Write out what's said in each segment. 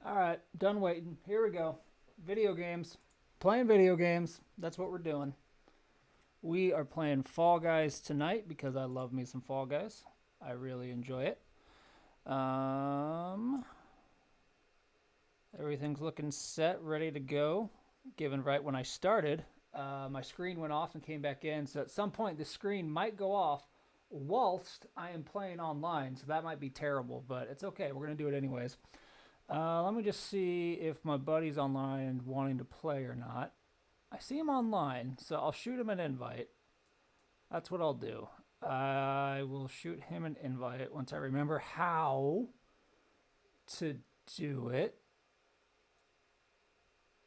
Alright, done waiting. Here we go. Video games. Playing video games. That's what we're doing. We are playing Fall Guys tonight because I love me some Fall Guys. I really enjoy it. Everything's looking set, ready to go. Given right when I started, my screen went off and came back in. So at some point, the screen might go off whilst I am playing online. So that might be terrible, but it's okay. We're going to do it anyways. Let me just see if my buddy's online wanting to play or not. I see him online, so I'll shoot him an invite. That's what I'll do. I will shoot him an invite once I remember how to do it.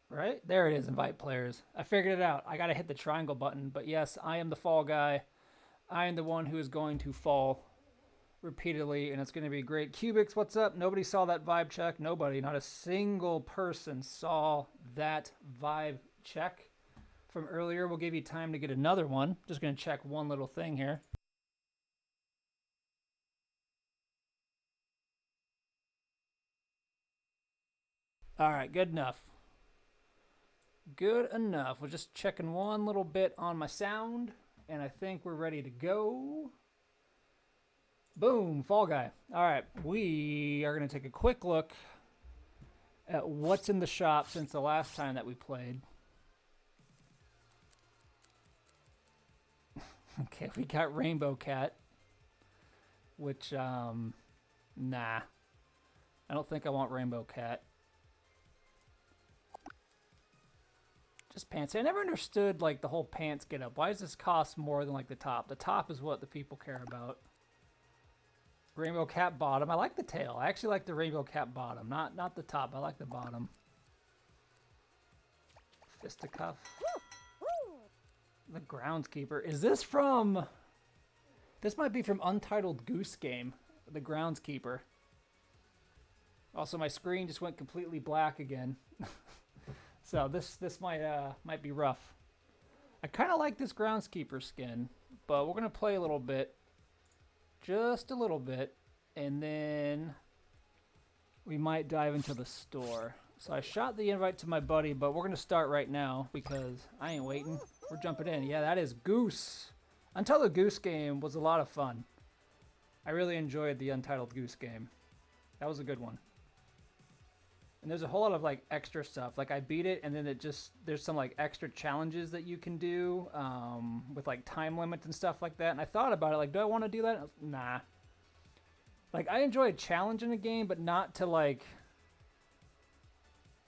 Right? There it is, invite players. I figured it out. I gotta hit the triangle button, but yes, I am the fall guy. I am the one who is going to fall repeatedly, and it's going to be great. Cubics, what's up? Nobody saw that vibe check. Nobody, not a single person saw that vibe check from earlier. We'll give you time to get another one. Just going to check one little thing here. All right, good enough. Good enough. We're just checking one little bit on my sound, and I think we're ready to go. Boom, Fall Guy. All right, we are going to take a quick look at what's in the shop since the last time that we played. Okay, we got Rainbow Cat, which, nah. I don't think I want Rainbow Cat. Just pants. I never understood, like, the whole pants get up. Why does this cost more than, like, the top? The top is what the people care about. Rainbow Cat bottom. I like the tail. I actually like the Rainbow Cat bottom. Not the top. I like the bottom. Fisticuff. The Groundskeeper. Is this from... This might be from Untitled Goose Game. The Groundskeeper. Also, my screen just went completely black again. So this might be rough. I kind of like this Groundskeeper skin, but we're going to play a little bit. Just a little bit, and then we might dive into the store. So I shot the invite to my buddy, but we're going to start right now because I ain't waiting. We're jumping in. Yeah, that is Goose. Untitled Goose Game was a lot of fun. I really enjoyed the Untitled Goose Game. That was a good one. And there's a whole lot of like extra stuff. Like I beat it, and then there's some like extra challenges that you can do with like time limits and stuff like that. And I thought about it, like, do I want to do that? Nah. Like I enjoy a challenge in a game, but not to like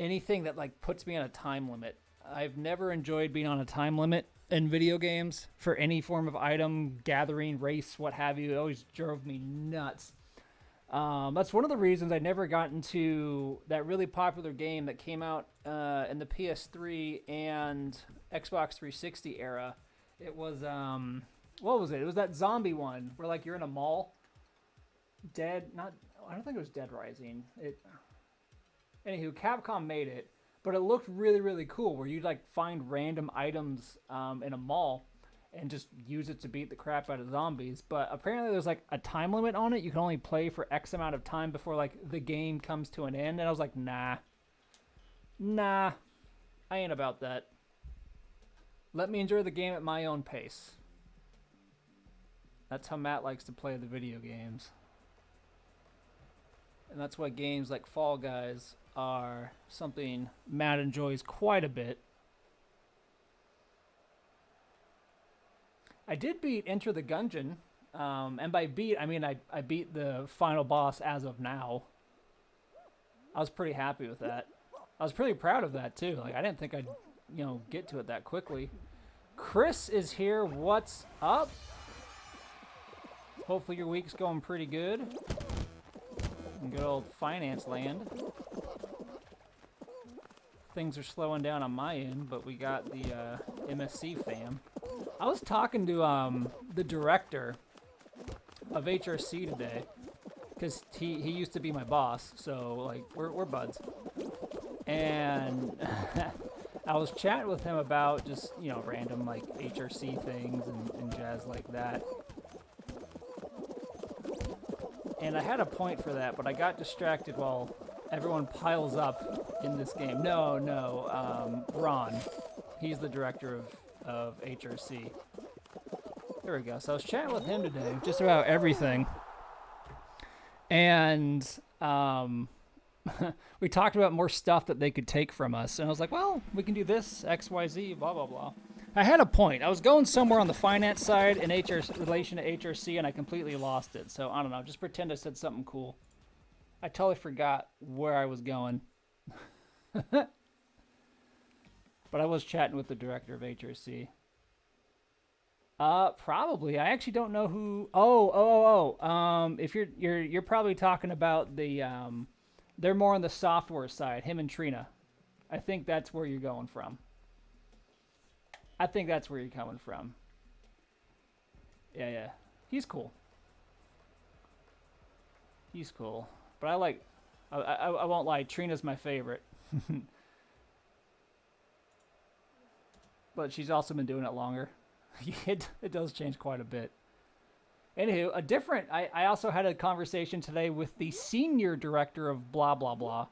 anything that like puts me on a time limit. I've never enjoyed being on a time limit in video games for any form of item, gathering, race, what have you. It always drove me nuts. That's one of the reasons I never got into that really popular game that came out in the PS3 and Xbox 360 era. It was, what was it? It was that zombie one where like you're in a mall. I don't think it was Dead Rising. Anywho, Capcom made it, but it looked really, really cool where you'd like find random items in a mall and just use it to beat the crap out of zombies. But apparently there's like a time limit on it. You can only play for X amount of time before like the game comes to an end. And I was like, nah, I ain't about that. Let me enjoy the game at my own pace. That's how Matt likes to play the video games. And that's why games like Fall Guys are something Matt enjoys quite a bit. I did beat Enter the Gungeon, and by beat, I mean I beat the final boss as of now. I was pretty happy with that. I was pretty proud of that, too. Like, I didn't think I'd, get to it that quickly. Chris is here. What's up? Hopefully your week's going pretty good. In good old finance land. Things are slowing down on my end, but we got the MSC fam. I was talking to the director of HRC today because he used to be my boss, so like we're buds. And I was chatting with him about just random like HRC things and jazz like that. And I had a point for that, but I got distracted while everyone piles up in this game. No, Ron. He's the director of HRC. There we go. So I was chatting with him today, just about everything. And we talked about more stuff that they could take from us. And I was like, well, we can do this, X, Y, Z, blah, blah, blah. I had a point. I was going somewhere on the finance side in relation to HRC, and I completely lost it. So I don't know. Just pretend I said something cool. I totally forgot where I was going. But I was chatting with the director of HRC. Probably. I actually don't know who. If you're probably talking about the they're more on the software side. Him and Trina. I think that's where you're going from. I think that's where you're coming from. Yeah. He's cool. He's cool. But I won't lie, Trina's my favorite. But she's also been doing it longer. It does change quite a bit. Anywho, I also had a conversation today with the senior director of blah, blah, blah.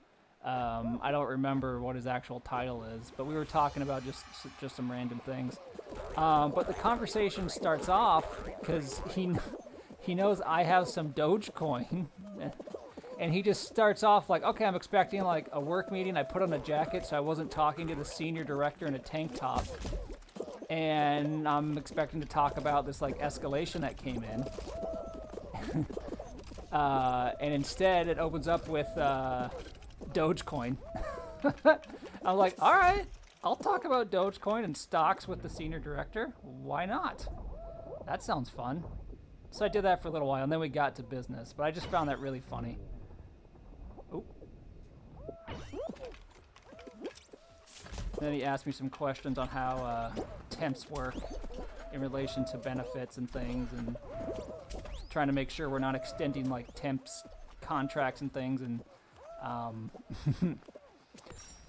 I don't remember what his actual title is, but we were talking about just some random things. But the conversation starts off because he knows I have some Dogecoin. And he just starts off like, okay, I'm expecting like a work meeting. I put on a jacket so I wasn't talking to the senior director in a tank top. And I'm expecting to talk about this like escalation that came in. And instead it opens up with Dogecoin. I'm like, all right, I'll talk about Dogecoin and stocks with the senior director. Why not? That sounds fun. So I did that for a little while and then we got to business, but I just found that really funny. Then he asked me some questions on how temps work in relation to benefits and things, and trying to make sure we're not extending like temps contracts and things, and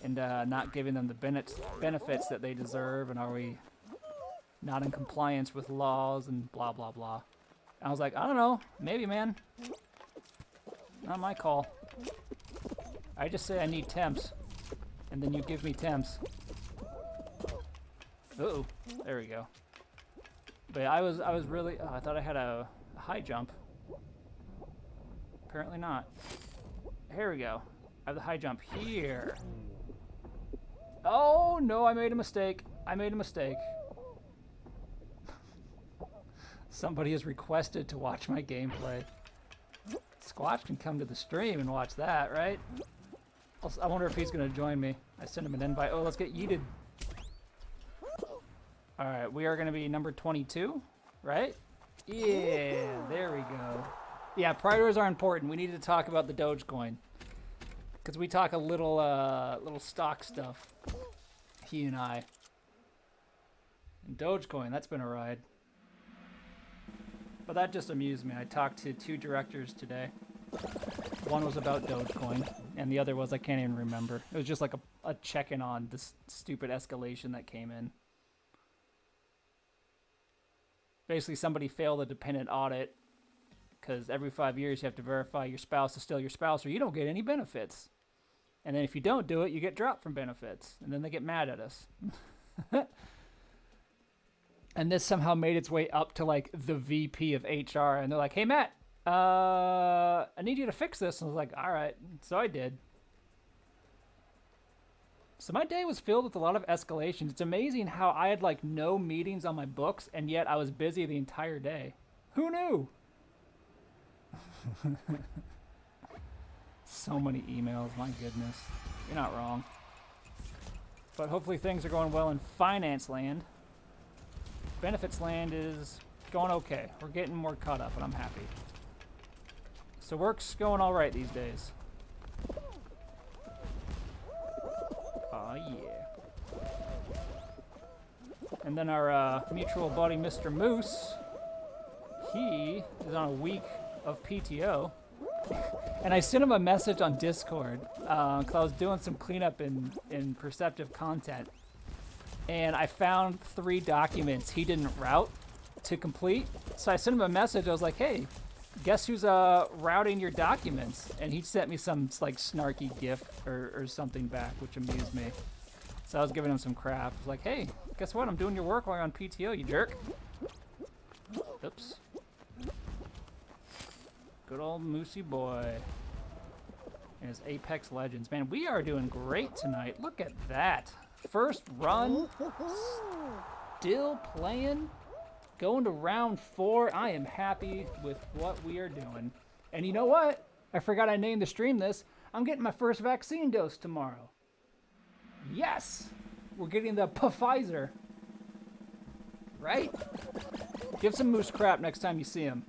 not giving them the benefits that they deserve, and are we not in compliance with laws and blah blah blah. And I was like, I don't know, maybe, man. Not my call. I just say I need temps, and then you give me temps. Uh-oh, there we go. But yeah, I was really, I thought I had a high jump. Apparently not. Here we go. I have the high jump here. Oh no, I made a mistake. Somebody has requested to watch my gameplay. Squatch can come to the stream and watch that, right? I wonder if he's gonna join me. I sent him an invite. Oh, let's get yeeted. Alright, we are gonna be number 22, right? Yeah, there we go. Yeah, priors are important. We need to talk about the Dogecoin. Because we talk a little stock stuff. He and I. And Dogecoin, that's been a ride. But that just amused me. I talked to 2 directors today. One was about Dogecoin, and the other was, I can't even remember. It was just like a check-in on this stupid escalation that came in. Basically, somebody failed a dependent audit because every 5 years you have to verify your spouse is still your spouse or you don't get any benefits. And then if you don't do it, you get dropped from benefits. And then they get mad at us. And this somehow made its way up to like the VP of HR. And they're like, hey, Matt, I need you to fix this. And I was like, all right. So I did. So my day was filled with a lot of escalations. It's amazing how I had like no meetings on my books, and yet I was busy the entire day. Who knew? So many emails, my goodness. You're not wrong. But hopefully things are going well in finance land. Benefits land is going okay. We're getting more caught up, and I'm happy. So work's going all right these days. Oh yeah. And then our mutual buddy, Mr. Moose, he is on a week of PTO. And I sent him a message on Discord because I was doing some cleanup in Perceptive Content. And I found 3 documents he didn't route to complete. So I sent him a message. I was like, hey, guess who's routing your documents? And he sent me some like snarky gif or something back, which amused me. So I was giving him some crap. I was like, hey, guess what? I'm doing your work while you're on PTO, you jerk. Oops. Good old Moosey boy. And his Apex Legends. Man, we are doing great tonight. Look at that. First run. Still playing. Going to round 4. I am happy with what we are doing. And you know what? I forgot I named the stream this. I'm getting my first vaccine dose tomorrow. Yes! We're getting the Pfizer. Right? Give some Moose crap next time you see him.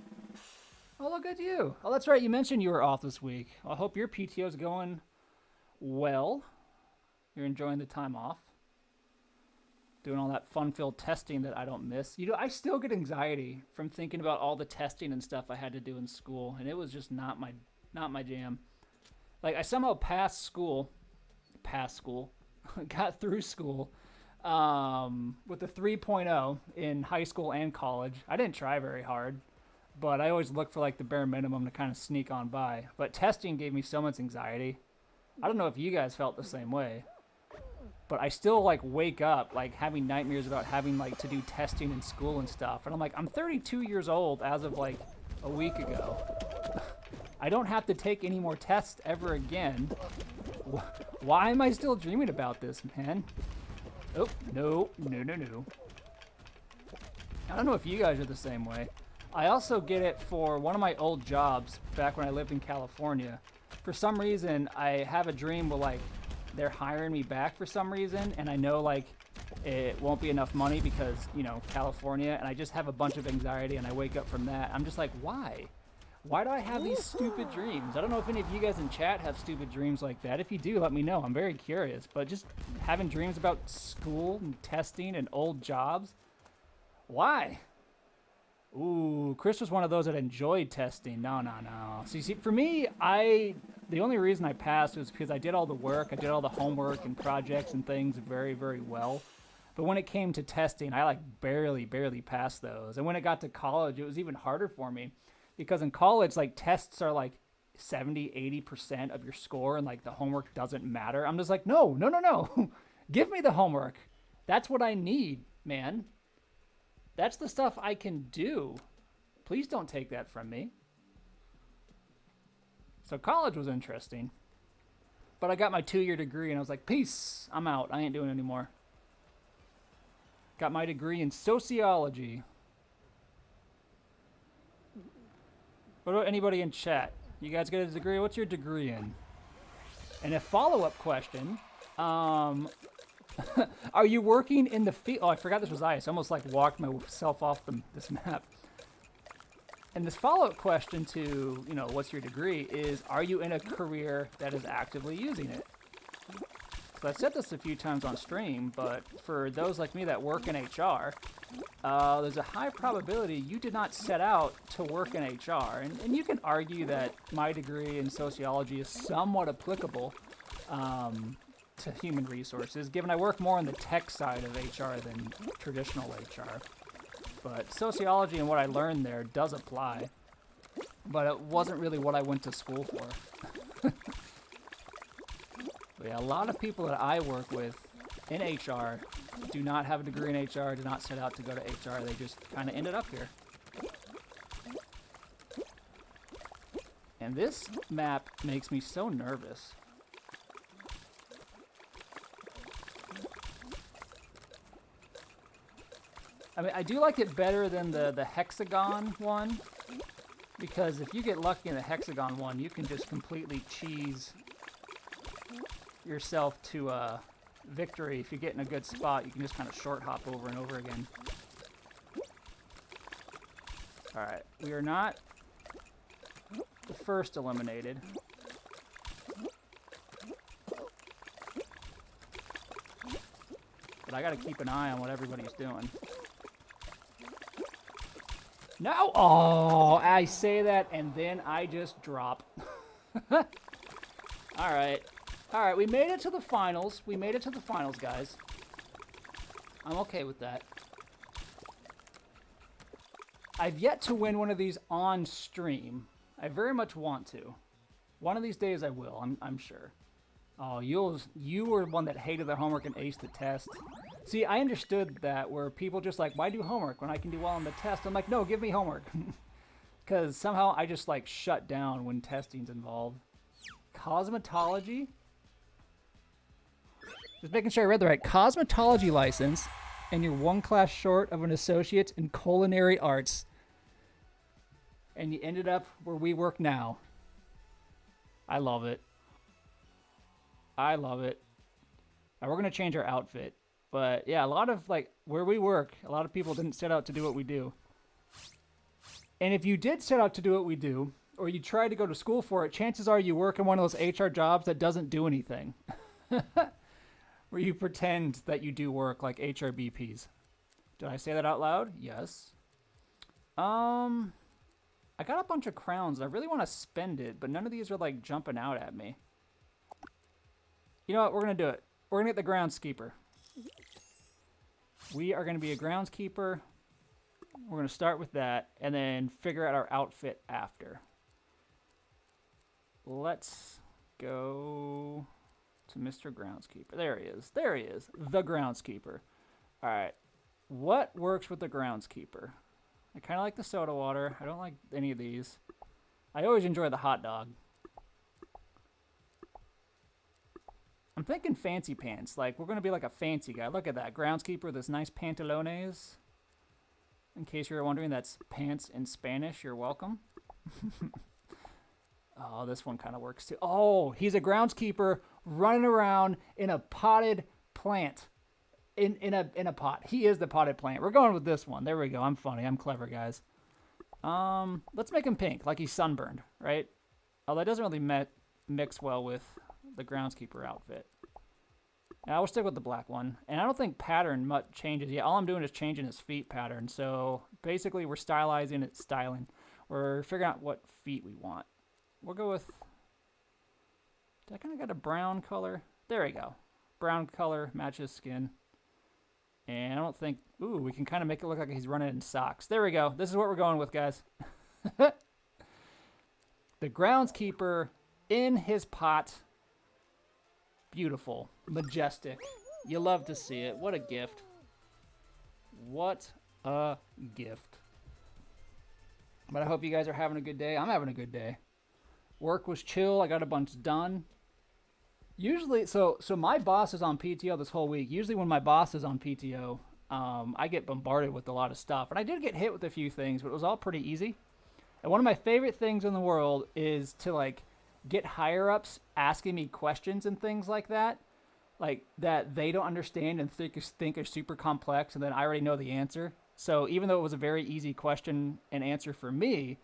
Oh, look at you. Oh, that's right. You mentioned you were off this week. I hope your PTO is going well. You're enjoying the time off. Doing all that fun-filled testing that I don't miss. You know, I still get anxiety from thinking about all the testing and stuff I had to do in school, and it was just not my jam. Like, I somehow passed school, got through school with a 3.0 in high school and college. I didn't try very hard, but I always look for like the bare minimum to kind of sneak on by. But testing gave me so much anxiety. I don't know if you guys felt the same way. But I still like wake up like having nightmares about having like to do testing in school and stuff. And I'm like, I'm 32 years old as of like a week ago. I don't have to take any more tests ever again. Why am I still dreaming about this, man? Oh, no. I don't know if you guys are the same way. I also get it for one of my old jobs back when I lived in California. For some reason, I have a dream where like they're hiring me back for some reason, and I know like it won't be enough money because, you know, California, and I just have a bunch of anxiety and I wake up from that. I'm just like, why? Why do I have these stupid dreams? I don't know if any of you guys in chat have stupid dreams like that. If you do, let me know. I'm very curious. But just having dreams about school and testing and old jobs, why? Ooh, Chris was one of those that enjoyed testing. No. See, for me, the only reason I passed was because I did all the work, I did all the homework and projects and things very, very well. But when it came to testing, I like barely passed those. And when it got to college, it was even harder for me because in college, like tests are like 70, 80% of your score and like the homework doesn't matter. I'm just like, no. Give me the homework. That's what I need, man. That's the stuff I can do. Please don't take that from me. So college was interesting. But I got my 2-year degree and I was like, peace, I'm out. I ain't doing it anymore. Got my degree in sociology. What about anybody in chat? You guys get a degree? What's your degree in? And a follow-up question. Are you working in the field? Oh, I forgot this was ice. I almost like walked myself off this map. And this follow-up question to, you know, what's your degree is, are you in a career that is actively using it? So I've said this a few times on stream, but for those like me that work in HR, there's a high probability you did not set out to work in HR. And you can argue that my degree in sociology is somewhat applicable to human resources, given I work more on the tech side of HR than traditional HR. But sociology and what I learned there does apply, but it wasn't really what I went to school for. But yeah, a lot of people that I work with in HR do not have a degree in HR, do not set out to go to HR, they just kind of ended up here. And this map makes me so nervous. I mean, I do like it better than the hexagon one, because if you get lucky in the hexagon one, you can just completely cheese yourself to victory. If you get in a good spot, you can just kind of short hop over and over again. Alright, we are not the first eliminated. But I gotta keep an eye on what everybody's doing. No! Oh, I say that and then I just drop. Alright. Alright, we made it to the finals. We made it to the finals, guys. I'm okay with that. I've yet to win one of these on stream. I very much want to. One of these days I will, I'm sure. Oh, you were one that hated the homework and aced the test. See, I understood that where people just like, why do homework when I can do well on the test? I'm like, no, give me homework. Because somehow I just like shut down when testing's involved. Cosmetology? Just making sure I read the right. Cosmetology license, and you're one class short of an associate in culinary arts. And you ended up where we work now. I love it. I love it. Now, we're going to change our outfit. But yeah, a lot of like where we work, a lot of people didn't set out to do what we do. And if you did set out to do what we do, or you tried to go to school for it, chances are you work in one of those HR jobs that doesn't do anything. Where you pretend that you do work like HRBPs. Did I say that out loud? Yes. I got a bunch of crowns. I really want to spend it, but none of these are like jumping out at me. You know what? We're going to do it. We're going to get the groundskeeper. We are going to be a groundskeeper. We're going to start with that and then figure out our outfit after. Let's go to Mr. Groundskeeper. There he is. There he is. The groundskeeper. All right. What works with the groundskeeper? I kind of like the soda water. I don't like any of these. I always enjoy the hot dog. I'm thinking fancy pants. Like, we're going to be like a fancy guy. Look at that. Groundskeeper with this nice pantalones. In case you're wondering, that's pants in Spanish. You're welcome. Oh, this one kind of works too. Oh, he's a groundskeeper running around in a potted plant. In a pot. He is the potted plant. We're going with this one. There we go. I'm funny. I'm clever, guys. Let's make him pink, like he's sunburned, right? Although that doesn't really mix well with the groundskeeper outfit. Now we'll stick with the black one. And I don't think pattern much changes yet. All I'm doing is changing his feet pattern. So basically we're stylizing it, styling. We're figuring out what feet we want. We'll go with... Did I kind of got a brown color? There we go. Brown color matches skin. And I don't think... Ooh, we can kind of make it look like he's running in socks. There we go. This is what we're going with, guys. The groundskeeper in his pot. Beautiful. Majestic. You love to see it. What a gift. What a gift. But I hope you guys are having a good day. I'm having a good day. Work was chill. I got a bunch done. Usually, so my boss is on PTO this whole week. Usually when my boss is on PTO, I get bombarded with a lot of stuff. And I did get hit with a few things, but it was all pretty easy. And one of my favorite things in the world is to, like, get higher-ups asking me questions and things like that. Like, that they don't understand and think are super complex, and then I already know the answer. So even though it was a very easy question and answer for me,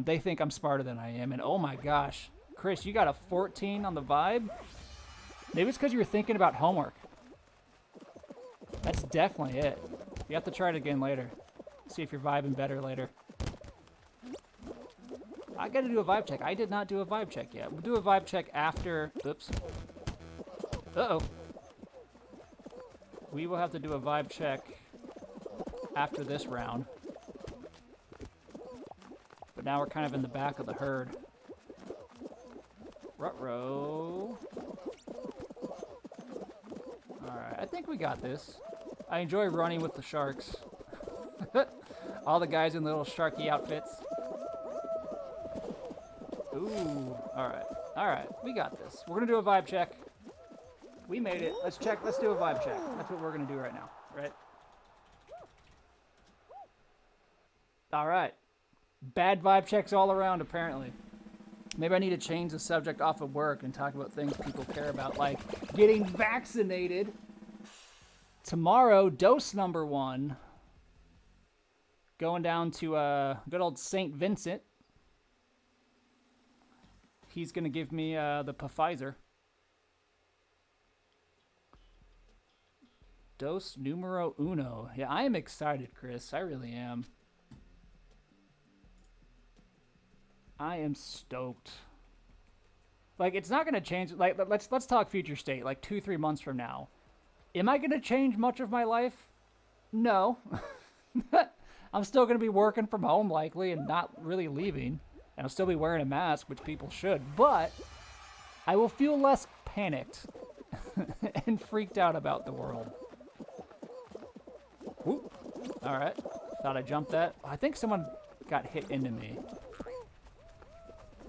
they think I'm smarter than I am. And oh my gosh, Chris, you got a 14 on the vibe? Maybe it's because you were thinking about homework. That's definitely it. You have to try it again later. See if you're vibing better later. I got to do a vibe check. I did not do a vibe check yet. We'll do a vibe check after... Oops. Uh-oh. We will have to do a vibe check after this round. But now we're kind of in the back of the herd. Ruh-roh. Alright, I think we got this. I enjoy running with the sharks. All the guys in little sharky outfits. Ooh, alright. Alright, we got this. We're gonna do a vibe check. We made it. Let's check. Let's do a vibe check. That's what we're gonna do right now, right? Alright. Bad vibe checks all around, apparently. Maybe I need to change the subject off of work and talk about things people care about, like getting vaccinated. Tomorrow, dose number 1. Going down to good old St. Vincent. He's going to give me the Pfizer. Dose numero 1. Yeah, I am excited, Chris. I really am. I am stoked. Like, it's not going to change. Like, let's talk future state. Like 2-3 months from now, am I going to change much of my life? No. I'm still going to be working from home likely and not really leaving. And I'll still be wearing a mask, which people should. But I will feel less panicked and freaked out about the world. Whoop. All right. Thought I jumped that. I think someone got hit into me.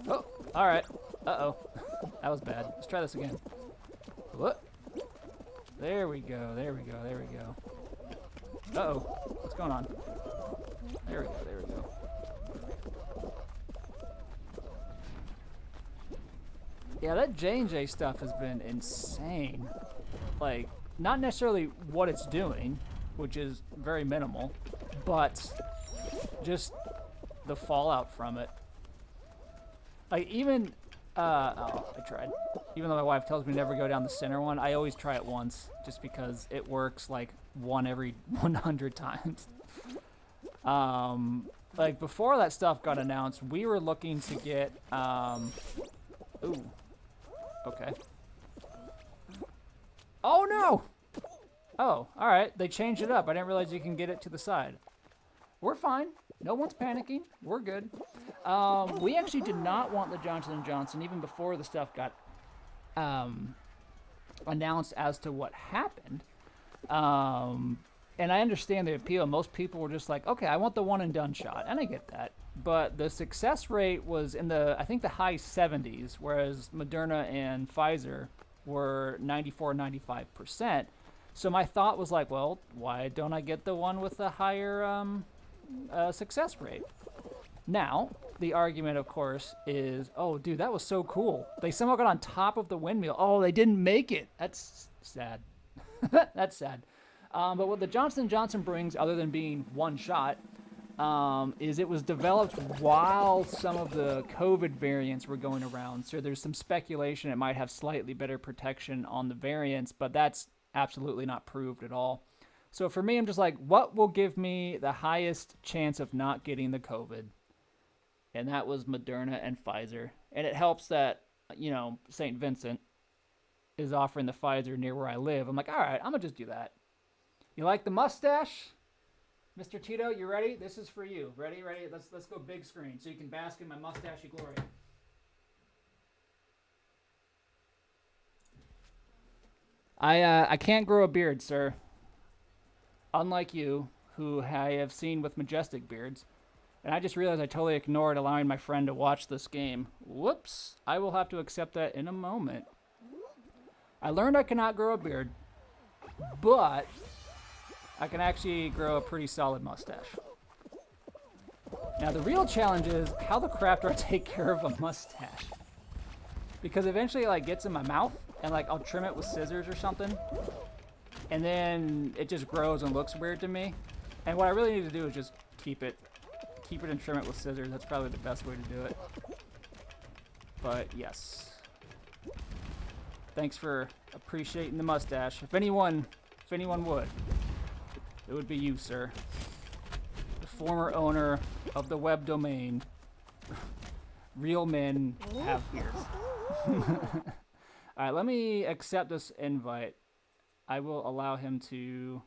Oh, all right. Uh-oh. That was bad. Let's try this again. What? There we go. There we go. There we go. Uh-oh. What's going on? There we go. There we go. Yeah, that J&J stuff has been insane. Like, not necessarily what it's doing, which is very minimal, but just the fallout from it. Like, even, oh, I tried. Even though my wife tells me to never go down the center one, I always try it once, just because it works, like, one every 100 times. Like, before that stuff got announced, we were looking to get, ooh. Okay. Oh, no! Oh, alright. They changed it up. I didn't realize you can get it to the side. We're fine. No one's panicking. We're good. We actually did not want the Johnson & Johnson, even before the stuff got announced as to what happened. And I understand the appeal. Most people were just like, okay, I want the one-and-done shot. And I get that. But the success rate was in the, I think, the high 70s, whereas Moderna and Pfizer were 94, 95%. So my thought was like, well, why don't I get the one with the higher success rate? Now, the argument, of course, is, oh, dude, that was so cool. They somehow got on top of the windmill. Oh, they didn't make it. That's sad. That's sad. But what the Johnson & Johnson brings, other than being one shot, is it was developed while some of the COVID variants were going around. So there's some speculation it might have slightly better protection on the variants, but that's absolutely not proved at all. So for me, I'm just like, what will give me the highest chance of not getting the COVID? And that was Moderna and Pfizer. And it helps that, you know, St. Vincent is offering the Pfizer near where I live. I'm like, all right, I'm going to just do that. You like the mustache? Mr. Tito, you ready? This is for you. Ready? Ready? Let's go big screen so you can bask in my mustachy glory. I can't grow a beard, sir. Unlike you, who I have seen with majestic beards. And I just realized I totally ignored allowing my friend to watch this game. Whoops. I will have to accept that in a moment. I learned I cannot grow a beard, but I can actually grow a pretty solid mustache. Now, the real challenge is, how the crap do I take care of a mustache? Because eventually it like, gets in my mouth, and like I'll trim it with scissors or something, and then it just grows and looks weird to me. And what I really need to do is just keep it and trim it with scissors. That's probably the best way to do it. But yes. Thanks for appreciating the mustache. If anyone would, it would be you, sir. The former owner of the web domain. Real men have beards. Alright, let me accept this invite. I will allow him to...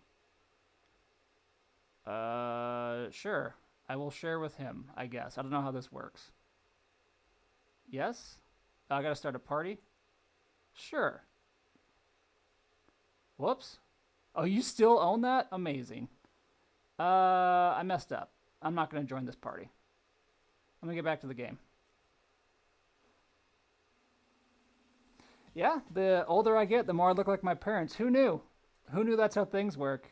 sure. I will share with him, I guess. I don't know how this works. Yes? I gotta start a party? Sure. Whoops. Oh, you still own that? Amazing. I messed up. I'm not gonna join this party. Let me get back to the game. Yeah, the older I get, the more I look like my parents. Who knew? Who knew that's how things work?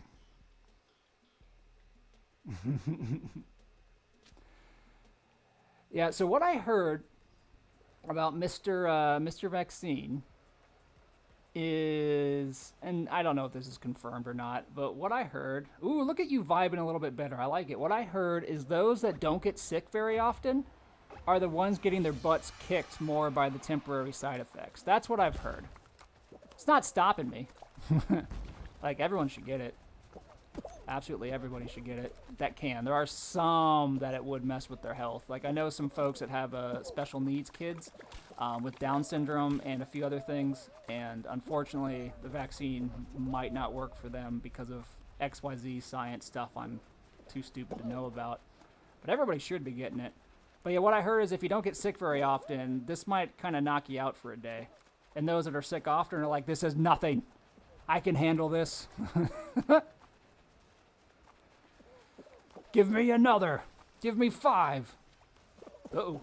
Yeah, so what I heard about Mr. Vaccine is, and I don't know if this is confirmed or not, but what I heard, ooh, look at you vibing a little bit better. I like it. What I heard is those that don't get sick very often are the ones getting their butts kicked more by the temporary side effects. That's what I've heard. It's not stopping me. Like, everyone should get it. Absolutely everybody should get it that can. There are some that it would mess with their health. Like, I know some folks that have special needs kids with Down syndrome and a few other things, and unfortunately the vaccine might not work for them because of XYZ science stuff I'm too stupid to know about. But everybody should be getting it. But yeah, what I heard is if you don't get sick very often, this might kind of knock you out for a day. And those that are sick often are like, this is nothing. I can handle this. Give me another. Give me 5. Uh-oh.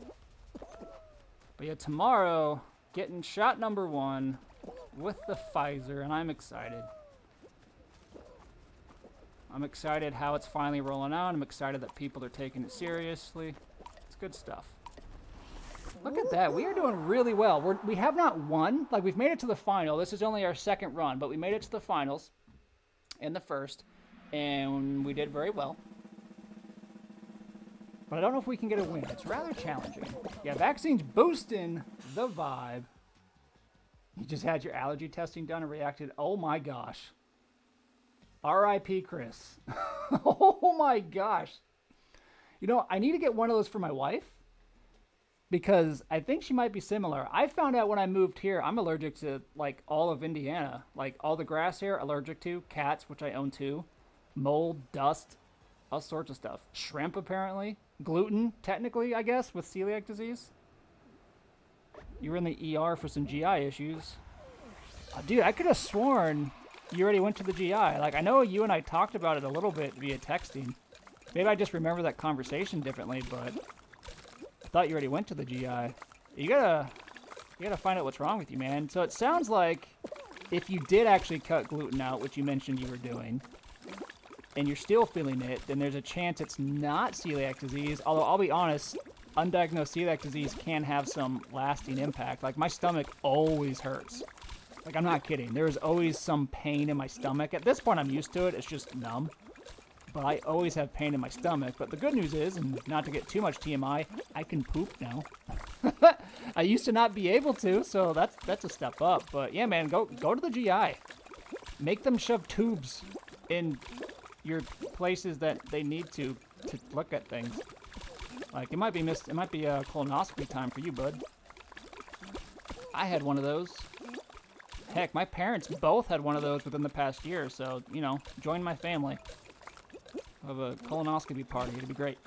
But yeah, tomorrow, getting shot number 1 with the Pfizer, and I'm excited. I'm excited how it's finally rolling out. I'm excited that people are taking it seriously. It's good stuff. Look at that. We are doing really well. We have not won. Like, we've made it to the final. This is only our second run, but we made it to the finals in the first, and we did very well. But I don't know if we can get a win. It's rather challenging. Yeah, vaccine's boosting the vibe. You just had your allergy testing done and reacted. Oh, my gosh. R.I.P. Chris. Oh, my gosh. You know, I need to get one of those for my wife because I think she might be similar. I found out when I moved here, I'm allergic to, like, all of Indiana. Like, all the grass here, allergic to. Cats, which I own too. Mold, dust, all sorts of stuff. Shrimp, apparently. Gluten, technically, I guess, with celiac disease. You were in the ER for some GI issues. Oh, dude, I could have sworn you already went to the GI. Like, I know you and I talked about it a little bit via texting. Maybe I just remember that conversation differently, but I thought you already went to the GI. You gotta find out what's wrong with you, man. So it sounds like if you did actually cut gluten out, which you mentioned you were doing, and you're still feeling it, then there's a chance it's not celiac disease. Although, I'll be honest, undiagnosed celiac disease can have some lasting impact. Like, my stomach always hurts. Like, I'm not kidding. There's always some pain in my stomach. At this point, I'm used to it. It's just numb. But I always have pain in my stomach. But the good news is, and not to get too much TMI, I can poop now. I used to not be able to, so that's a step up. But yeah, man, go to the GI. Make them shove tubes in your places that they need to look at things. Like, it might be a colonoscopy time for you, bud. I had one of those. Heck, my parents both had one of those within the past year, so, you know, join my family. Have a colonoscopy party. It'd be great.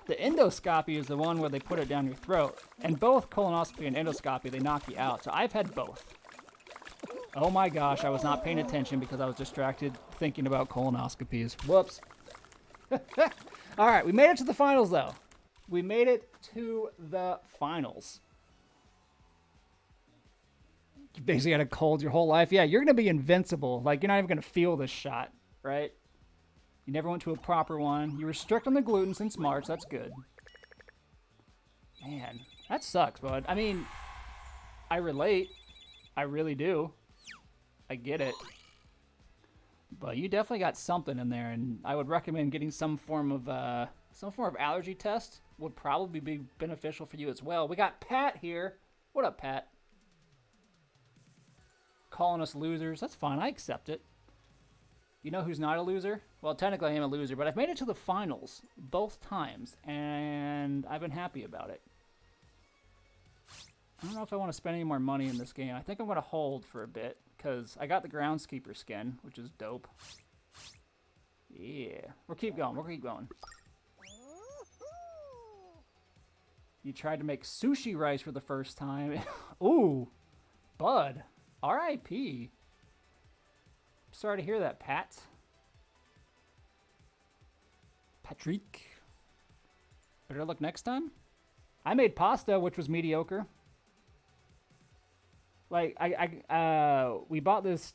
The endoscopy is the one where they put it down your throat. And both colonoscopy and endoscopy, they knock you out. So I've had both. Oh my gosh, I was not paying attention because I was distracted thinking about colonoscopies. Whoops. All right, we made it to the finals, though. We made it to the finals. You basically had a cold your whole life. Yeah, you're going to be invincible. Like, you're not even going to feel this shot, right? You never went to a proper one. You were strict on the gluten since March. That's good. Man, that sucks, bud. I mean, I relate. I really do. I get it. But you definitely got something in there, and I would recommend getting some form of allergy test. Would probably be beneficial for you as well. We got Pat here. What up, Pat? Calling us losers. That's fine. I accept it. You know who's not a loser? Well, technically I am a loser, but I've made it to the finals both times, and I've been happy about it. I don't know if I want to spend any more money in this game. I think I'm going to hold for a bit, because I got the groundskeeper skin, which is dope. Yeah. We'll keep going. We'll keep going. You tried to make sushi rice for the first time. Ooh. Bud. R.I.P. Sorry to hear that, Pat. Patrick. Better luck next time. I made pasta, which was mediocre. Like, we bought this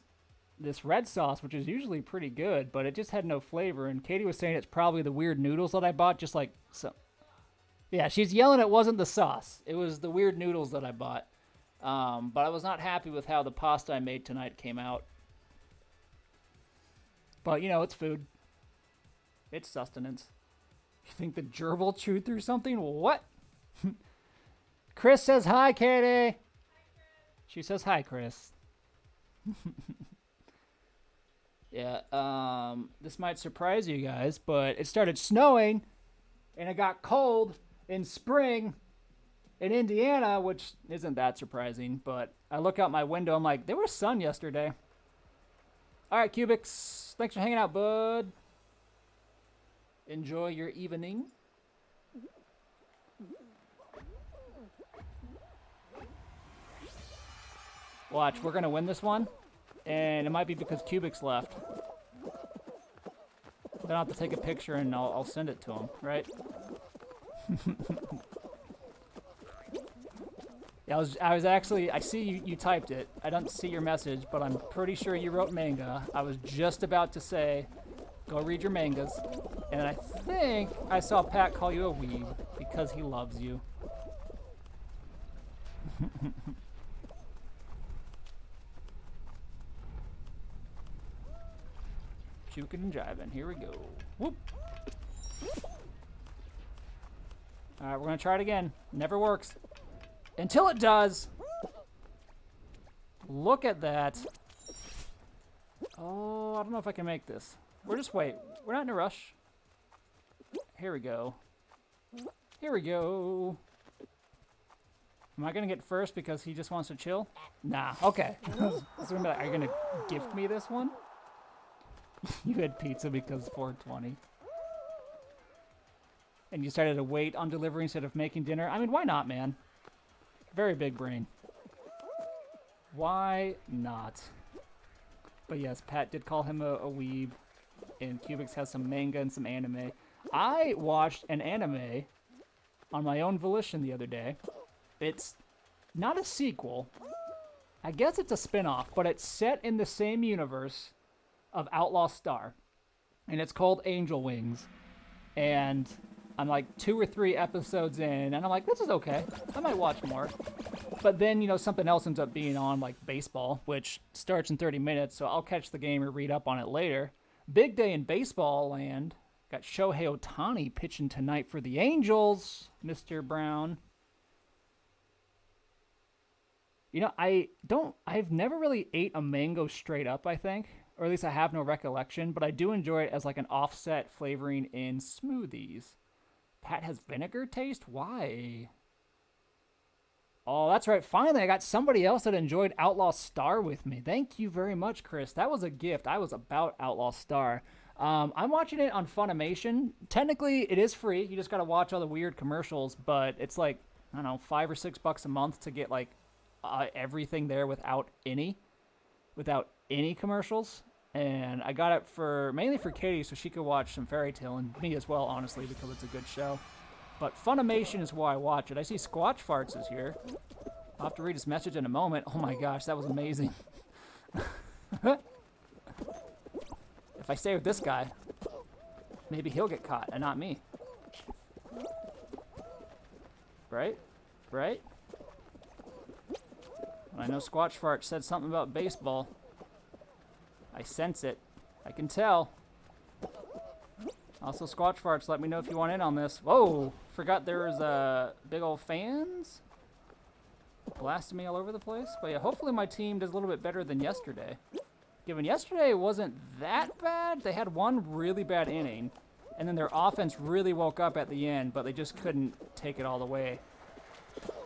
red sauce, which is usually pretty good, but it just had no flavor. And Katie was saying it's probably the weird noodles that I bought, just like so. Yeah, she's yelling it wasn't the sauce. It was the weird noodles that I bought. But I was not happy with how the pasta I made tonight came out. But, you know, it's food. It's sustenance. You think the gerbil chewed through something? What? Chris says hi, Katie. She says hi, Chris. Yeah, this might surprise you guys, but it started snowing, and it got cold in spring in Indiana, which isn't that surprising, but I look out my window, I'm like, there was sun yesterday. All right, Cubics, thanks for hanging out, bud. Enjoy your evening. Watch, we're going to win this one. And it might be because Cubics left. Then I'll have to take a picture and I'll send it to him, right? Yeah, I was actually, I see you typed it. I don't see your message, but I'm pretty sure you wrote manga. I was just about to say, go read your mangas. And I think I saw Pat call you a weeb because he loves you. Juking and jiving. Here we go. Whoop. Alright, we're going to try it again. Never works. Until it does. Look at that. Oh, I don't know if I can make this. We're just wait. We're not in a rush. Here we go. Here we go. Am I going to get first because he just wants to chill? Nah. Okay. So are you going to gift me this one? You had pizza because 420. And you started to wait on delivery instead of making dinner. I mean, why not, man? Very big brain. Why not? But yes, Pat did call him a weeb. And Cubics has some manga and some anime. I watched an anime on my own volition the other day. It's not a sequel. I guess it's a spin-off, but it's set in the same universe of Outlaw Star. And it's called Angel Wings. And I'm like 2 or 3 episodes in, and I'm like, this is okay. I might watch more. But then, you know, something else ends up being on, like baseball, which starts in 30 minutes, so I'll catch the game or read up on it later. Big day in baseball land. Got Shohei Ohtani pitching tonight for the Angels, Mr. Brown. You know, I've never really ate a mango straight up, I think. Or at least I have no recollection, but I do enjoy it as like an offset flavoring in smoothies. Pat has vinegar taste? Why? Oh, that's right. Finally, I got somebody else that enjoyed Outlaw Star with me. Thank you very much, Chris. That was a gift. I was about Outlaw Star. I'm watching it on Funimation. Technically, it is free. You just got to watch all the weird commercials, but it's like, I don't know, $5 or $6 a month to get like everything there without any commercials. And I got it mainly for Katie so she could watch some Fairy Tail, and me as well, honestly, because it's a good show. But Funimation is why I watch it. I see Squatch Farts is here. I'll have to read his message in a moment. Oh my gosh, that was amazing. If I stay with this guy, maybe he'll get caught and not me. Right? Right? I know Squatch Fart said something about baseball. I sense it. I can tell. Also, Squatch Farts, let me know if you want in on this. Whoa! Forgot there was big old fans blasting me all over the place. But yeah, hopefully my team does a little bit better than yesterday. Given yesterday wasn't that bad. They had one really bad inning. And then their offense really woke up at the end, but they just couldn't take it all the way.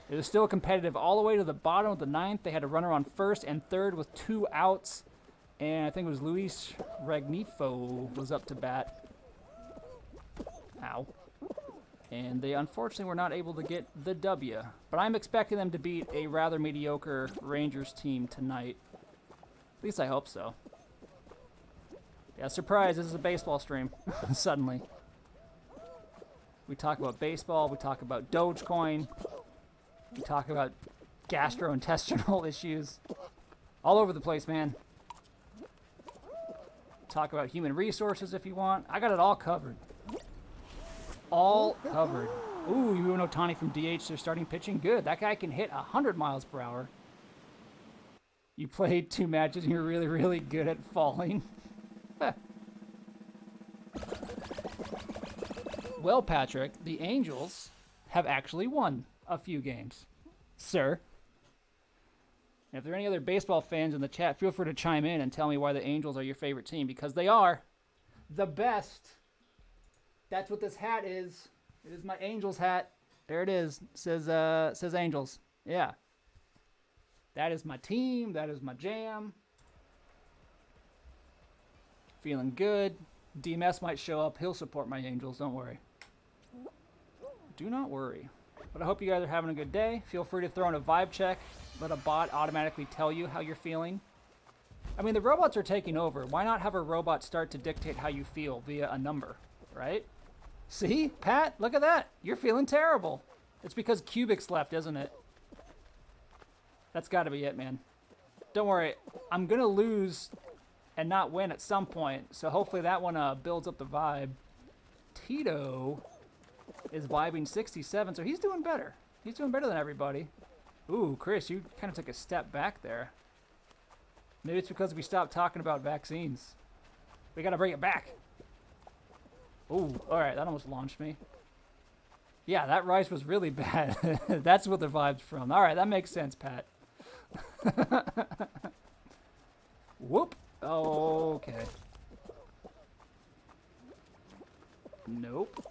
It was still competitive all the way to the bottom of the 9th. They had a runner on first and third with 2 outs. And I think it was Luis Ragnifo was up to bat. Ow. And they unfortunately were not able to get the W. But I'm expecting them to beat a rather mediocre Rangers team tonight. At least I hope so. Yeah, surprise, this is a baseball stream. Suddenly. We talk about baseball, we talk about Dogecoin, we talk about gastrointestinal issues. All over the place, man. Talk about human resources if you want. I got it all covered. All covered. Ooh, you know Ohtani from DH, they're starting pitching. Good. That guy can hit 100 miles per hour. You played 2 matches and you're really, really good at falling. Well, Patrick, the Angels have actually won a few games, sir. And if there are any other baseball fans in the chat, feel free to chime in and tell me why the Angels are your favorite team, because they are the best. That's what this hat is. It is my Angels hat. There it is. It says Angels. Yeah. That is my team. That is my jam. Feeling good. DMS might show up. He'll support my angels. Don't worry. Do not worry. But I hope you guys are having a good day. Feel free to throw in a vibe check. Let a bot automatically tell you how you're feeling. I mean, the robots are taking over. Why not have a robot start to dictate how you feel via a number, right? See, Pat, look at that. You're feeling terrible. It's because Cubics left, isn't it? That's got to be it, man. Don't worry. I'm going to lose and not win at some point. So hopefully that one builds up the vibe. Tito is vibing 67, so he's doing better. He's doing better than everybody. Ooh, Chris, you kind of took a step back there. Maybe it's because we stopped talking about vaccines. We got to bring it back. Ooh, all right, that almost launched me. Yeah, that rise was really bad. That's what the vibe's from. All right, that makes sense, Pat. Whoop. Okay. Nope.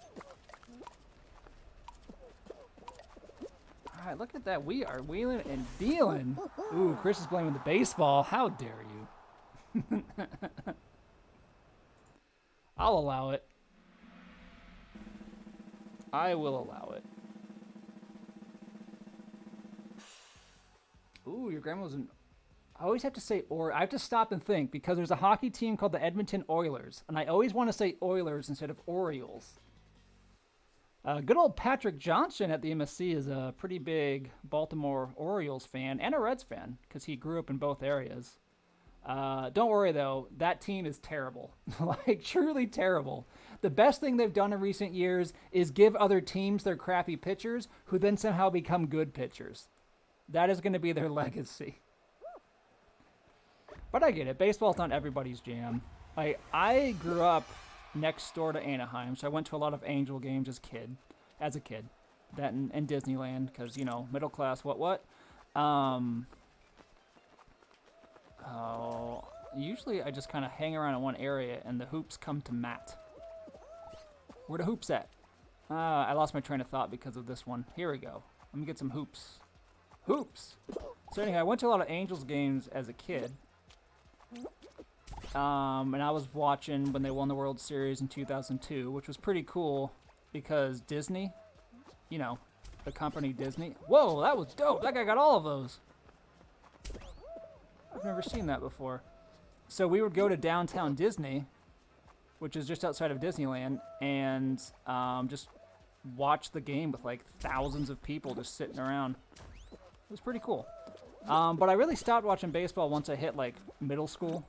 All right, look at that. We are wheeling and dealing. Ooh, Chris is blaming the baseball. How dare you? I'll allow it. I will allow it. Ooh, your grandma was in... I always have to say I have to stop and think because there's a hockey team called the Edmonton Oilers, and I always want to say Oilers instead of Orioles. Good old Patrick Johnson at the MSC is a pretty big Baltimore Orioles fan and a Reds fan because he grew up in both areas. Don't worry, though. That team is terrible. Like, truly terrible. The best thing they've done in recent years is give other teams their crappy pitchers who then somehow become good pitchers. That is going to be their legacy. But I get it. Baseball's not everybody's jam. I grew up next door to Anaheim, so I went to a lot of Angel games as a kid. That and Disneyland, because, you know, middle class, what? Usually I just kind of hang around in one area, and the hoops come to Matt. Where the hoops at? I lost my train of thought because of this one. Here we go. Let me get some hoops. Hoops! So anyway, I went to a lot of Angels games as a kid. And I was watching when they won the World Series in 2002, which was pretty cool because Disney, you know, the company Disney. Whoa, that was dope. That guy got all of those. I've never seen that before. So we would go to downtown Disney, which is just outside of Disneyland, and just watch the game with like thousands of people just sitting around. It was pretty cool. But I really stopped watching baseball once I hit like middle school.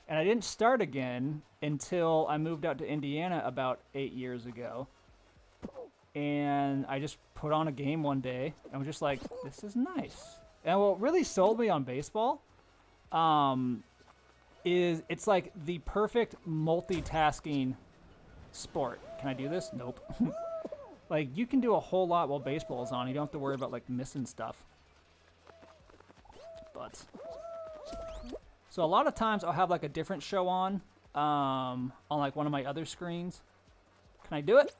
And I didn't start again until I moved out to Indiana about 8 years ago. And I just put on a game one day and was just like, this is nice. And what really sold me on baseball is it's like the perfect multitasking sport. Can I do this? Nope. Like, you can do a whole lot while baseball is on. You don't have to worry about like missing stuff. But... So a lot of times I'll have like a different show on like one of my other screens. Can I do it?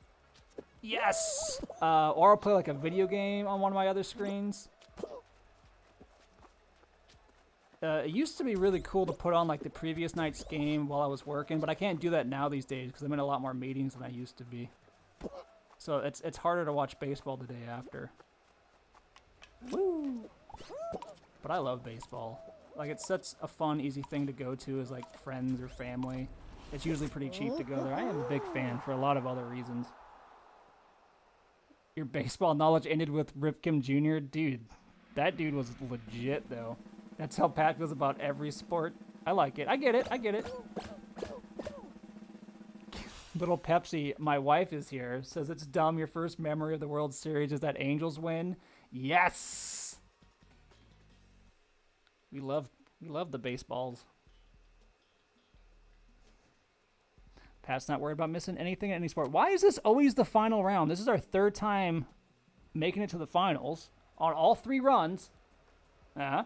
Yes! Or I'll play like a video game on one of my other screens. It used to be really cool to put on like the previous night's game while I was working, but I can't do that now these days because I'm in a lot more meetings than I used to be. So it's harder to watch baseball the day after. Woo! But I love baseball. Like, it's such a fun, easy thing to go to as, like, friends or family. It's usually pretty cheap to go there. I am a big fan for a lot of other reasons. Your baseball knowledge ended with Rip Kim Jr.? Dude, that dude was legit, though. That's how Pat feels about every sport. I like it. I get it. I get it. Little Pepsi, my wife is here, says it's dumb. Your first memory of the World Series is that Angels win. Yes! We love the baseballs. Pat's not worried about missing anything in any sport. Why is this always the final round? This is our third time making it to the finals on all 3 runs. But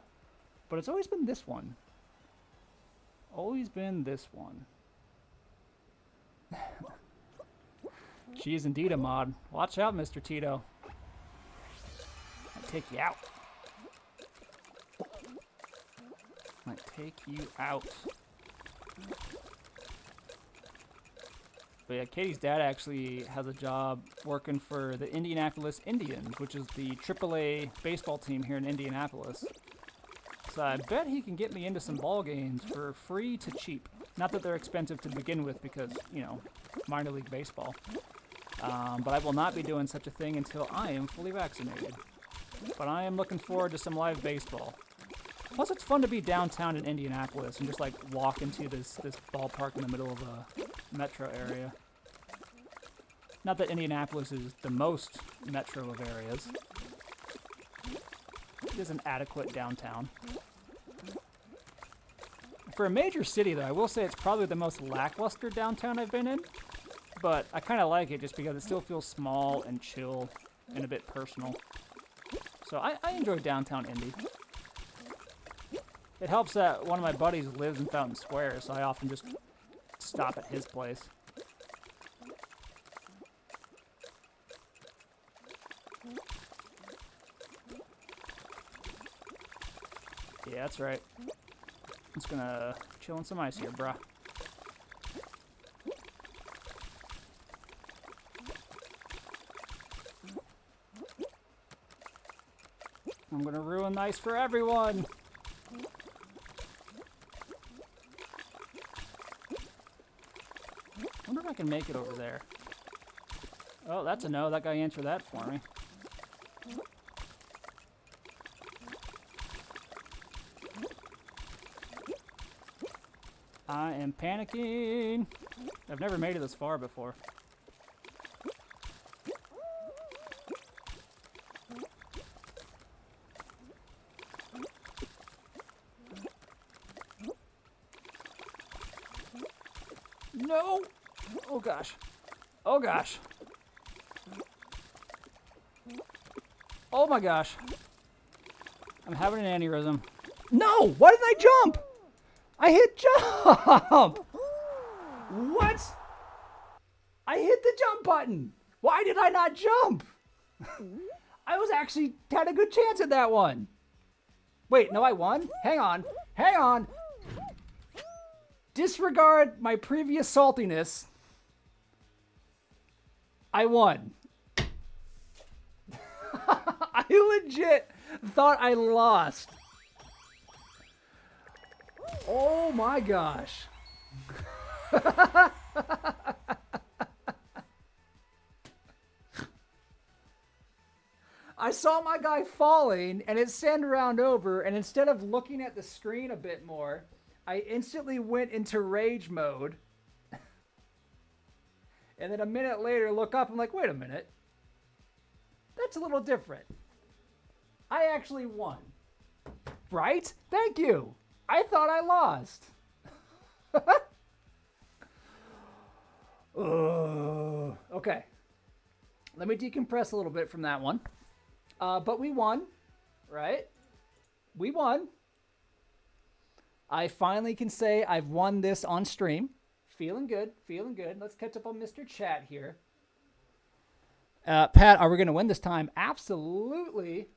it's always been this one. Always been this one. She is indeed a mod. Watch out, Mr. Tito. I'll take you out. Might take you out. But yeah, Katie's dad actually has a job working for the Indianapolis Indians, which is the AAA baseball team here in Indianapolis. So I bet he can get me into some ball games for free to cheap. Not that they're expensive to begin with because, you know, minor league baseball. But I will not be doing such a thing until I am fully vaccinated. But I am looking forward to some live baseball. Plus, it's fun to be downtown in Indianapolis and just, like, walk into this ballpark in the middle of a metro area. Not that Indianapolis is the most metro of areas. It is an adequate downtown. For a major city, though, I will say it's probably the most lackluster downtown I've been in. But I kind of like it just because it still feels small and chill and a bit personal. So I enjoy downtown Indy. It helps that one of my buddies lives in Fountain Square, so I often just stop at his place. Yeah, that's right. I'm just gonna chill in some ice here, bruh. I'm gonna ruin ice for everyone! I wonder if I can make it over there. Oh, that's a no. That guy answered that for me. I am panicking. I've never made it this far before. No! Oh gosh. Oh gosh. Oh my gosh. I'm having an aneurysm. No! Why didn't I jump? I hit jump! What? I hit the jump button. Why did I not jump? I was actually had a good chance at that one. Wait, no, I won? Hang on. Hang on. Disregard my previous saltiness. I won. I legit thought I lost. Oh my gosh. I saw my guy falling and it sent around over, and instead of looking at the screen a bit more, I instantly went into rage mode. And then a minute later look up, I'm like, wait a minute. That's a little different. I actually won. Right? Thank you. I thought I lost. Okay. Let me decompress a little bit from that one. But we won, right? We won. I finally can say I've won this on stream. Feeling good, feeling good. Let's catch up on Mr. Chat here. Pat, are we going to win this time? Absolutely.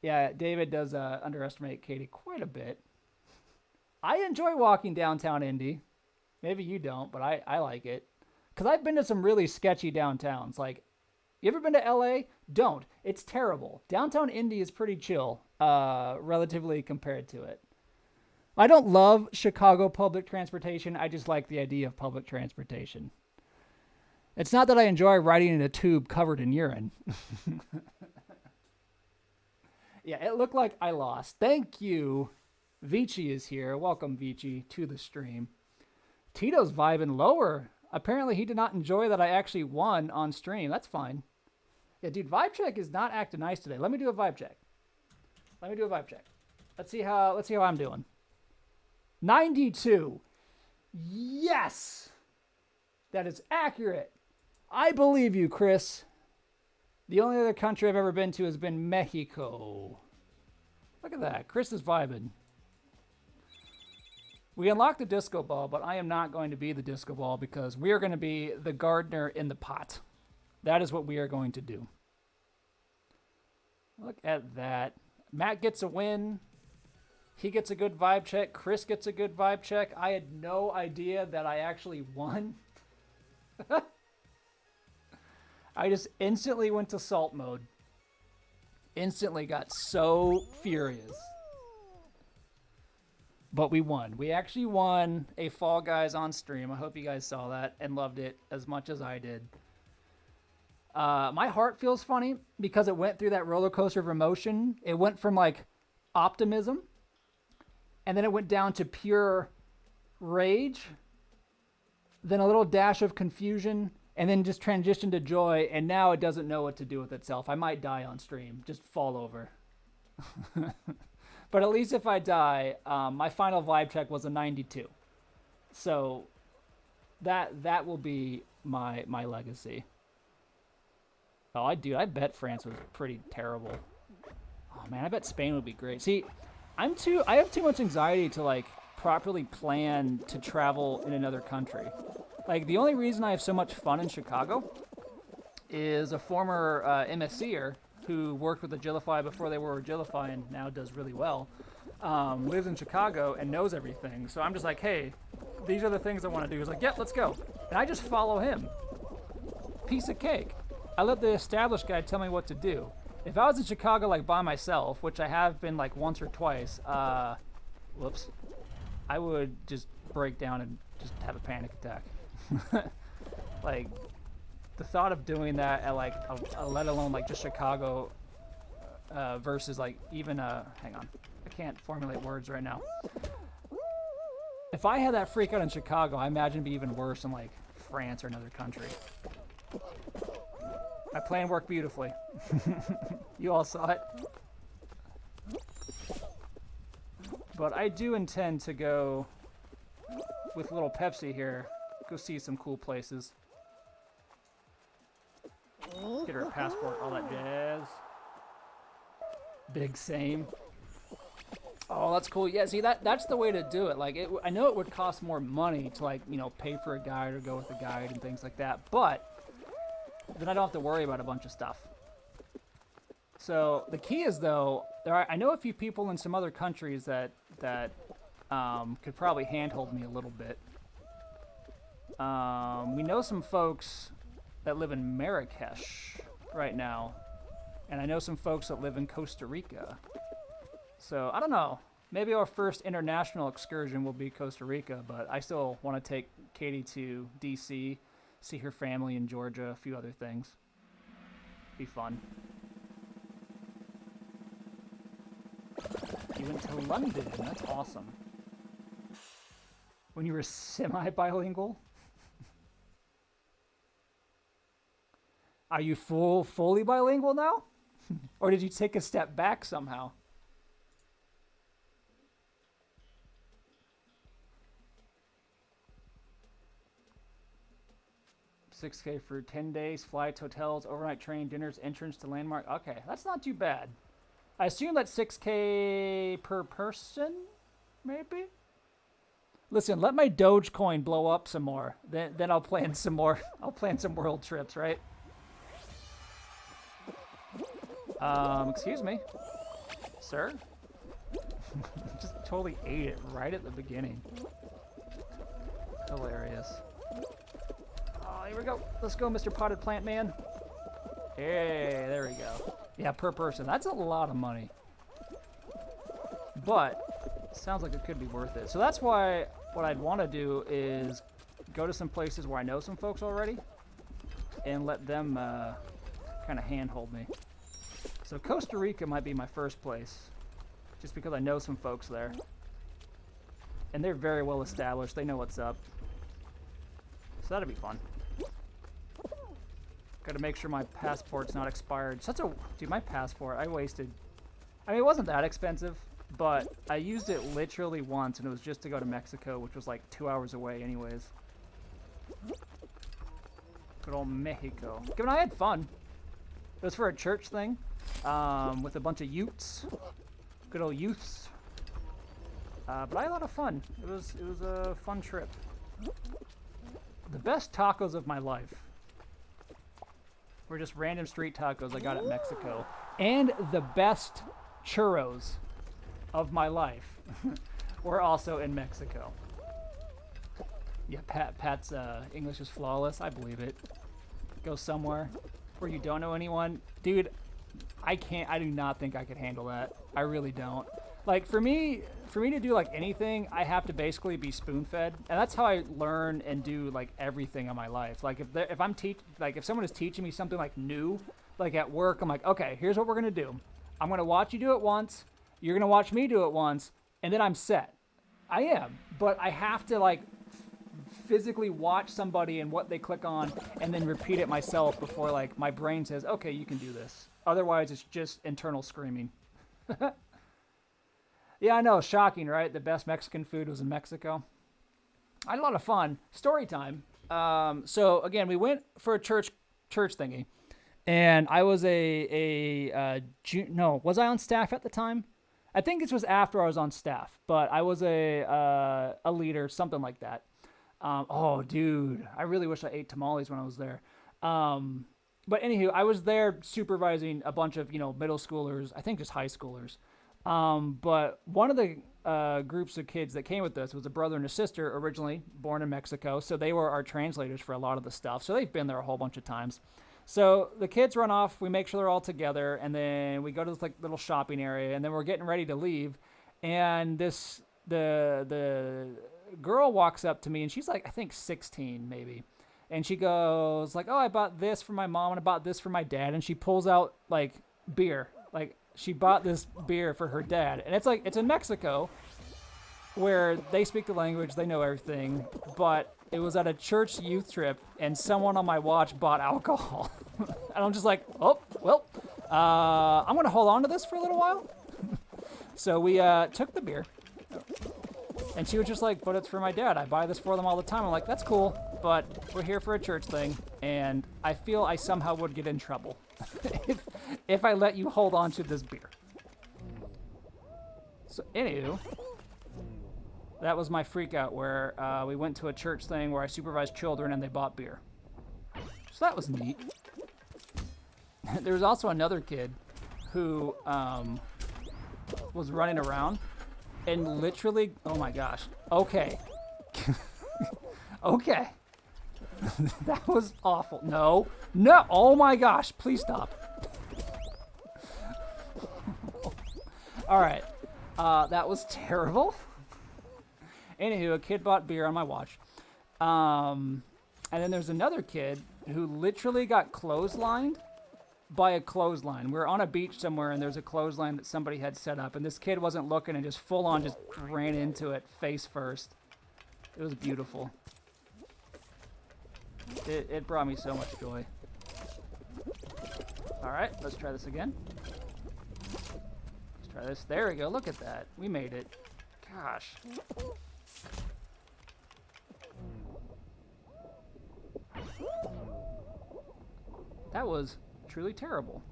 Yeah, David does underestimate Katie quite a bit. I enjoy walking downtown Indy. Maybe you don't, but I like it. Because I've been to some really sketchy downtowns. Like, you ever been to LA? Don't. It's terrible. Downtown Indy is pretty chill, relatively compared to it. I don't love Chicago public transportation. I just like the idea of public transportation. It's not that I enjoy riding in a tube covered in urine. Yeah, it looked like I lost. Thank you. Vici is here. Welcome, Vici, to the stream. Tito's vibing lower. Apparently, he did not enjoy that I actually won on stream. That's fine. Yeah, dude, vibe check is not acting nice today. Let me do a vibe check. Let's see how I'm doing. 92. Yes. That is accurate. I believe you, Chris. The only other country I've ever been to has been Mexico. Look at that. Chris is vibing. We unlocked the disco ball, but I am not going to be the disco ball because we are going to be the gardener in the pot. That is what we are going to do. Look at that. Matt gets a win. He gets a good vibe check. Chris gets a good vibe check. I had no idea that I actually won. I just instantly went to salt mode. Instantly got so furious. But we won. We actually won a Fall Guys on stream. I hope you guys saw that and loved it as much as I did. My heart feels funny because it went through that roller coaster of emotion. It went from like optimism, and then it went down to pure rage, then a little dash of confusion, and then just transitioned to joy, and now it doesn't know what to do with itself. I might die on stream, just fall over. But at least if I die, my final vibe check was a 92. So that will be my legacy. Oh, I bet France was pretty terrible. Oh man, I bet Spain would be great. See, I have too much anxiety to like properly plan to travel in another country. Like the only reason I have so much fun in Chicago is a former MSCer who worked with Agilify before they were Agilify and now does really well. Lives in Chicago and knows everything. So I'm just like, hey, these are the things I want to do. He's like, yeah, let's go. And I just follow him. Piece of cake. I let the established guy tell me what to do. If I was in Chicago like by myself, which I have been like once or twice, whoops, I would just break down and just have a panic attack. Like the thought of doing that at like let alone like just Chicago versus like even hang on, I can't formulate words right now. If I had that freak out in Chicago, I imagine it'd be even worse in like France or another country. My plan worked beautifully. You all saw it. But I do intend to go with little Pepsi here, go see some cool places. Get her a passport, all that jazz. Big same. Oh, that's cool. Yeah, see, that's the way to do it. Like, I know it would cost more money to, like, you know, pay for a guide or go with a guide and things like that, but then I don't have to worry about a bunch of stuff. So the key is, though, I know a few people in some other countries that could probably handhold me a little bit. We know some folks that live in Marrakesh right now, and I know some folks that live in Costa Rica. So I don't know. Maybe our first international excursion will be Costa Rica, but I still want to take Katie to DC, see her family in Georgia, a few other things. Be fun. You went to London. That's awesome. When you were semi-bilingual? Are you fully bilingual now? Or did you take a step back somehow? $6K for 10 days, flights, hotels, overnight train, dinners, entrance to landmark. Okay, that's not too bad. I assume that's $6K per person, maybe? Listen, let my Dogecoin blow up some more. Then I'll plan some more. I'll plan some world trips, right? Excuse me. Sir? Just totally ate it right at the beginning. Hilarious. Oh, here we go. Let's go, Mr. Potted Plant Man. Hey, there we go. Yeah, per person. That's a lot of money. But it sounds like it could be worth it. So that's why what I'd want to do is go to some places where I know some folks already and let them kind of handhold me. So Costa Rica might be my first place just because I know some folks there. And they're very well established. They know what's up. So that'll be fun. Got to make sure my passport's not expired. Dude, my passport, I wasted. I mean, it wasn't that expensive, but I used it literally once, and it was just to go to Mexico, which was like 2 hours away anyways. Good old Mexico. Given I had fun. It was for a church thing, with a bunch of youths. Good old youths. But I had a lot of fun. It was a fun trip. The best tacos of my life were just random street tacos I got at Mexico. And the best churros of my life were also in Mexico. Yeah, Pat's English is flawless. I believe it. Go somewhere where you don't know anyone. Dude, I can't. I do not think I could handle that. I really don't. Like for me to do like anything, I have to basically be spoon-fed, and that's how I learn and do like everything in my life. Like if someone is teaching me something like new, like at work, I'm like, okay, here's what we're gonna do. I'm gonna watch you do it once. You're gonna watch me do it once, and then I'm set. I am, but I have to like physically watch somebody and what they click on, and then repeat it myself before like my brain says, okay, you can do this. Otherwise, it's just internal screaming. Yeah, I know. Shocking, right? The best Mexican food was in Mexico. I had a lot of fun. Story time. So again, we went for a church thingy, and I was was I on staff at the time? I think this was after I was on staff, but I was a leader, something like that. Oh, dude, I really wish I ate tamales when I was there. But anywho, I was there supervising a bunch of middle schoolers, I think just high schoolers. But one of the groups of kids that came with us was a brother and a sister, originally born in Mexico. So they were our translators for a lot of the stuff. So they've been there a whole bunch of times. So the kids run off. We make sure they're all together, and then we go to this like little shopping area, and then we're getting ready to leave. And the girl walks up to me, and she's like, I think 16 maybe. And she goes like, oh, I bought this for my mom and I bought this for my dad. And she pulls out like beer, like she bought this beer for her dad. And it's in Mexico where they speak the language, they know everything, but it was at a church youth trip and someone on my watch bought alcohol. And I'm just like, oh, well, I'm going to hold on to this for a little while. So we took the beer. And she was just like, but it's for my dad. I buy this for them all the time. I'm like, that's cool, but we're here for a church thing, and I feel I somehow would get in trouble if I let you hold on to this beer. So, anywho, that was my freak out where we went to a church thing where I supervised children and they bought beer. So that was neat. There was also another kid who was running around. And literally, oh my gosh. Okay. Okay. That was awful. No. Oh my gosh. Please stop. All right. That was terrible. Anywho, a kid bought beer on my watch. And then there's another kid who literally got clotheslined by a clothesline. We were on a beach somewhere and there's a clothesline that somebody had set up, and this kid wasn't looking and just full on just ran into it face first. It was beautiful. It brought me so much joy. All right, let's try this again. Let's try this. There we go. Look at that. We made it. Gosh. That was truly terrible.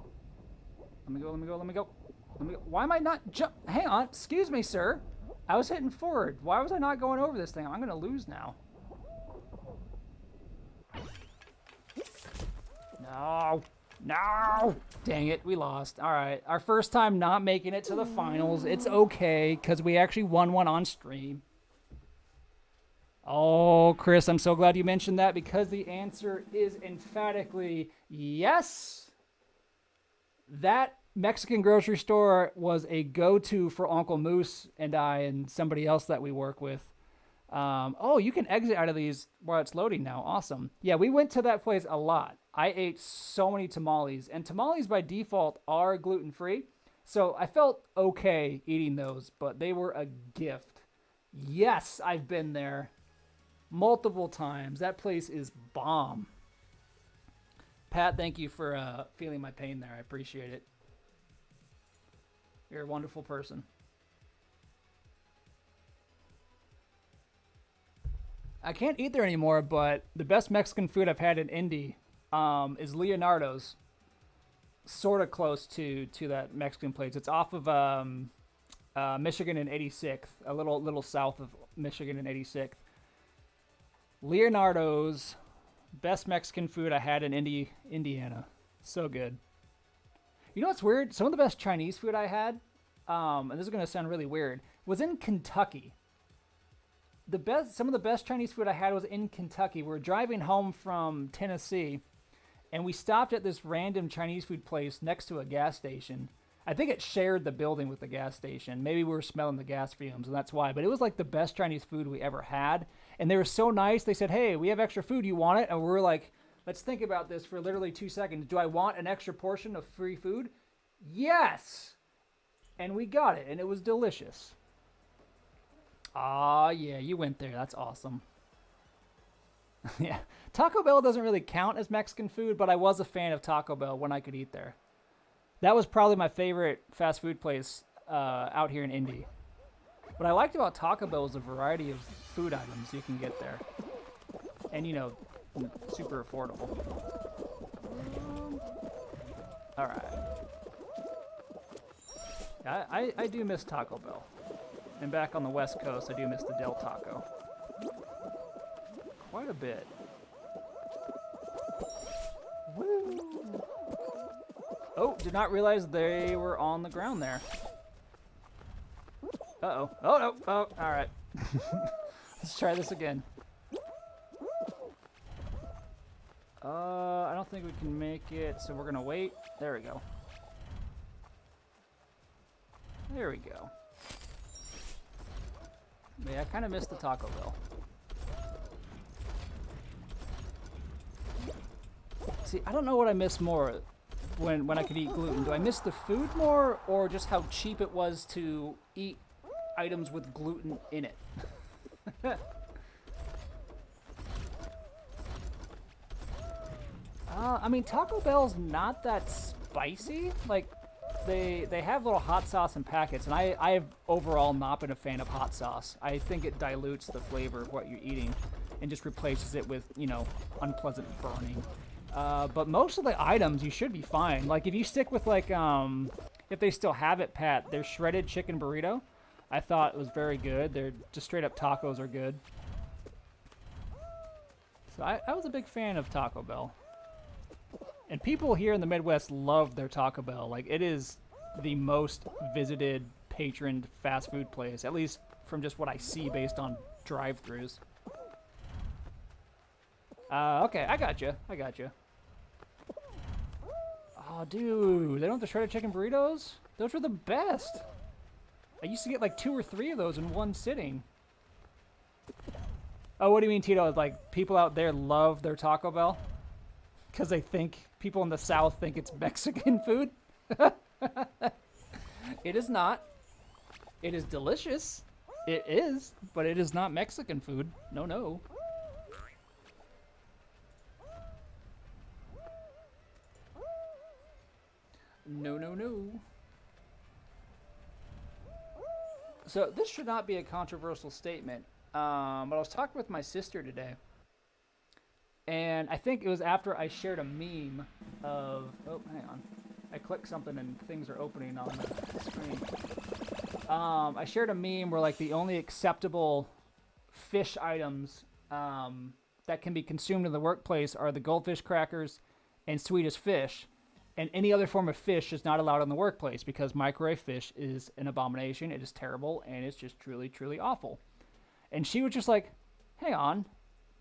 Let me go. Why am I not hang on, excuse me, sir. I was hitting forward. Why was I not going over this thing? I'm gonna lose now. No. Dang it, we lost. All right, our first time not making it to the finals. It's okay, because we actually won one on stream. Oh, Chris, I'm so glad you mentioned that, because the answer is emphatically yes. That Mexican grocery store was a go-to for Uncle Moose and I and somebody else that we work with. Oh, you can exit out of these while it's loading now. Awesome. Yeah, we went to that place a lot. I ate so many tamales, and tamales by default are gluten-free. So I felt okay eating those, but they were a gift. Yes, I've been there multiple times. That place is bomb. Pat, thank you for feeling my pain there. I appreciate it. You're a wonderful person. I can't eat there anymore, but the best Mexican food I've had in Indy is Leonardo's. Sort of close to that Mexican place. It's off of Michigan and 86th, a little south of Michigan and 86th. Leonardo's, best Mexican food I had in Indiana. So good. You know what's weird? Some of the best Chinese food I had, and this is going to sound really weird, was in Kentucky. some of the best Chinese food I had was in Kentucky. We were driving home from Tennessee, and we stopped at this random Chinese food place next to a gas station. I think it shared the building with the gas station. Maybe we were smelling the gas fumes, and that's why. But it was like the best Chinese food we ever had. And they were so nice. They said, hey, we have extra food. You want it? And we were like, let's think about this for literally 2 seconds. Do I want an extra portion of free food? Yes! And we got it, and it was delicious. Ah, yeah, you went there. That's awesome. Yeah, Taco Bell doesn't really count as Mexican food, but I was a fan of Taco Bell when I could eat there. That was probably my favorite fast food place out here in Indy. What I liked about Taco Bell is the variety of food items you can get there. And, you know, super affordable. All right. I do miss Taco Bell. And back on the West Coast, I do miss the Del Taco. Quite a bit. Woo! Oh, did not realize they were on the ground there. Uh-oh. Oh, no. Oh, all right. Let's try this again. I don't think we can make it, so we're going to wait. There we go. There we go. Yeah, I kind of missed the Taco Bell. See, I don't know what I miss more when I could eat gluten. Do I miss the food more, or just how cheap it was to eat items with gluten in it? I mean, Taco Bell's not that spicy. Like, they have little hot sauce in packets, and I've overall not been a fan of hot sauce. I think it dilutes the flavor of what you're eating and just replaces it with, you know, unpleasant burning. But most of the items, you should be fine. Like, if you stick with, like, if they still have it, Pat, their shredded chicken burrito, I thought it was very good. They're just straight up tacos are good. So I was a big fan of Taco Bell. And people here in the Midwest love their Taco Bell. Like, it is the most visited, patroned fast food place, at least from just what I see based on drive-thrus. Okay, I got you. Oh, dude, they don't have the shredded chicken burritos? Those were the best. I used to get like 2 or 3 of those in one sitting. Oh, what do you mean, Tito? Like, people out there love their Taco Bell? Because they think, people in the South think it's Mexican food? It is not. It is delicious. It is, but it is not Mexican food. No, no. No, no, no. So this should not be a controversial statement, but I was talking with my sister today, and I think it was after I shared a meme of, oh, hang on, I clicked something and things are opening on the screen. I shared a meme where, like, the only acceptable fish items that can be consumed in the workplace are the goldfish crackers and Swedish fish. And any other form of fish is not allowed in the workplace because microwave fish is an abomination. It is terrible, and it's just truly, truly awful. And she was just like, hang on,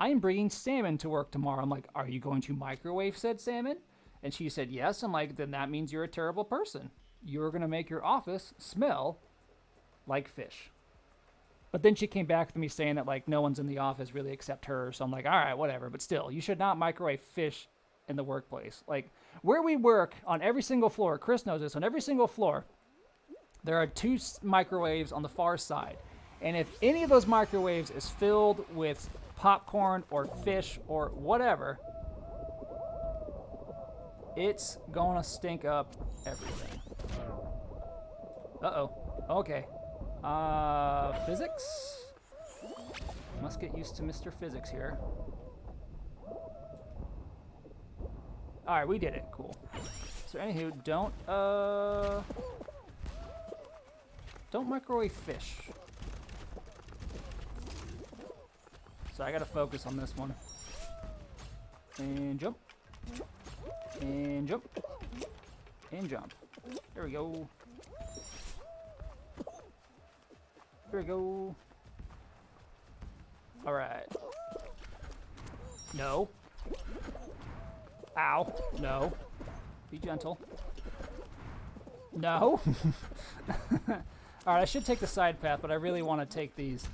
I am bringing salmon to work tomorrow. I'm like, are you going to microwave said salmon? And she said, yes. I'm like, then that means you're a terrible person. You're going to make your office smell like fish. But then she came back to me saying that, like, no one's in the office really except her. So I'm like, all right, whatever. But still, you should not microwave fish in the workplace. Like, where we work, on every single floor, Chris knows this, on every single floor, there are 2 microwaves on the far side. And if any of those microwaves is filled with popcorn or fish or whatever, it's gonna stink up everything. Uh-oh. Okay. Physics? Must get used to Mr. Physics here. Alright, we did it. Cool. So anywho, don't microwave fish. So I gotta focus on this one. And jump. And jump. And jump. There we go. There we go. Alright. No. Ow. No. Be gentle. No. Alright, I should take the side path, but I really want to take these.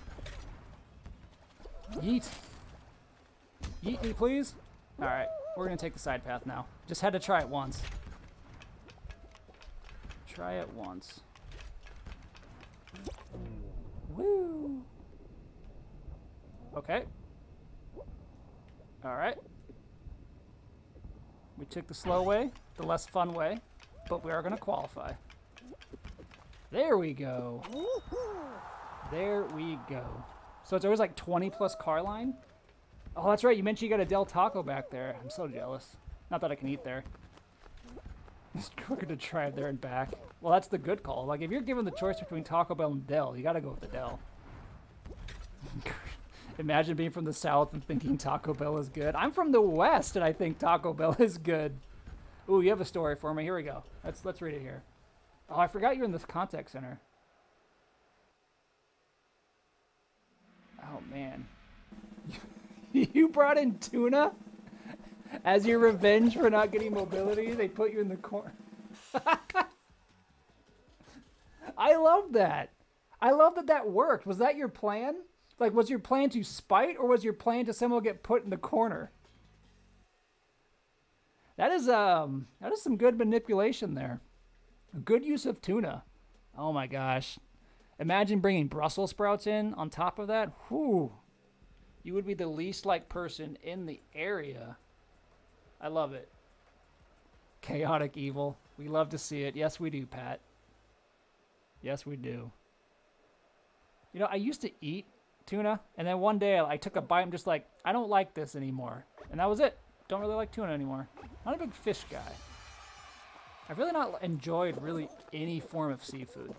Yeet. Yeet me, please. Alright, we're going to take the side path now. Just had to try it once. Try it once. Woo. Okay. Alright. We took the slow way, the less fun way, but we are going to qualify. There we go. There we go. So it's always like 20 plus car line? Oh, that's right. You mentioned you got a Del Taco back there. I'm so jealous. Not that I can eat there. We're going to drive there and back. Well, that's the good call. Like, if you're given the choice between Taco Bell and Del, you got to go with the Del. Imagine being from the South and thinking Taco Bell is good. I'm from the West and I think Taco Bell is good. Ooh, you have a story for me. Here we go. Let's read it here. Oh, I forgot you're in this contact center. Oh, man. You brought in tuna? As your revenge for not getting mobility, they put you in the corner. I love that. I love that that worked. Was that your plan? Like, was your plan to spite, or was your plan to somehow get put in the corner? That is some good manipulation there. A good use of tuna. Oh my gosh. Imagine bringing Brussels sprouts in on top of that. Whew. You would be the least liked person in the area. I love it. Chaotic evil. We love to see it. Yes, we do, Pat. Yes, we do. You know, I used to eat tuna, and then one day I took a bite. I'm just like, I don't like this anymore. And that was it. Don't really like tuna anymore. Not a big fish guy. I've really not enjoyed really any form of seafood.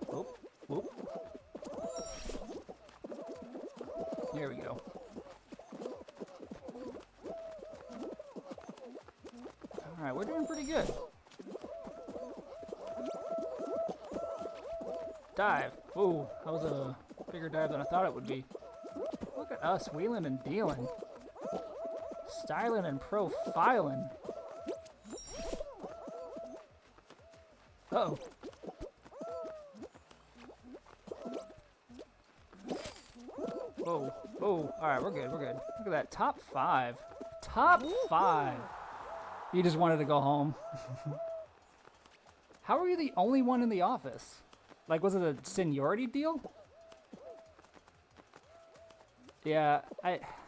Whoop, whoop. There we go. Alright, we're doing pretty good. Dive. Ooh, that was a bigger dive than I thought it would be. Look at us wheeling and dealing. Styling and profiling. Uh-oh. Whoa. Whoa. Alright, we're good. We're good. Look at that. Top 5. Top 5. You just wanted to go home. How are you the only one in the office? Like, was it a seniority deal? Yeah,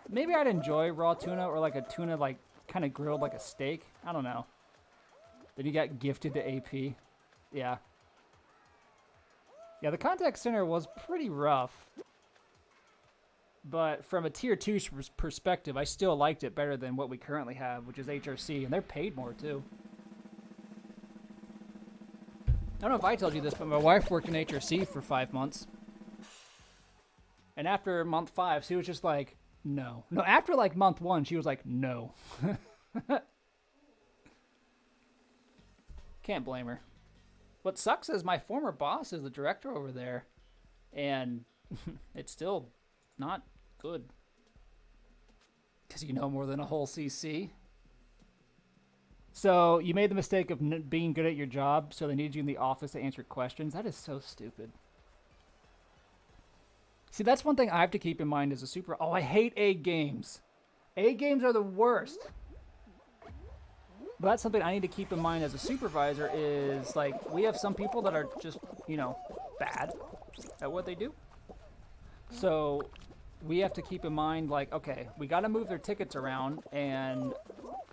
maybe I'd enjoy raw tuna, or like a tuna like kind of grilled like a steak. I don't know. Then you got gifted to AP. Yeah. Yeah, the contact center was pretty rough. But from a tier 2 perspective, I still liked it better than what we currently have, which is HRC, and they're paid more too. I don't know if I told you this, but my wife worked in HRC for 5 months. And after month 5, she was just like, no. No, after like month 1, she was like, no. Can't blame her. What sucks is my former boss is the director over there. And it's still not good. Because you know more than a whole CC. So you made the mistake of being good at your job, so they need you in the office to answer questions. That is so stupid. See, that's one thing I have to keep in mind as a super... Oh, I hate A games. A games are the worst. But that's something I need to keep in mind as a supervisor is, like, we have some people that are just, you know, bad at what they do. So we have to keep in mind, like, okay, we got to move their tickets around, and...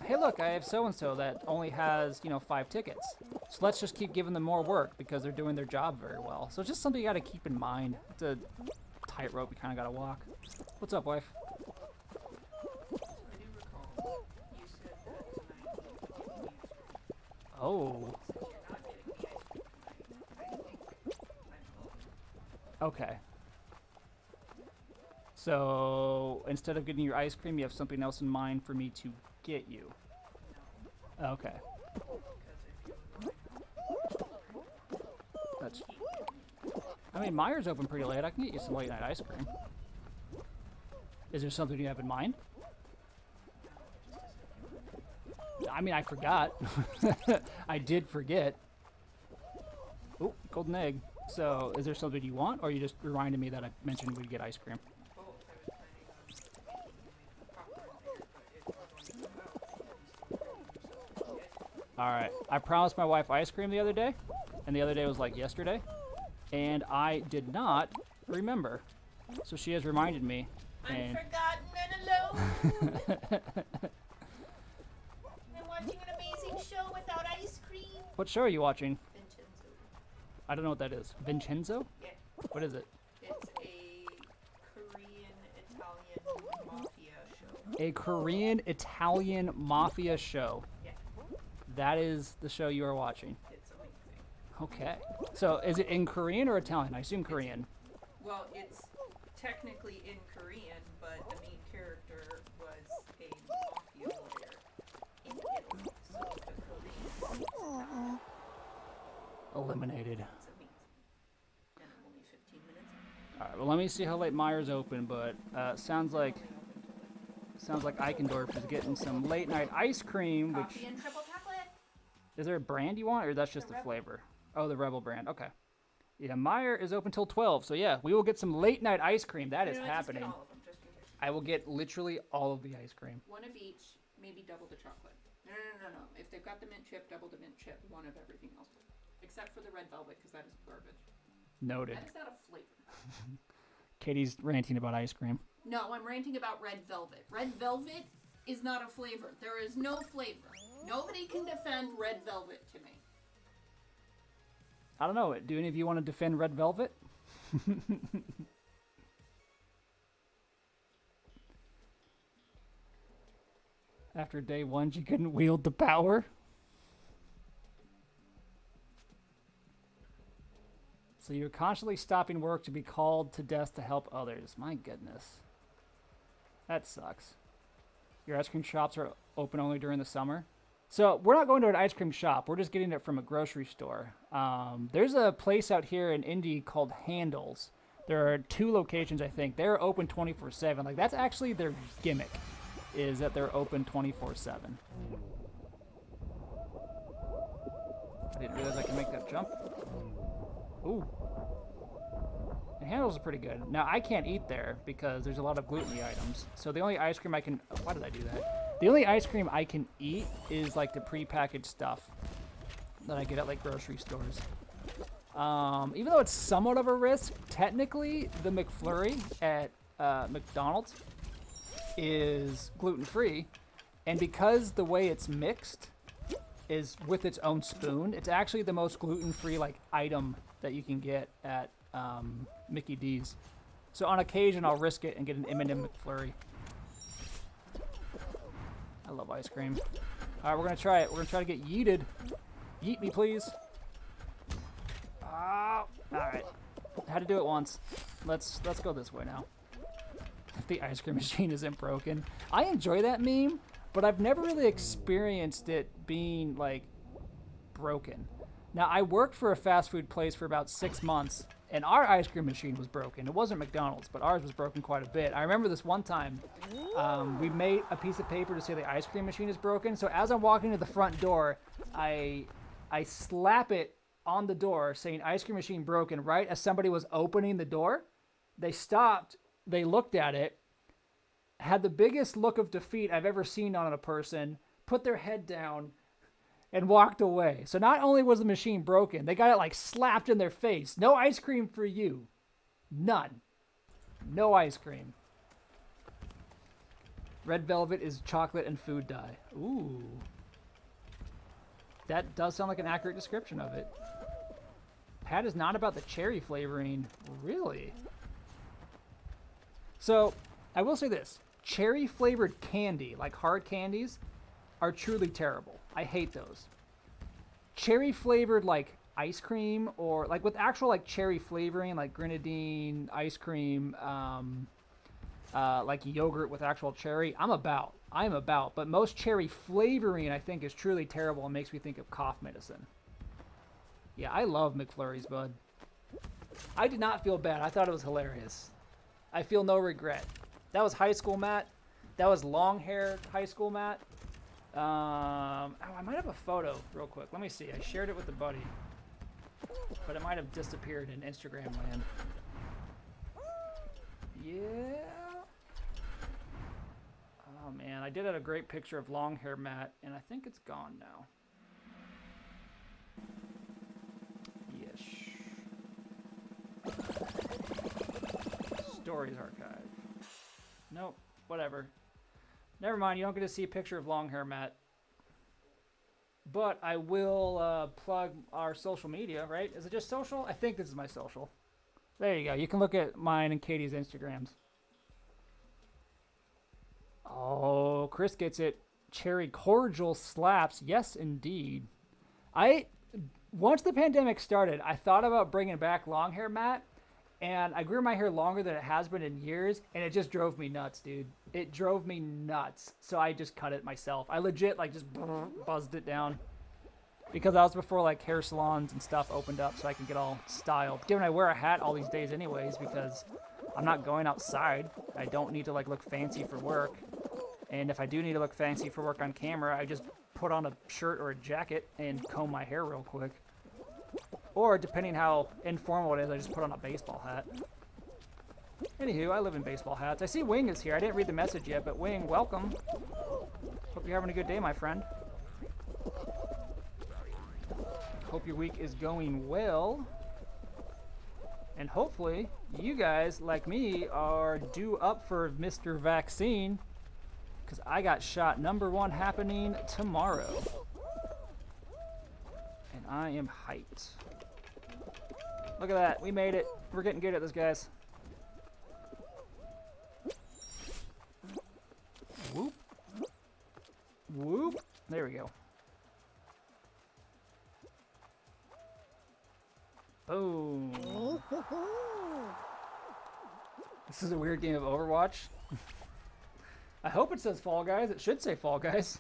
Hey, look, I have so-and-so that only has, you know, 5 tickets. So let's just keep giving them more work because they're doing their job very well. So it's just something you got to keep in mind. It's a tightrope you kind of got to walk. What's up, wife? Oh. Okay. So instead of getting your ice cream, you have something else in mind for me to get you. Okay. That's I mean, Meijer's open pretty late. I can get you some late night ice cream. Is there something you have in mind? I mean, I forgot. I did forget. Oh, golden egg. So, is there something you want, or you just reminded me that I mentioned we'd get ice cream? Alright, I promised my wife ice cream the other day, and the other day was like yesterday, and I did not remember. So she has reminded me. And Unforgotten and alone. I'm watching an amazing show without ice cream. What show are you watching? Vincenzo. I don't know what that is. Vincenzo? Yeah. What is it? It's a Korean-Italian mafia show. A Korean-Italian mafia show. Yeah. That is the show you are watching. It's amazing. Okay. So, is it in Korean or Italian? I assume Korean. Well, it's technically in Korean, but the main character was a mafia lawyer in Italy. So the Korean Eliminated. it's amazing. And I'm only 15 minutes. Alright, well, let me see how late Meyer's open, but sounds like Eichendorff is getting some late night ice cream, which... Coffee and triple chocolate. Is there a brand you want, or that's just the Rebel. flavor? Oh, the Rebel brand. Okay. Yeah, Meijer is open till 12, so yeah, we will get some late night ice cream. That is You know, just happening. get all of them, just in case. I will get literally all of the ice cream. One of each, maybe double the chocolate. No. If they've got the mint chip, double the mint chip. One of everything else. Except for the red velvet, because that is garbage. Noted. That is not a flavor. Katie's ranting about ice cream. No, I'm ranting about red velvet. Red velvet is not a flavor. There is no flavor. Nobody can defend red velvet to me. I don't know. Do any of you want to defend Red Velvet? After day one, she couldn't wield the power. So you're constantly stopping work to be called to death to help others. My goodness. That sucks. Your ice cream shops are open only during the summer? So we're not going to an ice cream shop. We're just getting it from a grocery store. There's a place out here in Indy called Handles. There are 2 locations, I think. They're open 24/7. Like, that's actually their gimmick, is that they're open 24/7. I didn't realize I could make that jump. Ooh. And Handles is pretty good. Now, I can't eat there because there's a lot of gluten-y items. So the only ice cream I can... Oh, why did I do that? The only ice cream I can eat is, like, the prepackaged stuff that I get at, like, grocery stores. Even though it's somewhat of a risk, technically, the McFlurry at McDonald's is gluten-free. And because the way it's mixed is with its own spoon, it's actually the most gluten-free, like, item that you can get at Mickey D's. So on occasion, I'll risk it and get an M&M McFlurry. I love ice cream. All right, we're gonna try it. We're gonna try to get yeeted. Yeet me, please. Oh, all right. Had to do it once. Let's go this way now. If the ice cream machine isn't broken, I enjoy that meme, but I've never really experienced it being like broken. Now, I worked for a fast food place for about 6 months, and our ice cream machine was broken. It wasn't McDonald's, but ours was broken quite a bit. I remember this one time, we made a piece of paper to say the ice cream machine is broken. So as I'm walking to the front door, I slap it on the door saying ice cream machine broken. Right as somebody was opening the door, they stopped, they looked at it, had the biggest look of defeat I've ever seen on a person, put their head down, and walked away. So not only was the machine broken, they got it like slapped in their face. No ice cream for you. None. No ice cream. Red Velvet is chocolate and food dye. Ooh. That does sound like an accurate description of it. Pat is not about the cherry flavoring. Really? So, I will say this. Cherry flavored candy, like hard candies, are truly terrible. I hate those. Cherry flavored like ice cream, or like with actual like cherry flavoring, like grenadine ice cream, like yogurt with actual cherry, I'm about. But most cherry flavoring, I think, is truly terrible and makes me think of cough medicine. Yeah, I love McFlurries, bud. I did not feel bad. I thought it was hilarious. I feel no regret. That was high school Matt. That was long hair high school Matt. Oh, I might have a photo real quick. Let me see. I shared it with a buddy, but it might have disappeared in Instagram land. Yeah. Oh man, I did have a great picture of long hair Matt, and I think it's gone now. Yes. Stories archive. Nope. Whatever. Never mind. You don't get to see a picture of long hair Matt. But I will plug our social media, right? Is it just social? I think this is my social. There you go. You can look at mine and Katie's Instagrams. Oh, Chris gets it. Cherry cordial slaps. Yes, indeed. Once the pandemic started, I thought about bringing back long hair Matt, and I grew my hair longer than it has been in years, and it just drove me nuts, dude. It drove me nuts. So I just cut it myself. I legit like just buzzed it down because that was before like hair salons and stuff opened up so I can get all styled. Given I wear a hat all these days anyways because I'm not going outside. I don't need to like look fancy for work. And if I do need to look fancy for work on camera, I just put on a shirt or a jacket and comb my hair real quick. Or depending how informal it is, I just put on a baseball hat. Anywho, I live in baseball hats. I see Wing is here. I didn't read the message yet, but Wing, welcome. Hope you're having a good day, my friend. Hope your week is going well. And hopefully, you guys, like me, are due up for Mr. Vaccine. Because I got shot #1 happening tomorrow. And I am hyped. Look at that. We made it. We're getting good at this, guys. Whoop. Whoop. There we go. Boom. This is a weird game of Overwatch. I hope it says Fall Guys. It should say Fall Guys.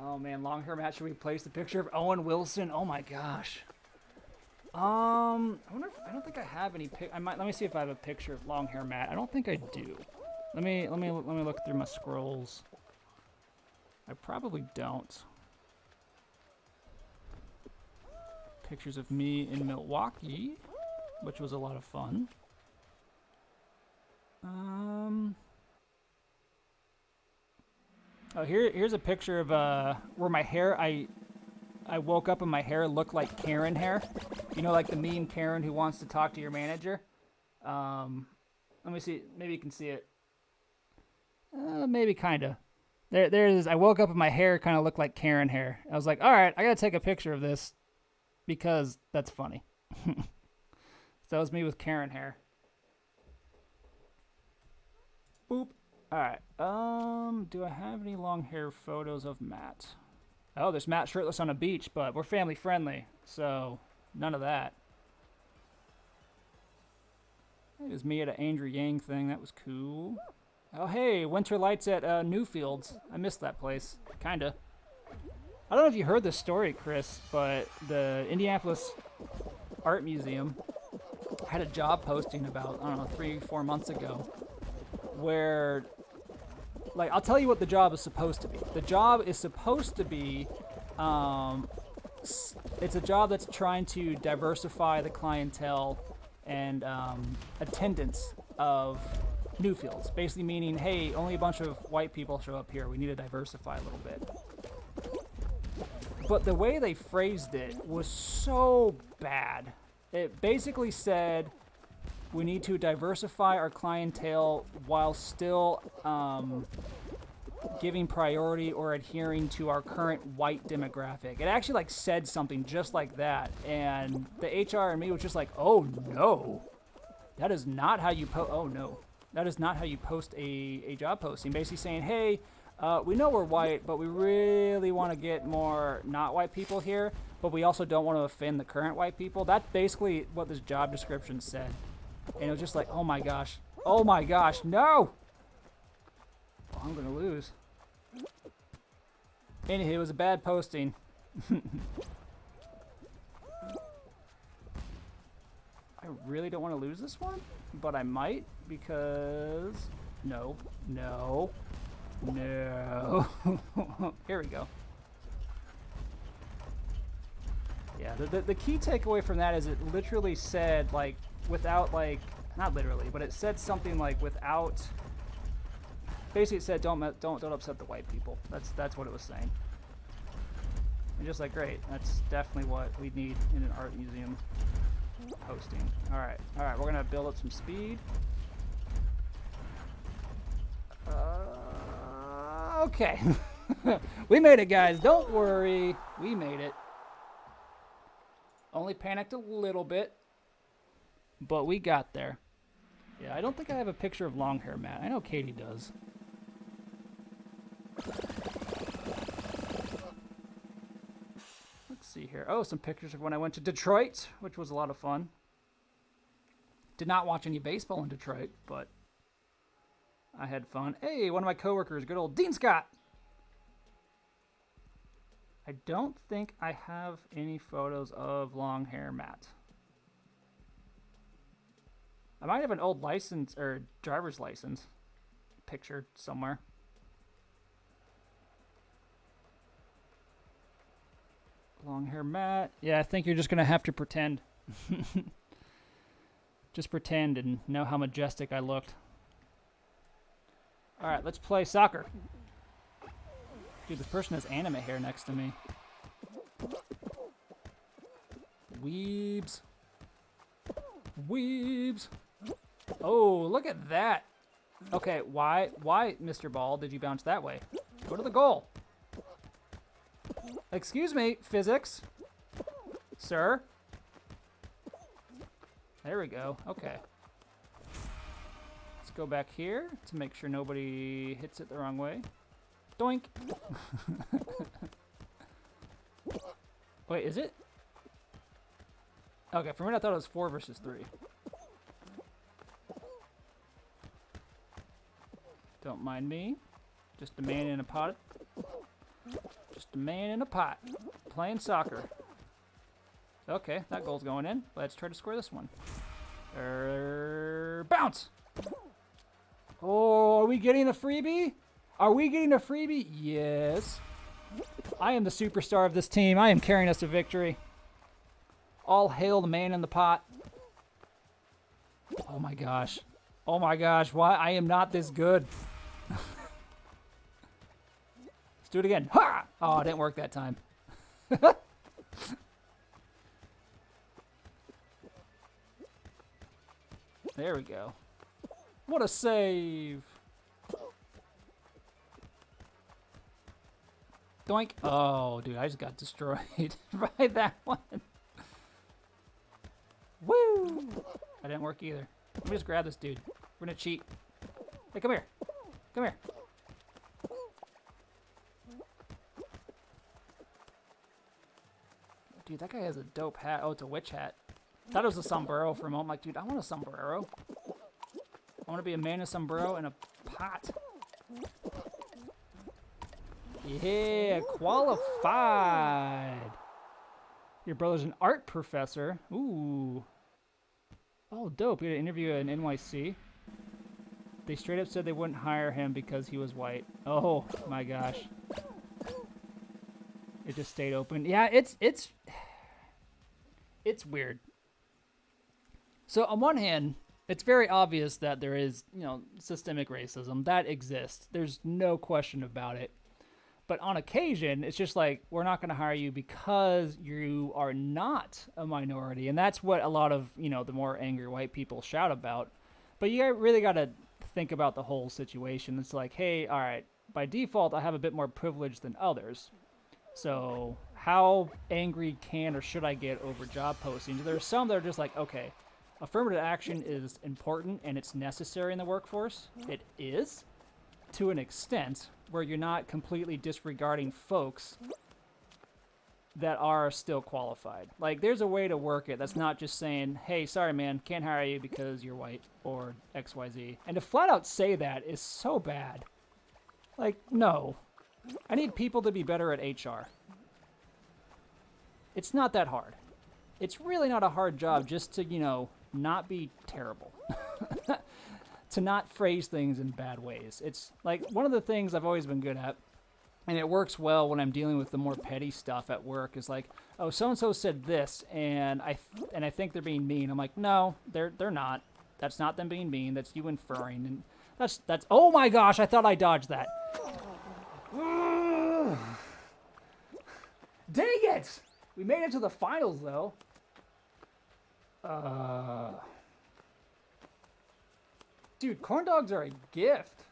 Oh man, long hair Matt. Should we place the picture of Owen Wilson? Oh my gosh. I wonder if, I don't think I have any let me see if I have a picture of long hair Matt. I don't think I do. Let me look through my scrolls. I probably don't. Pictures of me in Milwaukee, which was a lot of fun. Oh, here's a picture of where my hair, I woke up and my hair looked like Karen hair. You know, like the meme Karen who wants to talk to your manager. Let me see. Maybe you can see it. Maybe kind of. There it is. I woke up and my hair kind of looked like Karen hair. I was like, all right, I got to take a picture of this because that's funny. So that was me with Karen hair. Boop. All right. Do I have any long hair photos of Matt? Oh, there's Matt shirtless on a beach, but we're family friendly, so none of that. It was me at an Andrew Yang thing. That was cool. Oh, hey, Winter Lights at Newfields. I missed that place. Kinda. I don't know if you heard this story, Chris, but the Indianapolis Art Museum had a job posting about, I don't know, 3-4 months ago, where, like, I'll tell you what the job is supposed to be. The job is supposed to be, it's a job that's trying to diversify the clientele and attendance of Newfields. Basically meaning, hey, only a bunch of white people show up here. We need to diversify a little bit. But the way they phrased it was so bad. It basically said, we need to diversify our clientele while still giving priority or adhering to our current white demographic. It actually like said something just like that, and the HR and me was just like, oh no, that is not how you that is not how you post a job posting. Basically saying, hey, we know we're white, but we really want to get more not white people here, but we also don't want to offend the current white people. That's basically what this job description said. And it was just like, oh my gosh, no! Oh, I'm gonna lose. Anywho, it was a bad posting. really don't want to lose this one, but I might because... No. No. No. Here we go. Yeah, the key takeaway from that is it literally said, like, without, like... Not literally, but it said something like without... Basically, it said don't upset the white people. That's what it was saying. And just like, great, that's definitely what we need in an art museum hosting. All right, we're gonna build up some speed. Okay, we made it, guys. Don't worry, we made it. Only panicked a little bit, but we got there. Yeah, I don't think I have a picture of long hair Matt. I know Katie does. Let's see here. Oh, some pictures of when I went to Detroit, which was a lot of fun. Did not watch any baseball in Detroit, but I had fun. Hey, one of my coworkers, good old Dean Scott. I don't think I have any photos of long hair Matt. I might have an old license or driver's license picture somewhere. Long hair Matt. Yeah, I think you're just going to have to pretend. Just pretend and know how majestic I looked. All right, let's play soccer. Dude, this person has anime hair next to me. Weebs. Weebs. Oh, look at that. Okay, why, Mr. Ball, did you bounce that way? Go to the goal. Excuse me, physics. Sir? There we go. Okay. Let's go back here to make sure nobody hits it the wrong way. Doink. Wait, is it? Okay, for a minute I thought it was 4 versus 3. Don't mind me. Just a man in a pot. Just a man in a pot. Playing soccer. Okay, that goal's going in. Let's try to score this one. Bounce! Oh, are we getting a freebie? Are we getting a freebie? Yes. I am the superstar of this team. I am carrying us to victory. All hail the man in the pot. Oh my gosh. Oh my gosh. Why? I am not this good. Let's do it again. Ha! Oh, it didn't work that time. There we go. What a save. Doink. Oh, dude, I just got destroyed by that one. Woo! That didn't work either. Let me just grab this dude. We're gonna cheat. Hey, come here. Come here. Dude, that guy has a dope hat. Oh, it's a witch hat. Thought it was a sombrero for a moment. I'm like, dude, I want a sombrero. I want to be a man in a sombrero and a pot. Yeah, qualified. Your brother's an art professor. Ooh. Oh, dope. We had an interview at NYC. They straight up said they wouldn't hire him because he was white. Oh, my gosh. It just stayed open. Yeah, it's weird. So on one hand, it's very obvious that there is, systemic racism that exists. There's no question about it. But on occasion, it's just like, we're not going to hire you because you are not a minority. And that's what a lot of, the more angry white people shout about. But you really got to think about the whole situation. It's like, hey, all right, by default, I have a bit more privilege than others. So how angry can or should I get over job postings? There are some that are just like, okay, affirmative action is important and it's necessary in the workforce. It is, to an extent, where you're not completely disregarding folks that are still qualified. Like, there's a way to work it that's not just saying, hey, sorry, man, can't hire you because you're white or XYZ. And to flat out say that is so bad. Like, no. I need people to be better at HR. It's not that hard. It's really not a hard job just to, not be terrible. To not phrase things in bad ways. It's like one of the things I've always been good at, and it works well when I'm dealing with the more petty stuff at work, is like, oh, so-and-so said this, and I think they're being mean. I'm like, no, they're not. That's not them being mean. That's you inferring. And that's oh my gosh, I thought I dodged that. Dang it! We made it to the finals, though. Dude, corn dogs are a gift.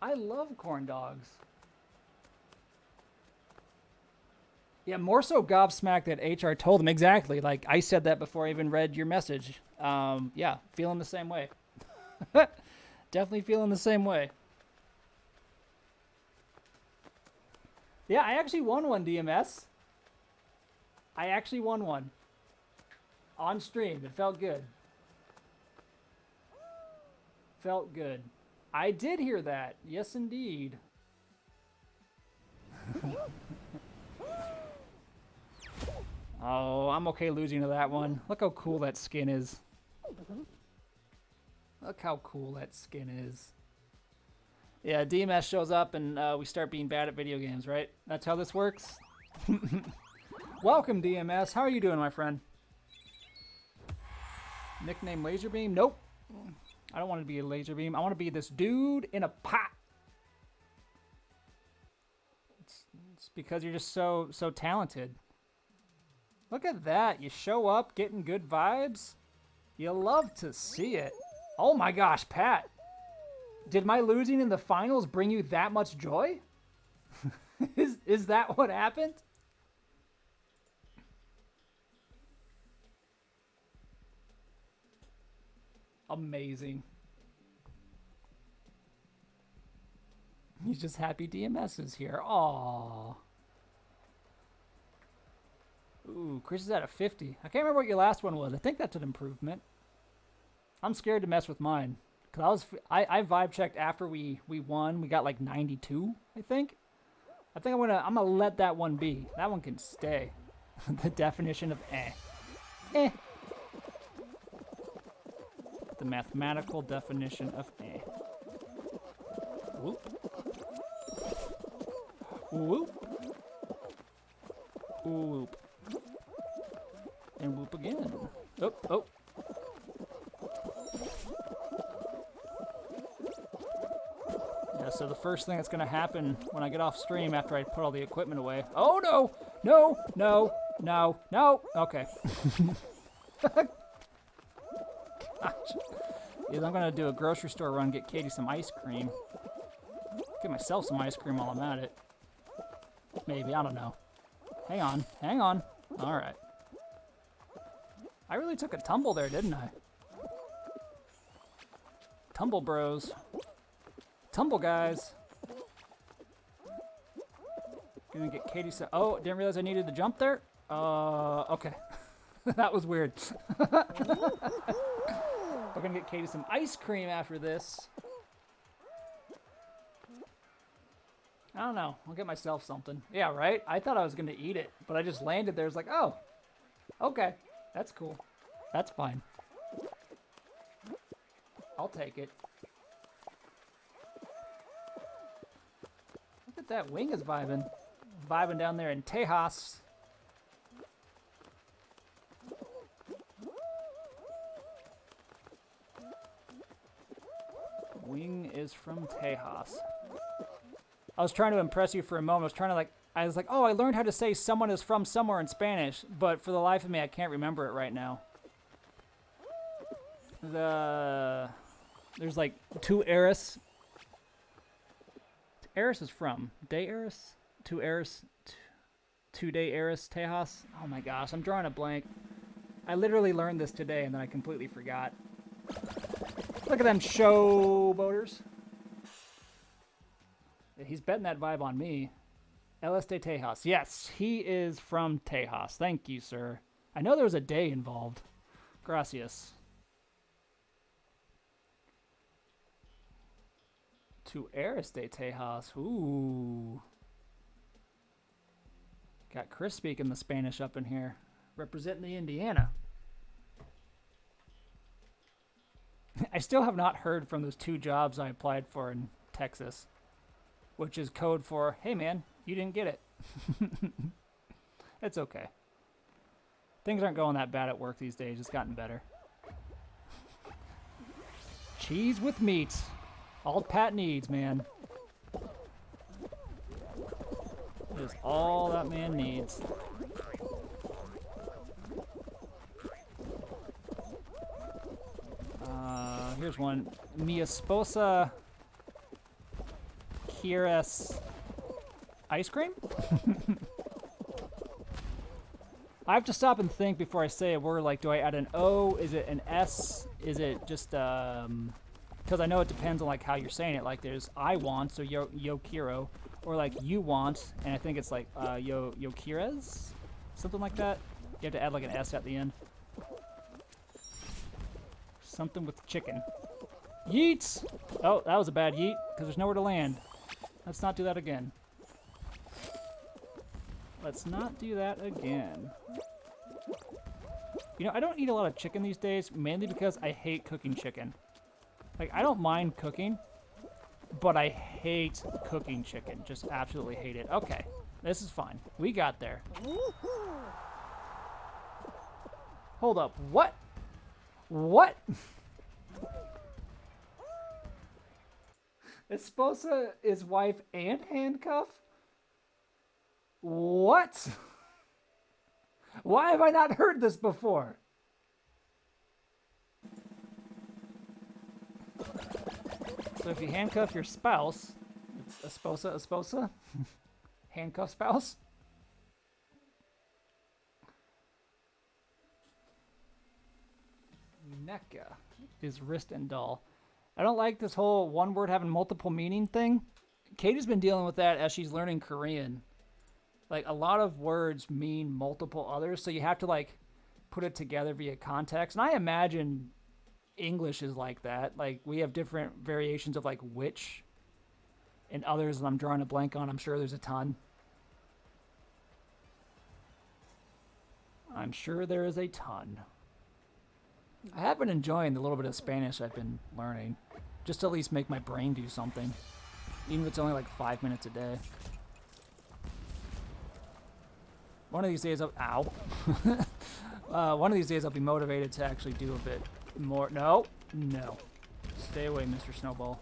I love corn dogs. Yeah, more so gobsmacked that HR told him. Exactly. Like, I said that before I even read your message. Yeah, feeling the same way. Definitely feeling the same way. Yeah, I actually won one, DMS. I actually won one. On stream. It felt good. Felt good. I did hear that. Yes, indeed. Oh, I'm okay losing to that one. Look how cool that skin is. Look how cool that skin is. Yeah, DMS shows up and we start being bad at video games, right? That's how this works? Welcome, DMS. How are you doing, my friend? Nickname Laserbeam? Nope. I don't want to be a Laserbeam. I want to be this dude in a pot. It's because you're just so talented. Look at that. You show up getting good vibes. You love to see it. Oh my gosh, Pat. Did my losing in the finals bring you that much joy? Is that what happened? Amazing. He's just happy DMS is here. Aww. Ooh, Chris is at a 50. I can't remember what your last one was. I think that's an improvement. I'm scared to mess with mine. Cause I vibe checked after we won. We got like 92, I think. I think I'm gonna let that one be. That one can stay. The definition of eh. Eh. The mathematical definition of eh. Whoop. Whoop. Whoop. And whoop again. Oh, oh. Yeah, so the first thing that's going to happen when I get off stream after I put all the equipment away. Oh, no! No! No! No! No! Okay. Gosh. Is I'm going to do a grocery store run, get Katie some ice cream. Get myself some ice cream while I'm at it. Maybe, I don't know. Hang on. Hang on. Alright. I really took a tumble there, didn't I? Tumble bros. Tumble guys. Gonna get Katie some... Oh, didn't realize I needed to jump there? Okay. That was weird. We're gonna get Katie some ice cream after this. I don't know. I'll get myself something. Yeah, right? I thought I was gonna eat it, but I just landed there. It's like, oh, okay. That's cool. That's fine. I'll take it. Look at that. Wing is vibing. Vibing down there in Tejas. Wing is from Tejas. I was trying to impress you for a moment. I was like, oh, I learned how to say someone is from somewhere in Spanish, but for the life of me, I can't remember it right now. There's like two Eris. Eris is from Day Eris? Two Eris, 2 Day Eris, Tejas. Oh my gosh, I'm drawing a blank. I literally learned this today and then I completely forgot. Look at them showboaters. He's betting that vibe on me. LS de Tejas. Yes, he is from Tejas. Thank you, sir. I know there was a day involved. Gracias. To Eris de Tejas. Ooh. Got Chris speaking the Spanish up in here. Representing the Indiana. I still have not heard from those 2 jobs I applied for in Texas, which is code for, hey man, you didn't get it. It's okay. Things aren't going that bad at work these days. It's gotten better. Cheese with meat. All Pat needs, man. It is all that man needs. Here's one. Mi esposa quieres ice cream? I have to stop and think before I say a word. Like, do I add an O? Is it an S? Is it just, because I know it depends on, like, how you're saying it. Like, there's I want, so yo quiero. Or, like, you want, and I think it's, like, yo quieres? Something like that. You have to add, like, an S at the end. Something with chicken. Yeets! Oh, that was a bad yeet, because there's nowhere to land. Let's not do that again. Let's not do that again. You know, I don't eat a lot of chicken these days, mainly because I hate cooking chicken. Like, I don't mind cooking, but I hate cooking chicken. Just absolutely hate it. Okay, this is fine. We got there. Hold up. What? What? Esposa is wife and handcuff? What? Why have I not heard this before? So if you handcuff your spouse, it's esposa? Handcuff spouse? Mecha is wrist and doll. I don't like this whole one word having multiple meaning thing. Katie's been dealing with that as she's learning Korean. Like, a lot of words mean multiple others, so you have to, like, put it together via context. And I imagine English is like that. Like, we have different variations of, like, which and others that I'm drawing a blank on. I'm sure there's a ton. I'm sure there is a ton. I have been enjoying the little bit of Spanish I've been learning. Just to at least make my brain do something. Even if it's only like 5 minutes a day. One of these days I'll... Ow. One of these days I'll be motivated to actually do a bit more... No. No. Stay away, Mr. Snowball.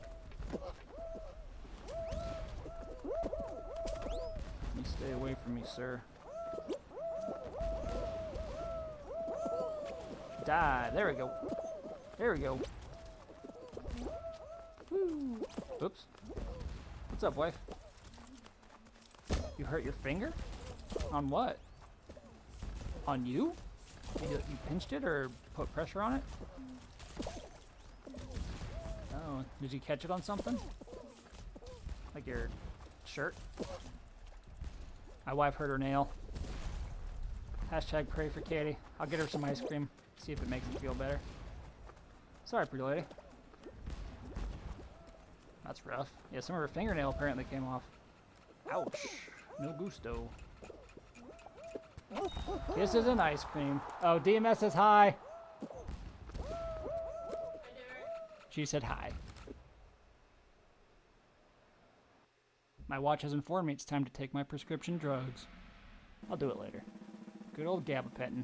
You stay away from me, sir. Die. There we go. There we go. Woo. Oops. What's up, wife? You hurt your finger? On what? On you? You pinched it or put pressure on it? Oh, did you catch it on something? Like your shirt? My wife hurt her nail. Hashtag pray for Katie. I'll get her some ice cream. See if it makes me feel better. Sorry, pretty lady. That's rough. Yeah, some of her fingernail apparently came off. Ouch. No gusto. Kisses and ice cream. Oh, DMS says hi. She said hi. My watch has informed me it's time to take my prescription drugs. I'll do it later. Good old gabapentin.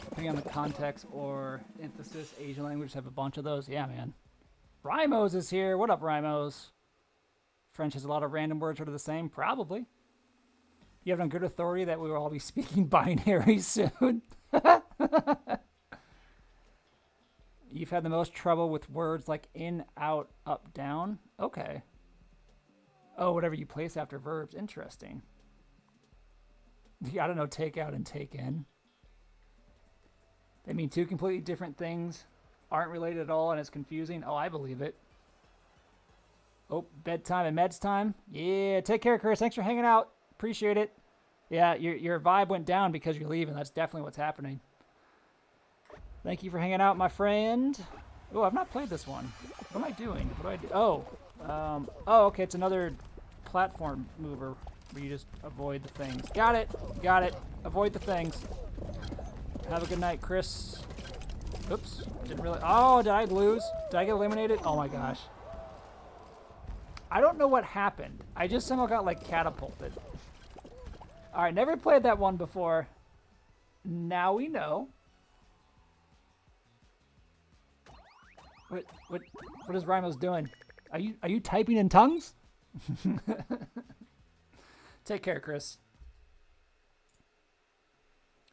Depending on the context or emphasis, Asian languages have a bunch of those. Yeah, man. Rymos is here. What up, Rymos? French has a lot of random words that are the same. Probably. You have on good authority that we will all be speaking binary soon. You've had the most trouble with words like in, out, up, down. Okay. Oh, whatever you place after verbs. Interesting. I don't know, take out and take in. They mean two completely different things, aren't related at all, and it's confusing. Oh, I believe it. Oh, bedtime and meds time. Yeah, take care, Chris. Thanks for hanging out. Appreciate it. Yeah, your vibe went down because you're leaving. That's definitely what's happening. Thank you for hanging out, my friend. Oh, I've not played this one. What am I doing? What do I do? Oh, okay. It's another platform mover where you just avoid the things. Got it. Got it. Avoid the things. Have a good night, Chris. Oops. Didn't really... Oh, did I lose? Did I get eliminated? Oh my gosh. I don't know what happened. I just somehow got, like, catapulted. Alright, never played that one before. Now we know. What is Ramos doing? Are you typing in tongues? Take care, Chris.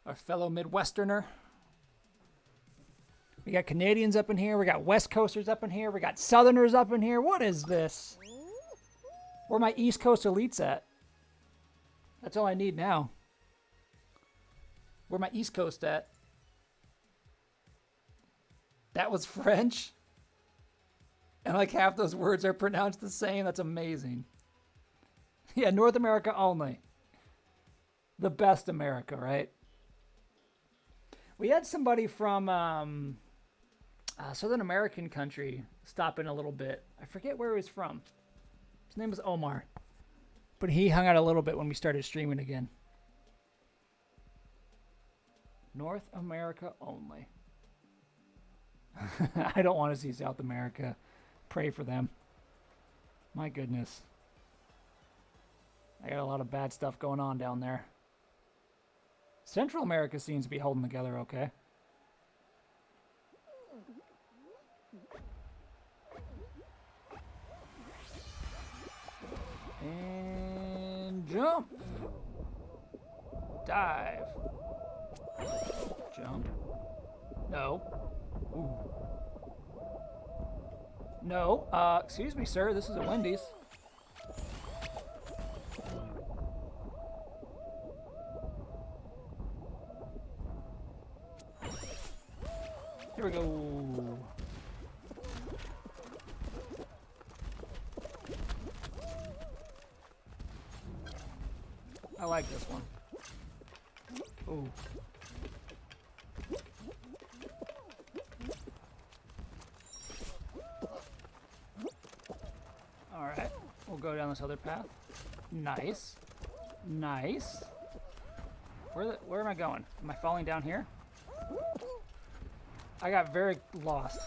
Our fellow Midwesterner. We got Canadians up in here. We got West Coasters up in here. We got Southerners up in here. What is this? Where are my East Coast elites at? That's all I need now. Where my East Coast at? That was French? And like half those words are pronounced the same? That's amazing. Yeah, North America only. The best America, right? We had somebody from Southern American country stop in a little bit. I forget where he was from. His name was Omar. But he hung out a little bit when we started streaming again. North America only. I don't want to see South America. Pray for them. My goodness. I got a lot of bad stuff going on down there. Central America seems to be holding together okay. And jump. Dive. Jump. No. Ooh. No. Excuse me, sir. This is a Wendy's. Here we go. I like this one. Ooh. Alright, we'll go down this other path. Nice. Nice. Where am I going? Am I falling down here? I got very lost.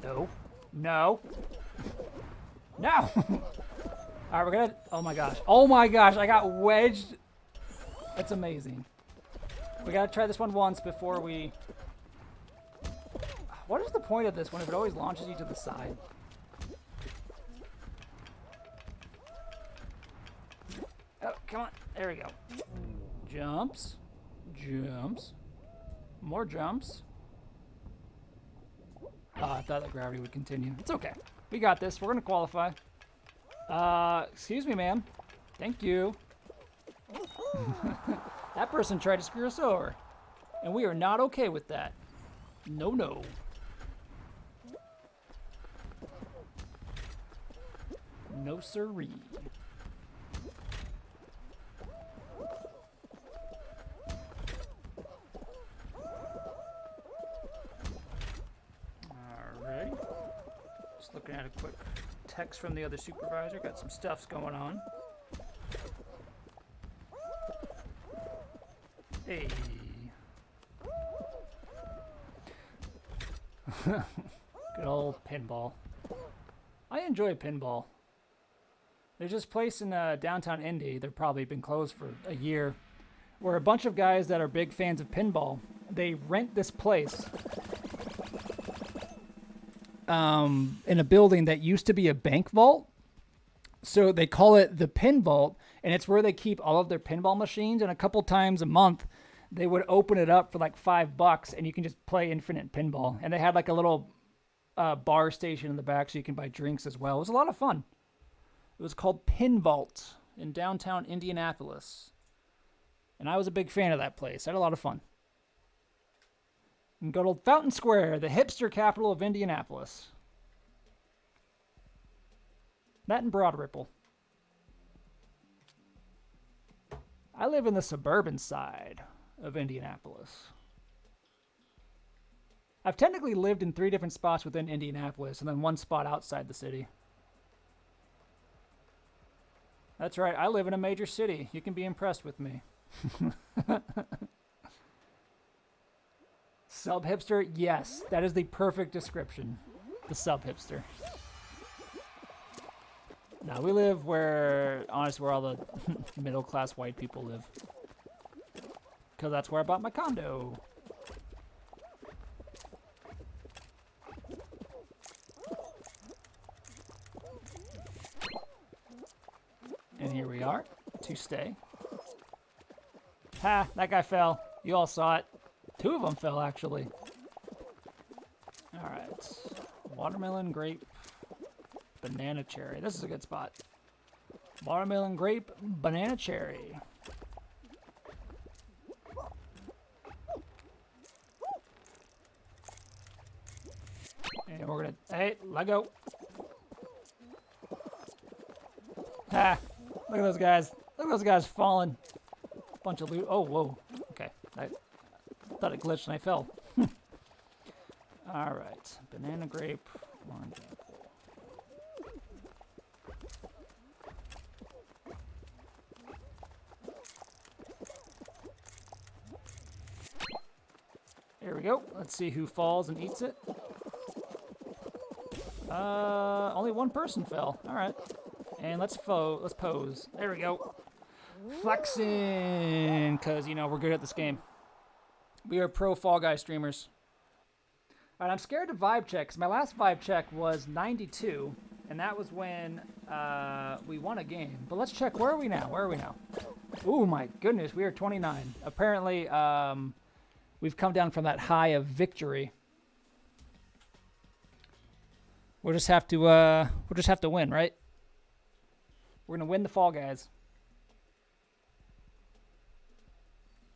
No. No. No! Alright, we're gonna... Oh my gosh. Oh my gosh, I got wedged. That's amazing. We gotta try this one once before we... What is the point of this one if it always launches you to the side? Oh, come on. There we go. Jumps. Jumps. More jumps. Oh, I thought that gravity would continue. It's okay. We got this. We're going to qualify. Excuse me, ma'am. Thank you. That person tried to screw us over. And we are not okay with that. No, no. No siree. Alright. Just looking at a quick text from the other supervisor. Got some stuffs going on. Hey. Good old pinball. I enjoy pinball. There's this place in downtown Indy, they've probably been closed for a year, where a bunch of guys that are big fans of pinball, they rent this place in a building that used to be a bank vault. So they call it the Pin Vault, and it's where they keep all of their pinball machines, and a couple times a month, they would open it up for like $5, and you can just play infinite pinball. And they had like a little bar station in the back so you can buy drinks as well. It was a lot of fun. It was called Pin Vault in downtown Indianapolis. And I was a big fan of that place. I had a lot of fun. And good old Fountain Square, the hipster capital of Indianapolis. That and Broad Ripple. I live in the suburban side of Indianapolis. I've technically lived in 3 different spots within Indianapolis and then 1 spot outside the city. That's right, I live in a major city. You can be impressed with me. Sub hipster? Yes, that is the perfect description. The sub hipster. Now we live where, honestly, where all the middle class white people live. Because that's where I bought my condo. And here we are to stay. Ha, that guy fell. You all saw it. 2 of them fell, actually. All right. Watermelon, grape, banana, cherry. This is a good spot. Watermelon, grape, banana, cherry. And we're gonna, hey, let go. Ha! Look at those guys. Look at those guys falling. Bunch of loot. Oh, whoa. Okay. I thought it glitched and I fell. All right. Banana, grape, orange, apple. There we go. Let's see who falls and eats it. Only one person fell. All right. And let's pose. There we go. Flexing, because, you know, we're good at this game. We are pro Fall Guy streamers. All right, I'm scared to vibe check, because my last vibe check was 92, and that was when we won a game. But let's check. Where are we now? Where are we now? Oh, my goodness. We are 29. Apparently, we've come down from that high of victory. We'll just have to win, right? We're gonna win the Fall Guys.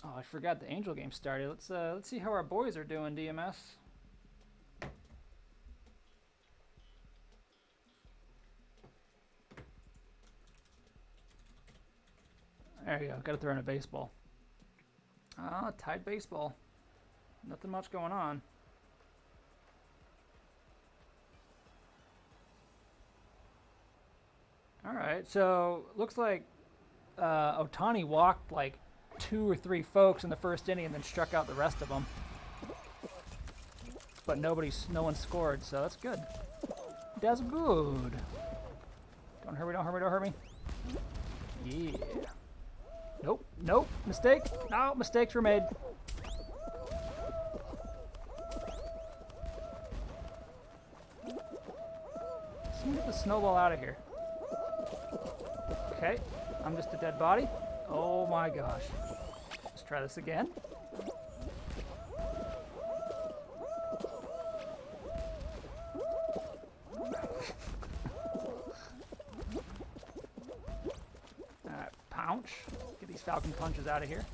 Oh, I forgot the Angel game started. Let's see how our boys are doing, DMS. There you go. Got to throw in a baseball. Ah, tied baseball. Nothing much going on. All right, so looks like Otani walked like 2 or 3 folks in the first inning and then struck out the rest of them. But no one scored, so that's good. That's good. Don't hurt me, don't hurt me, don't hurt me. Yeah. Nope, nope, mistake. No, mistakes were made. Let's get the snowball out of here. Okay, I'm just a dead body. Oh my gosh. Let's try this again. Alright, pounce. Get these falcon punches out of here.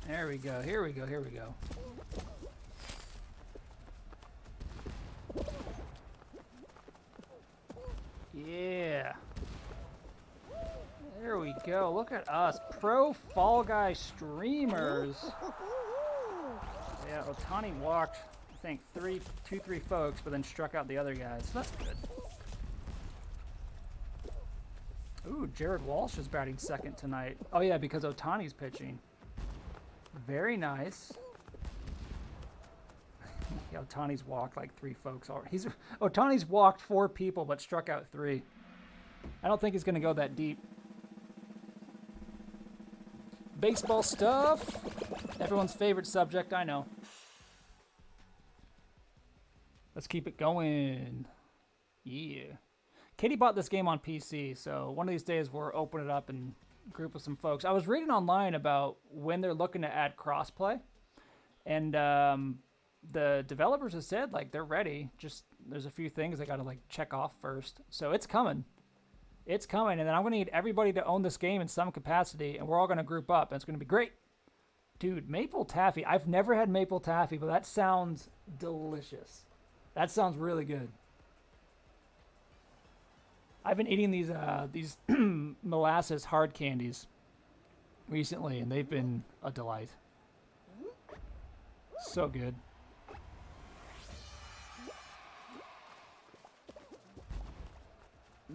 There we go, here we go, here we go. Yeah. There we go. Look at us. Pro Fall Guy streamers. Yeah, Otani walked, I think, 2-3 folks, but then struck out the other guys. So that's good. Ooh, Jared Walsh is batting second tonight. Oh, yeah, because Otani's pitching. Very nice. Yeah, Otani's walked like 3 folks already. Otani's walked 4 people, but struck out 3. I don't think he's going to go that deep. Baseball stuff. Everyone's favorite subject, I know. Let's keep it going. Yeah. Katie bought this game on PC, so one of these days we'll open it up and group with some folks. I was reading online about when they're looking to add crossplay, and the developers have said like they're ready. Just there's a few things they got to like check off first. So it's coming. It's coming, and then I'm going to need everybody to own this game in some capacity, and we're all going to group up, and it's going to be great. Dude, maple taffy. I've never had maple taffy, but that sounds delicious. That sounds really good. I've been eating these molasses hard candies recently, and they've been a delight. So good.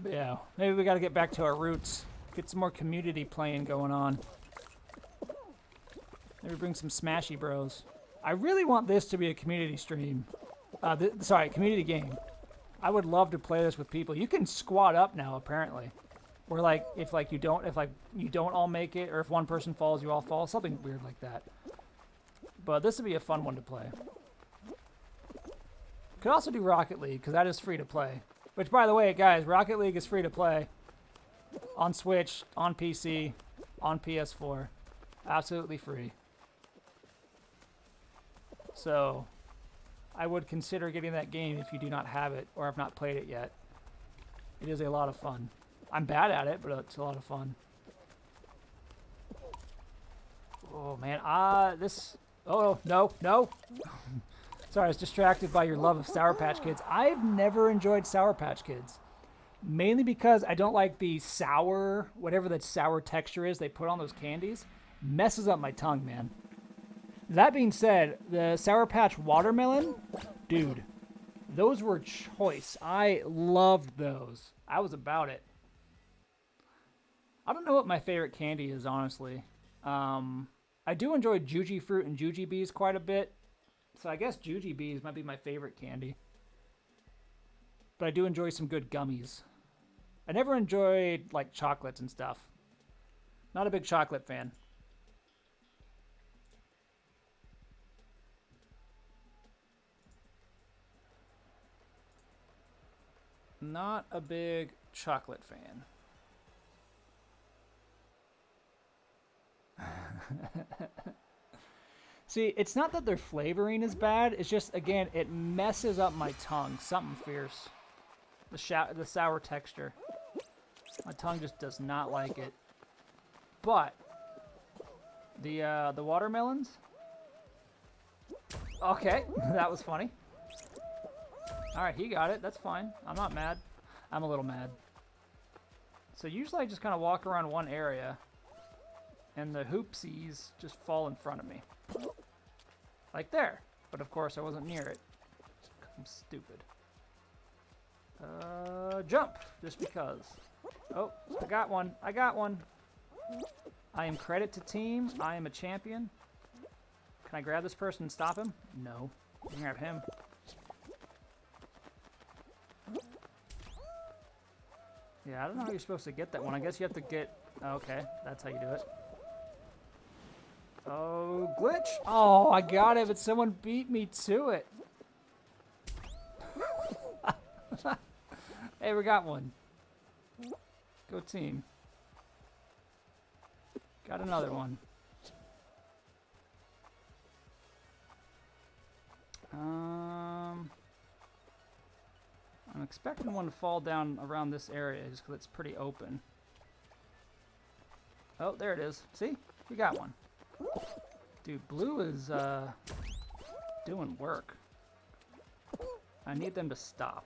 Yeah, maybe we got to get back to our roots. Get some more community playing going on. Maybe bring some Smashy Bros. I really want this to be a community stream. Sorry, community game. I would love to play this with people. You can squad up now, apparently. Where like if you don't all make it, or if one person falls, you all fall. Something weird like that. But this would be a fun one to play. Could also do Rocket League, because that is free to play. Which, by the way, guys, Rocket League is free to play. On Switch, on PC, on PS4. Absolutely free. So, I would consider getting that game if you do not have it, or have not played it yet. It is a lot of fun. I'm bad at it, but it's a lot of fun. Oh, man. Oh, no. Sorry, I was distracted by your love of Sour Patch Kids. I've never enjoyed Sour Patch Kids. Mainly because I don't like the sour, whatever that sour texture is they put on those candies. Messes up my tongue, man. That being said, the Sour Patch Watermelon, dude, those were choice. I loved those. I was about it. I don't know what my favorite candy is, honestly. I do enjoy Juji Fruit and Jujubes quite a bit. So I guess Jujubes might be my favorite candy. But I do enjoy some good gummies. I never enjoyed, like, chocolates and stuff. Not a big chocolate fan. Not a big chocolate fan. See, it's not that their flavoring is bad. It's just, again, it messes up my tongue. Something fierce. The sour texture. My tongue just does not like it. But the watermelons. Okay, that was funny. All right, he got it. That's fine. I'm not mad. I'm a little mad. So usually I just kind of walk around one area, and the hoopsies just fall in front of me. Like there. But of course I wasn't near it. I'm stupid. Jump. Just because. Oh, I got one. I got one. I am credit to team. I am a champion. Can I grab this person and stop him? No. I can grab him. Yeah, I don't know how you're supposed to get that one. I guess you have to get... Okay, that's how you do it. Oh, glitch. Oh, I got it, but someone beat me to it. Hey, we got one. Go team. Got another one. I'm expecting one to fall down around this area just because it's pretty open. Oh, there it is. See? We got one. Dude, blue is doing work. I need them to stop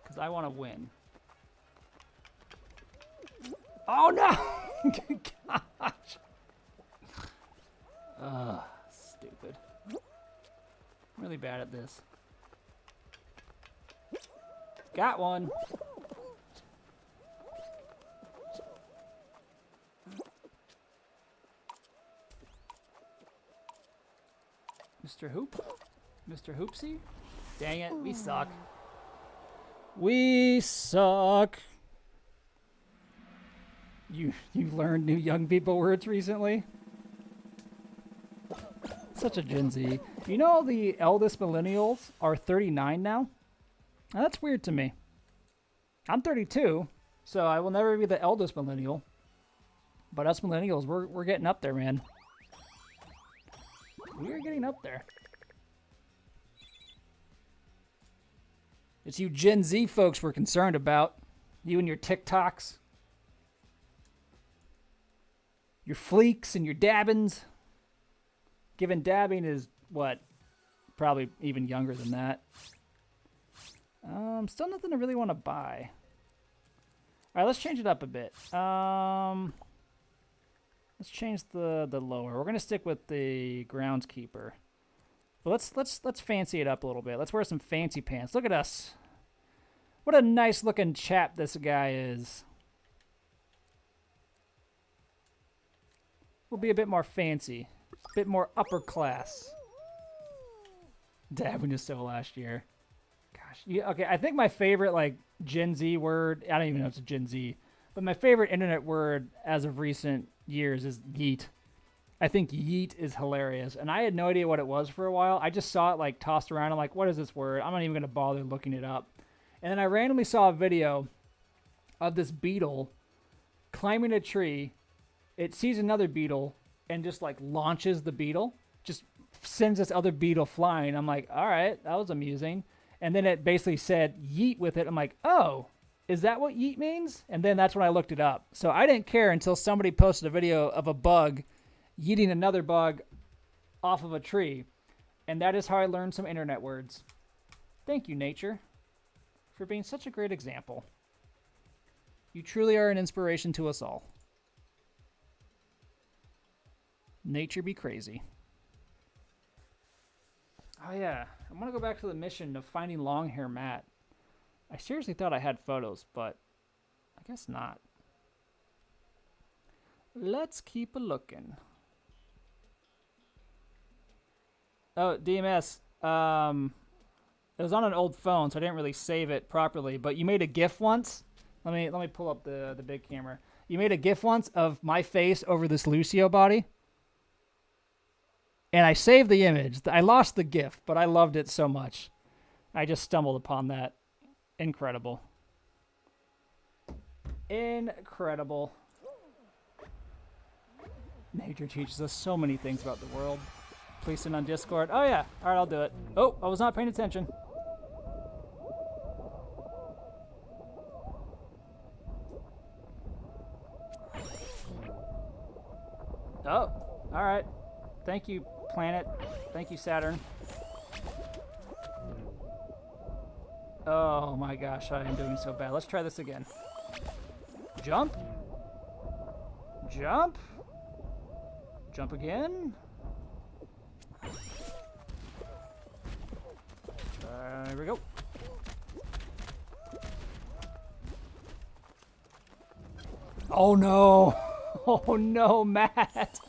because I want to win. Oh no! Gosh. Stupid. I'm really bad at this. Got one. Mr. Hoop? Mr. Hoopsie? Dang it, we suck. We suck. You learned new young people words recently? Such a Gen Z. You know the eldest millennials are 39 now? Now, that's weird to me. I'm 32, so I will never be the eldest millennial. But us millennials, we're getting up there, man. We are getting up there. It's you Gen Z folks we're concerned about. You and your TikToks. Your fleeks and your dabbins. Given dabbing is, what, probably even younger than that. Still nothing to really want to buy. All right, let's change it up a bit. Let's change the lower. We're gonna stick with the groundskeeper. But let's fancy it up a little bit. Let's wear some fancy pants. Look at us. What a nice looking chap this guy is. We'll be a bit more fancy. A bit more upper class. Dad, we just saw last year. Gosh. Yeah, okay, I think my favorite, like, Gen Z word, I don't even know if it's a Gen Z, but my favorite internet word as of recent years is yeet. I think yeet is hilarious, and I had no idea what it was for a while. I just saw it, like, tossed around. I'm like, what is this word? I'm not even going to bother looking it up. And then I randomly saw a video of this beetle climbing a tree. It sees another beetle and just, like, launches the beetle. Just sends this other beetle flying. I'm like, all right, that was amusing. And then it basically said yeet with it. I'm like, oh, is that what yeet means? And then that's when I looked it up. So I didn't care until somebody posted a video of a bug yeeting another bug off of a tree. And that is how I learned some internet words. Thank you, nature, for being such a great example. You truly are an inspiration to us all. Nature be crazy. Oh yeah, I'm gonna go back to the mission of finding long hair Matt. I seriously thought I had photos, but I guess not. Let's keep a looking. Oh, DMS. It was on an old phone, so I didn't really save it properly. But you made a GIF once. Let me pull up the big camera. You made a GIF once of my face over this Lucio body. And I saved the image. I lost the GIF, but I loved it so much. I just stumbled upon that. Incredible. Incredible. Nature teaches us so many things about the world. Please send on Discord. Oh, yeah. All right, I'll do it. Oh, I was not paying attention. Oh, all right. Thank you, planet. Thank you, Saturn. Oh my gosh, I am doing so bad. Let's try this again. Jump. Jump. Jump again. Here we go. Oh no. Oh no, Matt.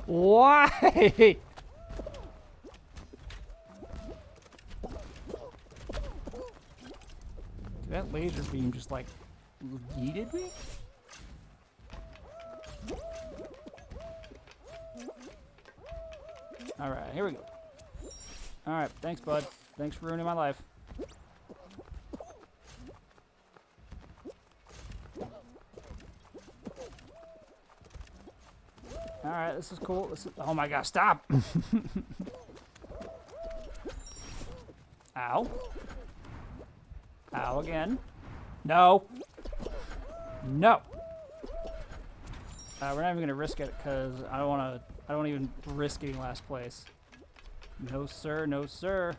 Why? That laser beam just like yeeted me? Alright, here we go. Alright, thanks, bud. Thanks for ruining my life. Alright, this is cool. This is, oh my gosh, stop! Ow. Ow again. No. No. We're not even gonna risk it because I don't even risk getting last place. No sir, no sir.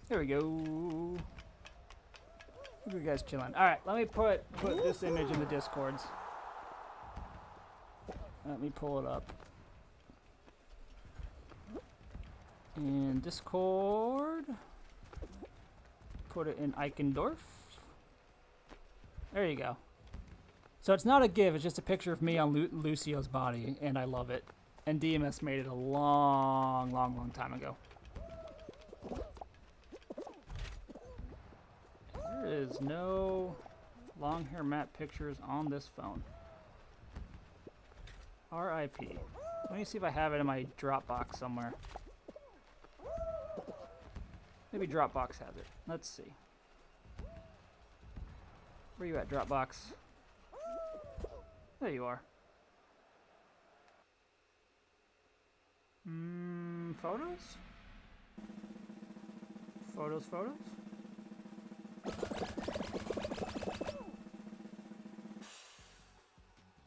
There we go. Look at you guys chilling. Alright, let me put this image in the Discords. Let me pull it up. In Discord. Put it in Eichendorf. There you go. So it's not a GIF, it's just a picture of me on Lucio's body, and I love it. And DMS made it a long time ago. There is no long hair Matt pictures on this phone. RIP. Let me see if I have it in my Dropbox somewhere. Maybe Dropbox has it. Let's see. Where you at, Dropbox? There you are. Photos? Photos?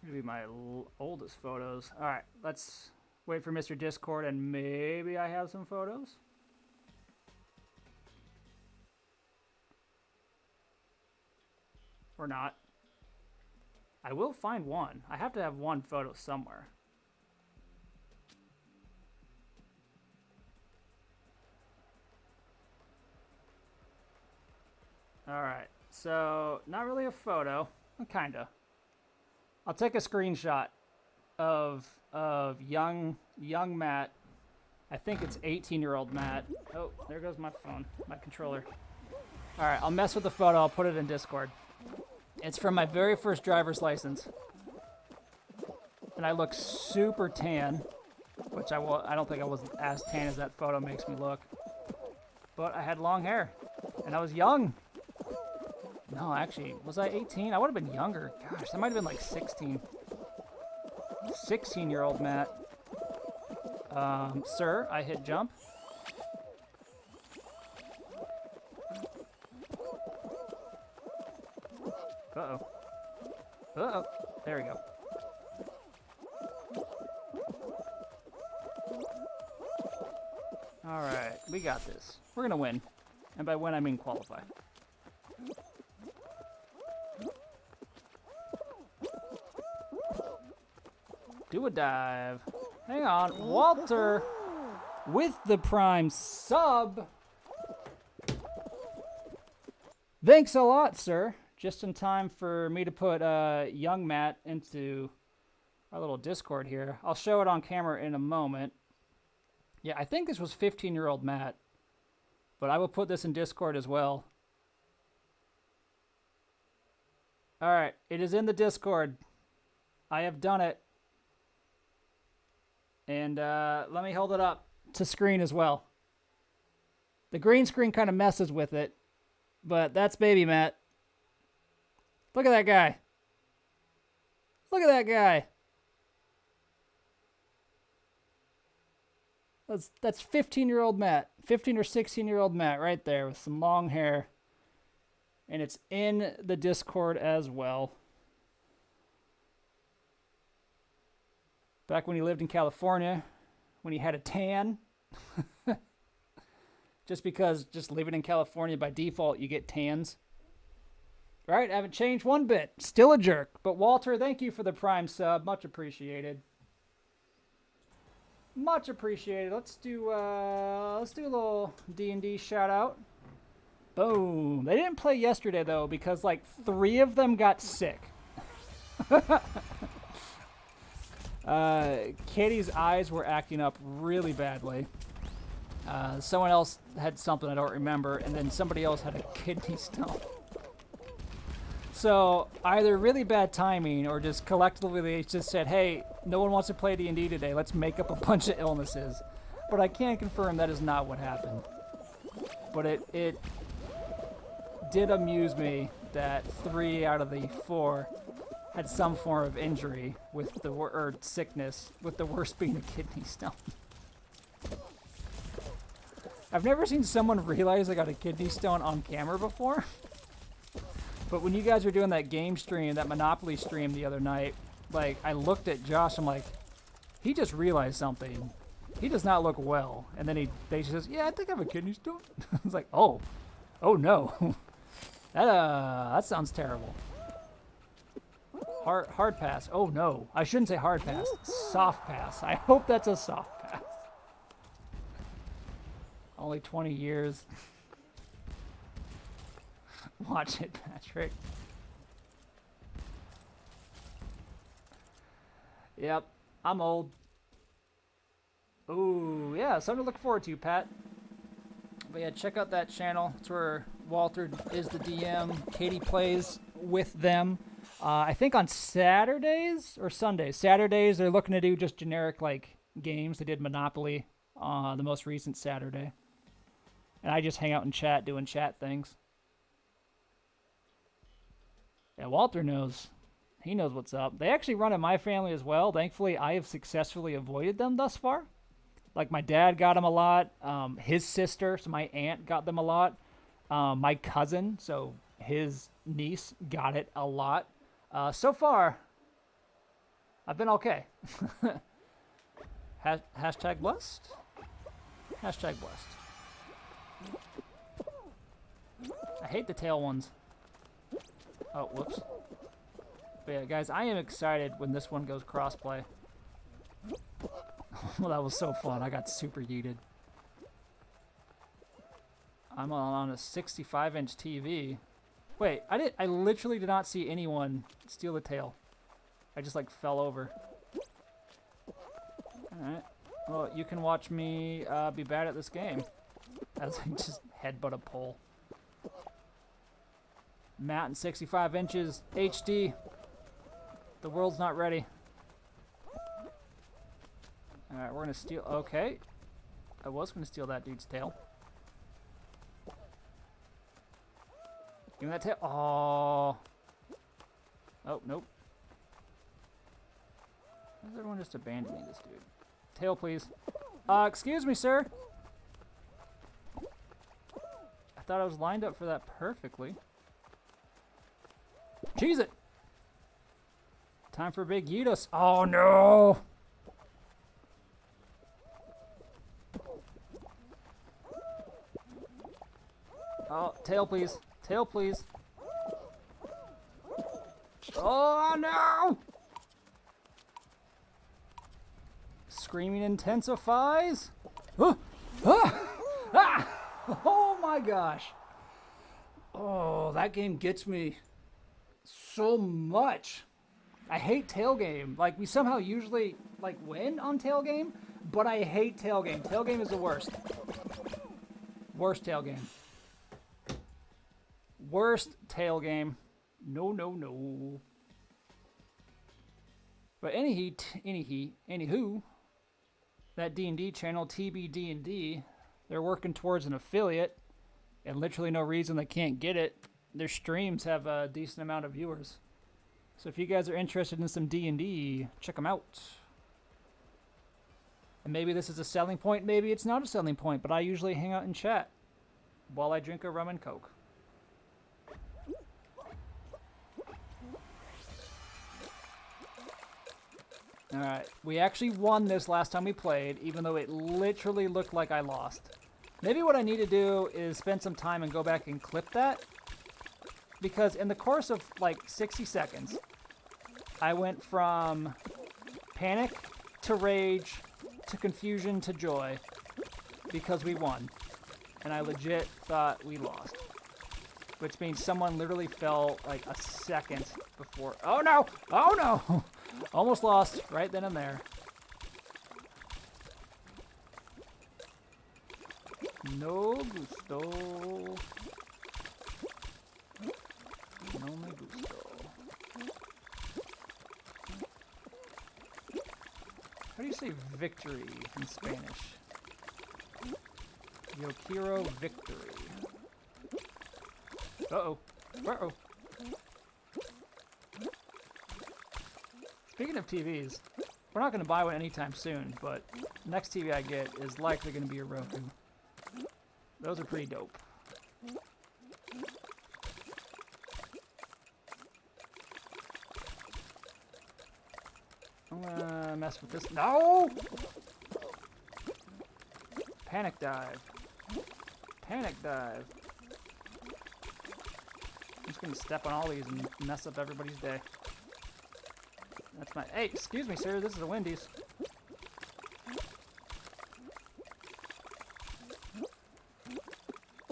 Gonna be my oldest photos. Alright, let's wait for Mr. Discord and maybe I have some photos. Or not. I will find one. I have to have one photo somewhere. Alright, so not really a photo. Kinda. I'll take a screenshot of young Matt. I think it's 18-year-old Matt. Oh, there goes my phone, my controller. Alright, I'll mess with the photo. I'll put it in Discord. It's from my very first driver's license. And I look super tan, which I don't think I was as tan as that photo makes me look. But I had long hair, and I was young. No, actually, was I 18? I would have been younger. Gosh, that might have been like 16. 16-year-old Matt. Sir, I hit jump. Uh-oh. Uh-oh. There we go. Alright, we got this. We're gonna win. And by win, I mean qualify. Do a dive. Hang on. Walter with the Prime sub. Thanks a lot, sir. Just in time for me to put young Matt into our little Discord here. I'll show it on camera in a moment. Yeah, I think this was 15-year-old Matt. But I will put this in Discord as well. Alright, it is in the Discord. I have done it. And let me hold it up to screen as well. The green screen kind of messes with it. But that's baby Matt. Look at that guy. Look at that guy. That's 15-year-old Matt. 15 or 16-year-old Matt right there with some long hair. And it's in the Discord as well. Back when he lived in California, when he had a tan. Just because just living in California by default, you get tans. Right? I haven't changed one bit. Still a jerk. But Walter, thank you for the Prime sub. Much appreciated. Much appreciated. Let's do a little D&D shout out. Boom. They didn't play yesterday though because like 3 of them got sick. Katie's eyes were acting up really badly. Someone else had something I don't remember, and then somebody else had a kidney stone. So either really bad timing or just collectively they just said, hey, no one wants to play D&D today. Let's make up a bunch of illnesses. But I can confirm that is not what happened. But it did amuse me that 3 out of the 4 had some form of injury with the or sickness, with the worst being a kidney stone. I've never seen someone realize they got a kidney stone on camera before. But when you guys were doing that game stream, that Monopoly stream the other night, like, I looked at Josh, I'm like, he just realized something. He does not look well. And then they says, yeah, I think I have a kidney stone. I was like, oh no. That sounds terrible. Hard pass. Oh no. I shouldn't say hard pass. Soft pass. I hope that's a soft pass. Only 20 years. Watch it, Patrick. Yep, I'm old. Ooh, yeah, something to look forward to, Pat. But yeah, check out that channel. It's where Walter is the DM. Katie plays with them. I think on Saturdays or Sundays. Saturdays, they're looking to do just generic, like, games. They did Monopoly the most recent Saturday. And I just hang out and chat, doing chat things. Yeah, Walter knows. He knows what's up. They actually run in my family as well. Thankfully, I have successfully avoided them thus far. Like, my dad got them a lot. His sister, so my aunt, got them a lot. My cousin, so his niece, got it a lot. So far, I've been okay. Hashtag blessed? Hashtag blessed. I hate the tail ones. Oh, whoops. But yeah, guys, I am excited when this one goes crossplay. Well, that was so fun. I got super yeeted. I'm on a 65-inch TV. Wait, I literally did not see anyone steal the tail. I just like fell over. Alright. Well, you can watch me be bad at this game. As I just headbutt a pole. Matt in 65 inches, HD. The world's not ready. Alright, we're gonna steal. Okay. I was gonna steal that dude's tail. Give me that tail. Oh. Oh, nope. Why is everyone just abandoning this dude? Tail, please. Excuse me, sir. I thought I was lined up for that perfectly. Cheese it! Time for Big Yidos. Oh, no! Oh, tail, please. Tail, please. Oh, no! Screaming intensifies. Ah! Ah! Ah! Oh, my gosh. Oh, that game gets me so much. I hate tail game. Like, we somehow usually, like, win on tail game, but I hate tail game. Tail game is the worst. Worst tail game. Worst tail game. No, no, no. But anywho, that D&D channel, TBD&D, they're working towards an affiliate, and literally no reason they can't get it. Their streams have a decent amount of viewers. So if you guys are interested in some D&D, check them out. And maybe this is a selling point, maybe it's not a selling point, but I usually hang out and chat while I drink a rum and coke. Alright, we actually won this last time we played, even though it literally looked like I lost. Maybe what I need to do is spend some time and go back and clip that. Because in the course of like 60 seconds, I went from panic to rage to confusion to joy because we won. And I legit thought we lost. Which means someone literally fell like a second before. Oh no! Oh no! Almost lost right then and there. No gusto. No me gusto. How do you say victory in Spanish? Yo quiero victory. Uh-oh. Uh-oh. Speaking of TVs, we're not going to buy one anytime soon, but next TV I get is likely going to be a Roku. Those are pretty dope. I'm gonna mess with this. No! Panic dive. Panic dive. I'm just gonna step on all these and mess up everybody's day. That's my... Hey, excuse me, sir. This is a Wendy's.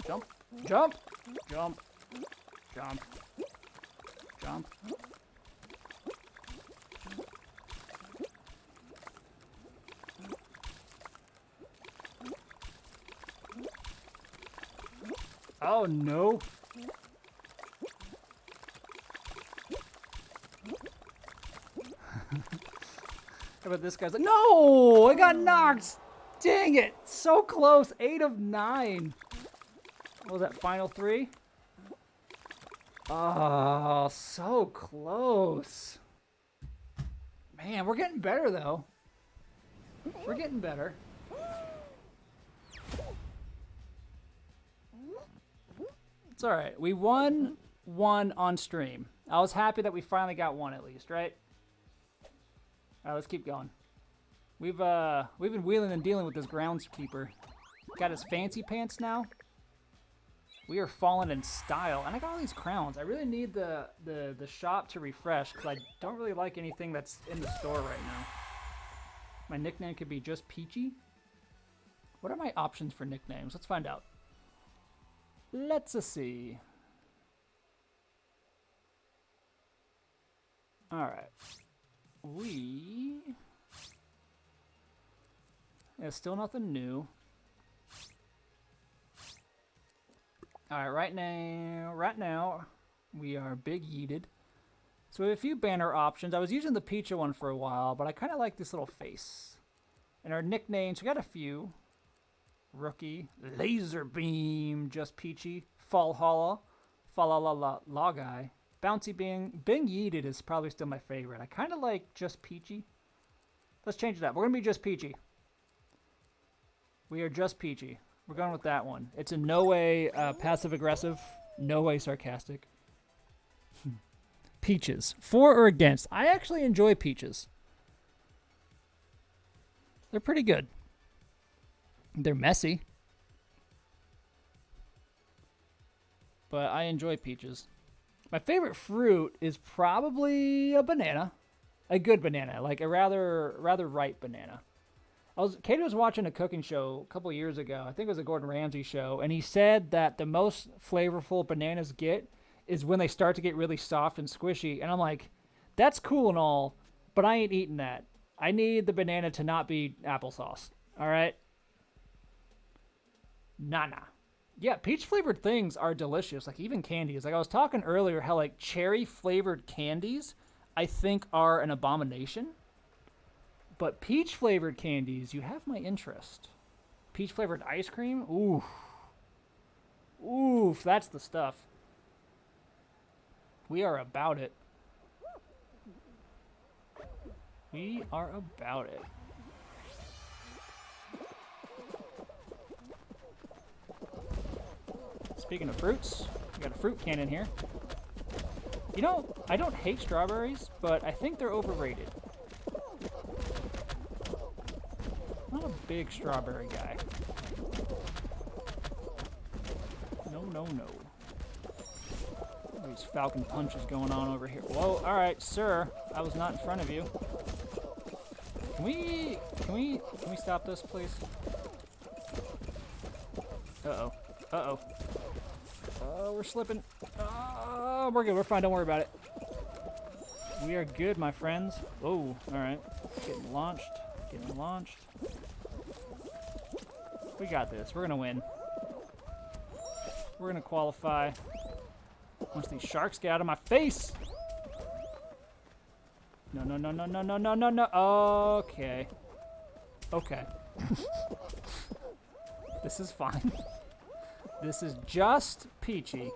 Jump. Jump. Jump. Jump. Jump. Oh, no. How about this guy's like, no! I got knocked! Dang it! So close. 8 of 9. What was that, final 3? Oh, so close. Man, we're getting better, though. We're getting better. It's alright. We won one on stream. I was happy that we finally got one at least, right? Alright, let's keep going. We've been wheeling and dealing with this groundskeeper. Got his fancy pants now. We are falling in style. And I got all these crowns. I really need the shop to refresh because I don't really like anything that's in the store right now. My nickname could be just Peachy. What are my options for nicknames? Let's find out. Let's see. Alright. There's still nothing new. Alright, right now, we are big yeeted. So we have a few banner options. I was using the Picha one for a while, but I kind of like this little face. And our nicknames, we got a few. Rookie, Laser Beam, Just Peachy, Falhalla, Falala Guy, Bouncy Bing. Bing Yeeted is probably still my favorite. I kind of like Just Peachy. Let's change it up. We're going to be Just Peachy. We are Just Peachy. We're going with that one. It's in no way passive-aggressive, no way sarcastic. Peaches. For or against? I actually enjoy peaches. They're pretty good. They're messy. But I enjoy peaches. My favorite fruit is probably a banana. A good banana. Like a rather ripe banana. Katie was watching a cooking show a couple years ago. I think it was a Gordon Ramsay show. And he said that the most flavorful bananas get is when they start to get really soft and squishy. And I'm like, that's cool and all, but I ain't eating that. I need the banana to not be applesauce. All right? Nah. Yeah, peach-flavored things are delicious. Like, even candies. Like, I was talking earlier how, like, cherry-flavored candies, I think, are an abomination. But peach-flavored candies, you have my interest. Peach-flavored ice cream? Oof. Oof, that's the stuff. We are about it. We are about it. Speaking of fruits, we got a fruit cannon here. You know, I don't hate strawberries, but I think they're overrated. I'm not a big strawberry guy. No. These falcon punches going on over here. Whoa, alright, sir. I was not in front of you. Can we stop this, please? Uh-oh. Oh, we're slipping. Oh, we're good. We're fine. Don't worry about it. We are good, my friends. Oh, alright. Getting launched. We got this. We're gonna win. We're gonna qualify. Once these sharks get out of my face. No. Okay. This is fine. This is just peachy.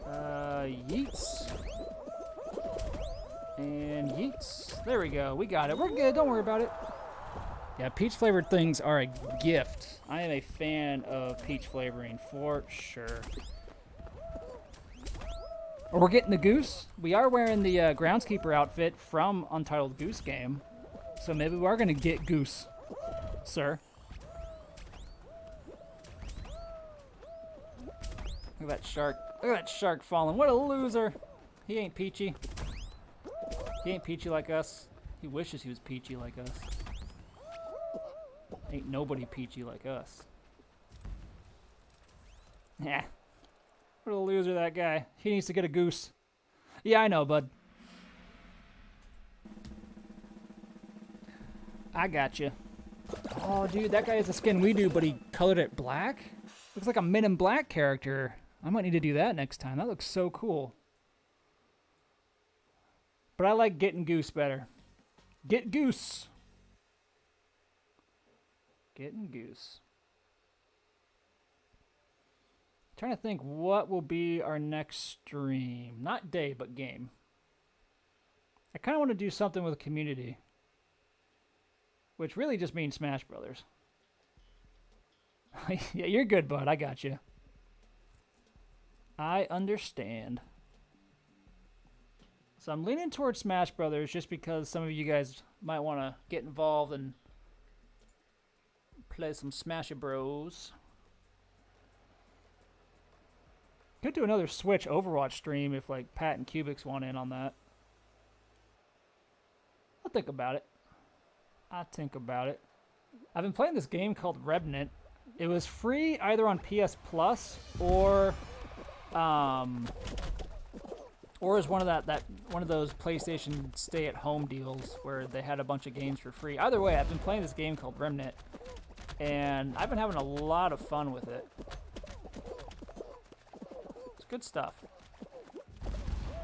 Yeets. And yeets. There we go. We got it. We're good. Don't worry about it. Yeah, peach flavored things are a gift. I am a fan of peach flavoring for sure. Oh, we're getting the goose. We are wearing the groundskeeper outfit from Untitled Goose Game. So maybe we are going to get goose, sir. Look at that shark. Look at that shark falling. What a loser. He ain't peachy. He ain't peachy like us. He wishes he was peachy like us. Ain't nobody peachy like us. Yeah. What a loser, that guy. He needs to get a goose. Yeah, I know, bud. I got you. Oh, dude, that guy has the skin we do, but he colored it black? Looks like a Men in Black character. I might need to do that next time. That looks so cool. But I like getting goose better. Get goose. Getting goose. Trying to think what will be our next stream. Not day, but game. I kind of want to do something with community. Which really just means Smash Brothers. Yeah, you're good, bud. I got you. I understand. So I'm leaning towards Smash Brothers just because some of you guys might want to get involved and play some Smashy Bros. Could do another Switch Overwatch stream if like Pat and Cubics want in on that. I'll think about it. I've been playing this game called Remnant. It was free either on PS Plus or Or is one of one of those PlayStation stay-at-home deals where they had a bunch of games for free. Either way, I've been playing this game called Remnant, and I've been having a lot of fun with it. It's good stuff.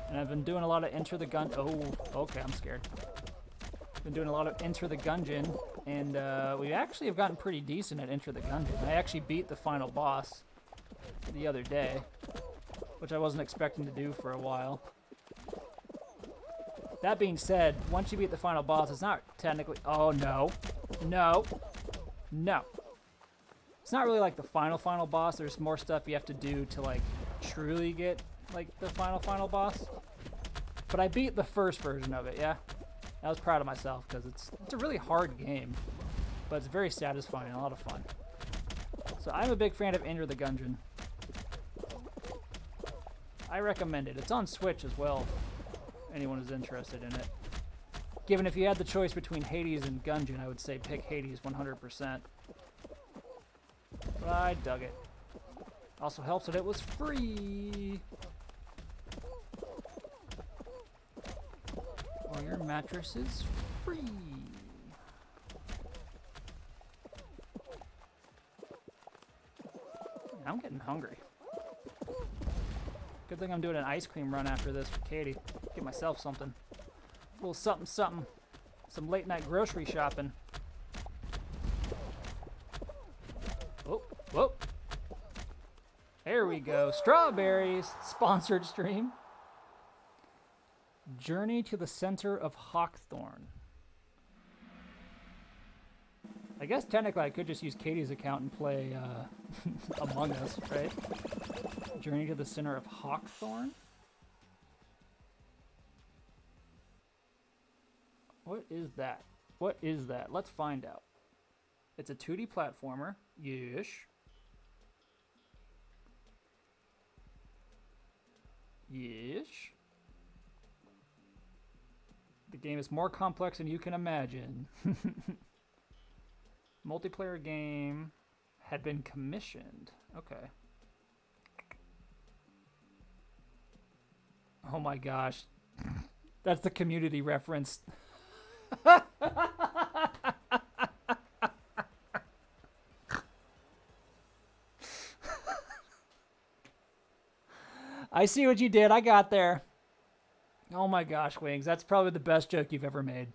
And I've been doing a lot of Enter the Gun. Oh, okay, I'm scared. Been doing a lot of Enter the Gungeon, and we actually have gotten pretty decent at Enter the Gungeon. I actually beat the final boss the other day, which I wasn't expecting to do for a while. That being said, once you beat the final boss, it's not technically... Oh, no. No. No. It's not really like the final boss. There's more stuff you have to do to, like, truly get, like, the final boss. But I beat the first version of it, yeah? I was proud of myself, because it's a really hard game. But it's very satisfying, a lot of fun. So I'm a big fan of Enter the Gungeon. I recommend it. It's on Switch as well, if anyone is interested in it. Given if you had the choice between Hades and Gungeon, I would say pick Hades 100%. But I dug it. Also helps that it was free. Or your mattress is free. I'm getting hungry. Good thing I'm doing an ice cream run after this for Katie. Get myself something. A little something, something. Some late night grocery shopping. Whoa, whoa. There we go. Strawberries. Sponsored stream. Journey to the Center of Hawkthorne. I guess technically I could just use Katie's account and play Among Us, right? Journey to the Center of Hawkthorne? What is that? What is that? Let's find out. It's a 2D platformer. Yes. Yes. The game is more complex than you can imagine. Multiplayer game had been commissioned. Okay. Oh my gosh. That's the Community reference. I see what you did. I got there. Oh my gosh, Wings. That's probably the best joke you've ever made.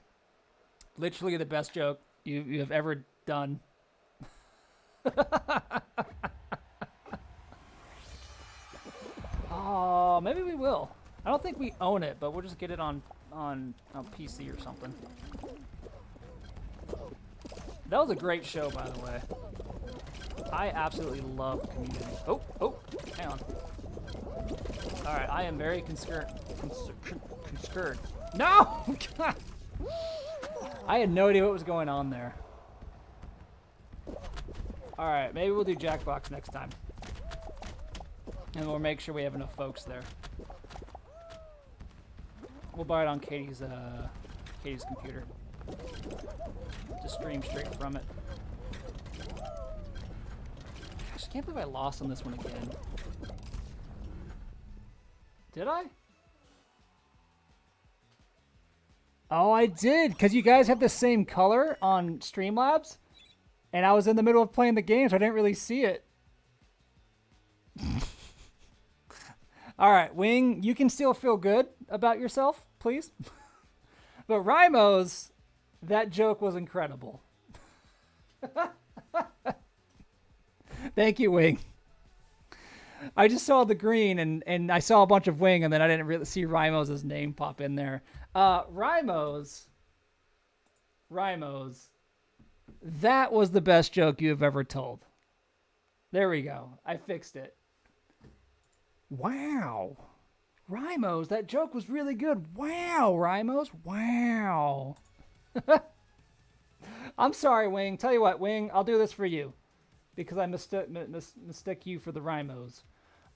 Literally the best joke you have ever done. Oh, maybe we will. I don't think we own it, but we'll just get it on PC or something. That was a great show, by the way. I absolutely love Community. Oh, hang on. All right, I am very concerned. No! God. I had no idea what was going on there. All right, maybe we'll do Jackbox next time. And we'll make sure we have enough folks there. We'll buy it on Katie's computer. Just stream straight from it. Gosh, I can't believe I lost on this one again. Did I? Oh, I did, because you guys have the same color on Streamlabs, and I was in the middle of playing the game, so I didn't really see it. All right, Wing, you can still feel good about yourself, please. But Rymos, that joke was incredible. Thank you, Wing. I just saw the green, and I saw a bunch of Wing, and then I didn't really see Rymos' name pop in there. Rymos, that was the best joke you have ever told. There we go. I fixed it. Wow. Rymos, that joke was really good. Wow, Rymos. Wow. I'm sorry, Wing. Tell you what, Wing, I'll do this for you. Because I mistook you for the Rymos.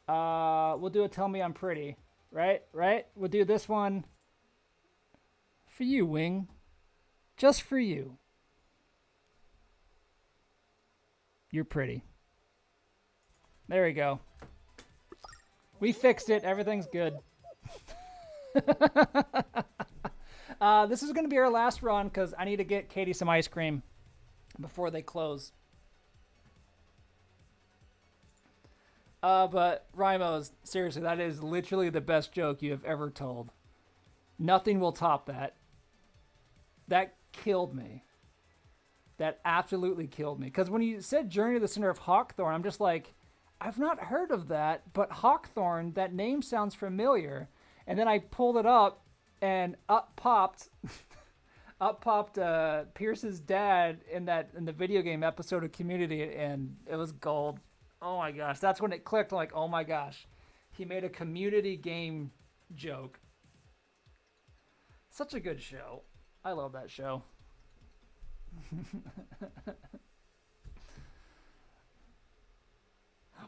We'll do a Tell Me I'm Pretty. Right? We'll do this one for you, Wing. Just for you. You're pretty. There we go. We fixed it. Everything's good. This is going to be our last run because I need to get Katie some ice cream before they close. But Rymos, seriously, that is literally the best joke you have ever told. Nothing will top that. That killed me. That absolutely killed me. Because when you said Journey to the Center of Hawkthorne, I'm just like, I've not heard of that, but Hawkthorne, that name sounds familiar. And then I pulled it up, and up popped Pierce's dad in the video game episode of Community, and it was gold. Oh my gosh, that's when it clicked. I'm like, oh my gosh, he made a Community game joke. Such a good show. I love that show.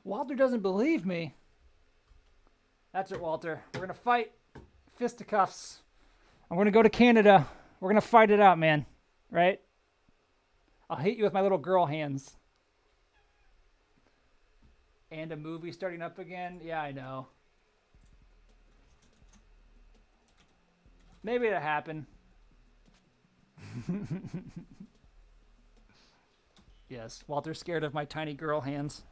Walter doesn't believe me. That's it, Walter. We're gonna fight fisticuffs. I'm gonna go to Canada. We're gonna fight it out, man. Right? I'll hit you with my little girl hands. And a movie starting up again? Yeah, I know. Maybe it'll happen. Yes, Walter's scared of my tiny girl hands.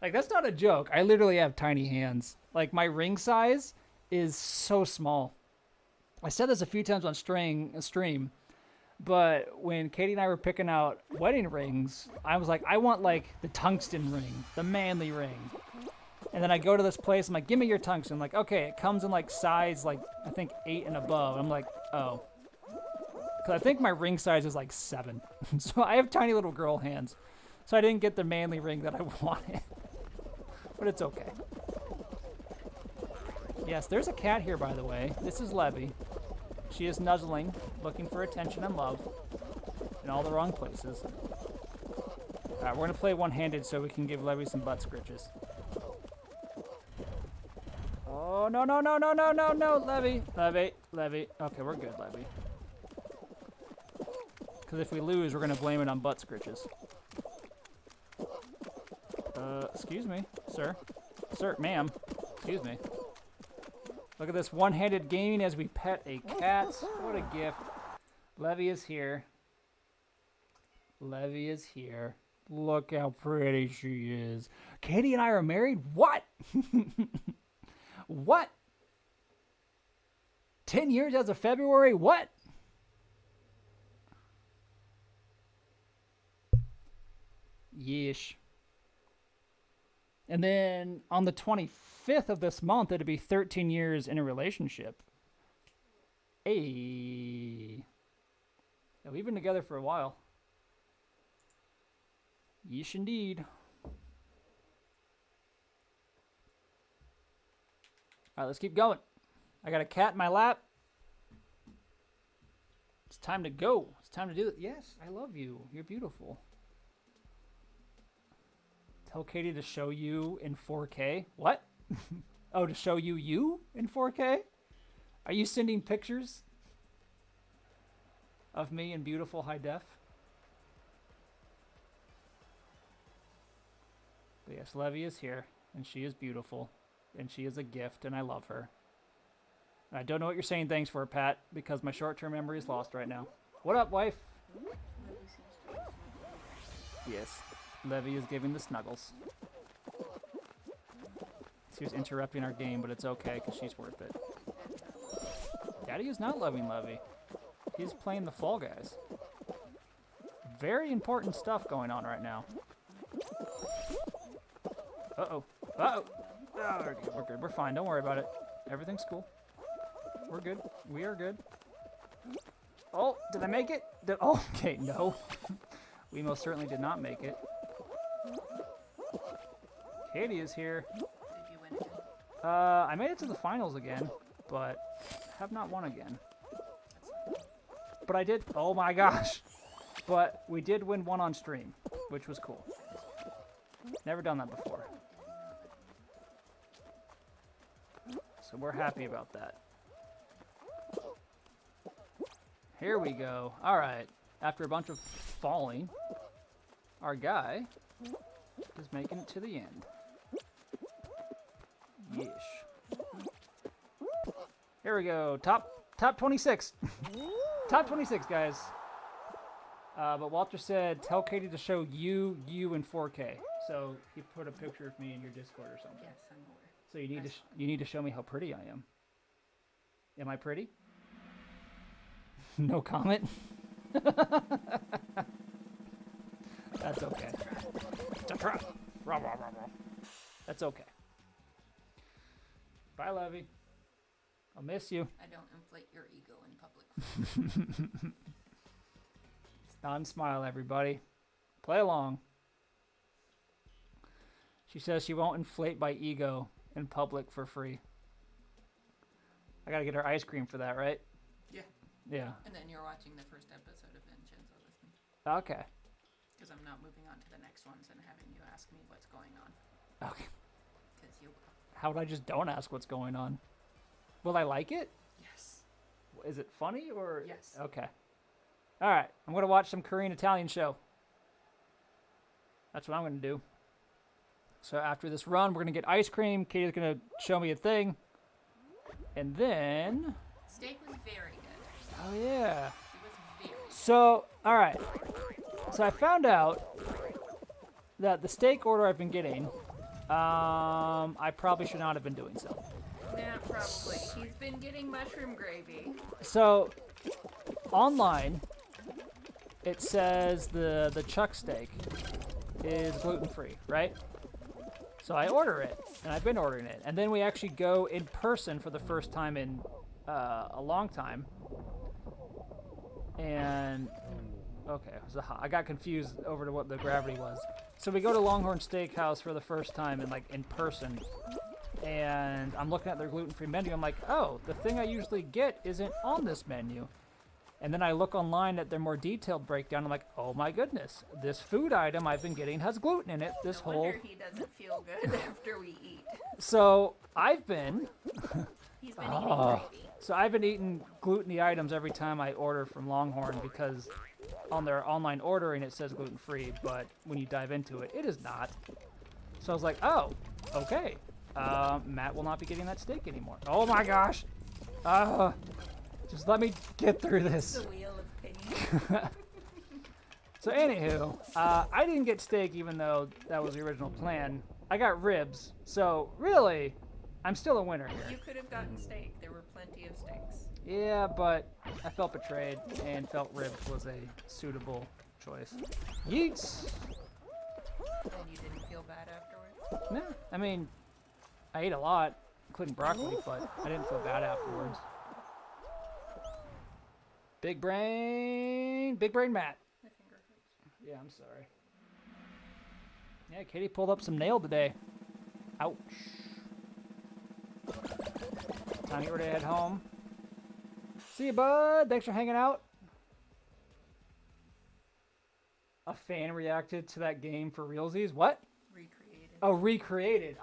Like, that's not a joke. I literally have tiny hands. Like, my ring size is so small. I said this a few times on stream, but when Katie and I were picking out wedding rings, I was like, I want, like, the tungsten ring, the manly ring. And then I go to this place, I'm like, give me your tungsten. I'm like, okay, it comes in, like, size, like, I think 8 and above. I'm like, oh. Because I think my ring size is, like, 7. So I have tiny little girl hands. So I didn't get the manly ring that I wanted. But it's okay. Yes, there's a cat here, by the way. This is Levy. She is nuzzling, looking for attention and love in all the wrong places. All right, we're going to play one-handed so we can give Levy some butt scritches. Oh, no, no, no, no, no, no, no, Levy. Levy, Levy. Okay, we're good, Levy. Because if we lose, we're going to blame it on butt scritches. Excuse me, sir. Sir, ma'am. Excuse me. Look at this one-handed gaming as we pet a cat. What a gift. Levy is here. Levy is here. Look how pretty she is. Katie and I are married? What? What? 10 years as of February? What? Yeesh. And then on the 25th of this month, it'll be 13 years in a relationship. Hey. Yeah, we've been together for a while. Yeesh indeed. All right, let's keep going. I got a cat in my lap. It's time to go. It's time to do it. Yes, I love you. You're beautiful. Tell Katie to show you in 4K. What? Oh, to show you in 4K? Are you sending pictures of me in beautiful high def? But yes, Levy is here, and she is beautiful, and she is a gift, and I love her. And I don't know what you're saying thanks for, Pat, because my short-term memory is lost right now. What up, wife? Yes. Levy is giving the snuggles. She was interrupting our game, but it's okay because she's worth it. Daddy is not loving Levy. He's playing the Fall Guys. Very important stuff going on right now. Uh-oh. Uh-oh. Oh, we're good. We're fine. Don't worry about it. Everything's cool. We're good. We are good. Oh, did I make it? Oh, okay, no. We most certainly did not make it. Katie is here. Did you win again? I made it to the finals again, but have not won again. But I did. Oh my gosh! But we did win one on stream, which was cool. Never done that before. So we're happy about that. Here we go. All right. After a bunch of falling, our guy is making it to the end. Yeesh. Here we go. Top 26. Top 26, guys. But Walter said, tell Katie to show you in 4K. So he put a picture of me in your Discord or something. Yes, I'm aware. So you need to show me how pretty I am. Am I pretty? No comment. That's okay. It's a trap. Rah, rah, rah, rah. That's okay. Bye, Levy. I'll miss you. I don't inflate your ego in public. Non-smile, everybody. Play along. She says she won't inflate my ego in public for free. I gotta get her ice cream for that, right? Yeah. Yeah. And then you're watching the first episode of Vincenzo with me. Okay. Because I'm not moving on to the next ones and having you ask me what's going on. Okay. Because you will. How would I just don't ask what's going on? Will I like it? Yes. Is it funny or? Yes. Okay. All right. I'm gonna watch some Korean Italian show. That's what I'm gonna do. So after this run, we're gonna get ice cream. Katie's gonna show me a thing, and then. Steak was very good. Oh yeah. It was very good. So all right. So I found out that the steak order I've been getting, I probably should not have been doing so. Nah, probably. He's been getting mushroom gravy. So online, it says the chuck steak is gluten-free, right? So I order it, and I've been ordering it. And then we actually go in person for the first time in a long time. And, okay, I got confused over to what the gravity was. So we go to Longhorn Steakhouse for the first time in person. And I'm looking at their gluten-free menu. I'm like, oh, the thing I usually get isn't on this menu. And then I look online at their more detailed breakdown. I'm like, oh my goodness, this food item I've been getting has gluten in it. This No whole. wonder he doesn't feel good after we eat. So I've been. He's been eating gravy. So I've been eating gluten-y items every time I order from Longhorn because on their online ordering it says gluten-free, but when you dive into it, it is not. So I was like, oh, okay. Matt will not be getting that steak anymore. Oh my gosh. Just let me get through this. The wheel of pity. So anywho, I didn't get steak even though that was the original plan. I got ribs. So really, I'm still a winner here. You could have gotten steak. There were plenty of steaks. Yeah, but I felt betrayed and felt ribs was a suitable choice. Yeets! And you didn't feel bad afterwards? No, I mean, I ate a lot, including broccoli, but I didn't feel bad afterwards. Big brain Matt. My finger hurts. Yeah, I'm sorry. Yeah, Katie pulled up some nail today. Ouch. Time to get ready to head home. See you, bud. Thanks for hanging out. A fan reacted to that game for realsies. What? Recreated. Oh, recreated.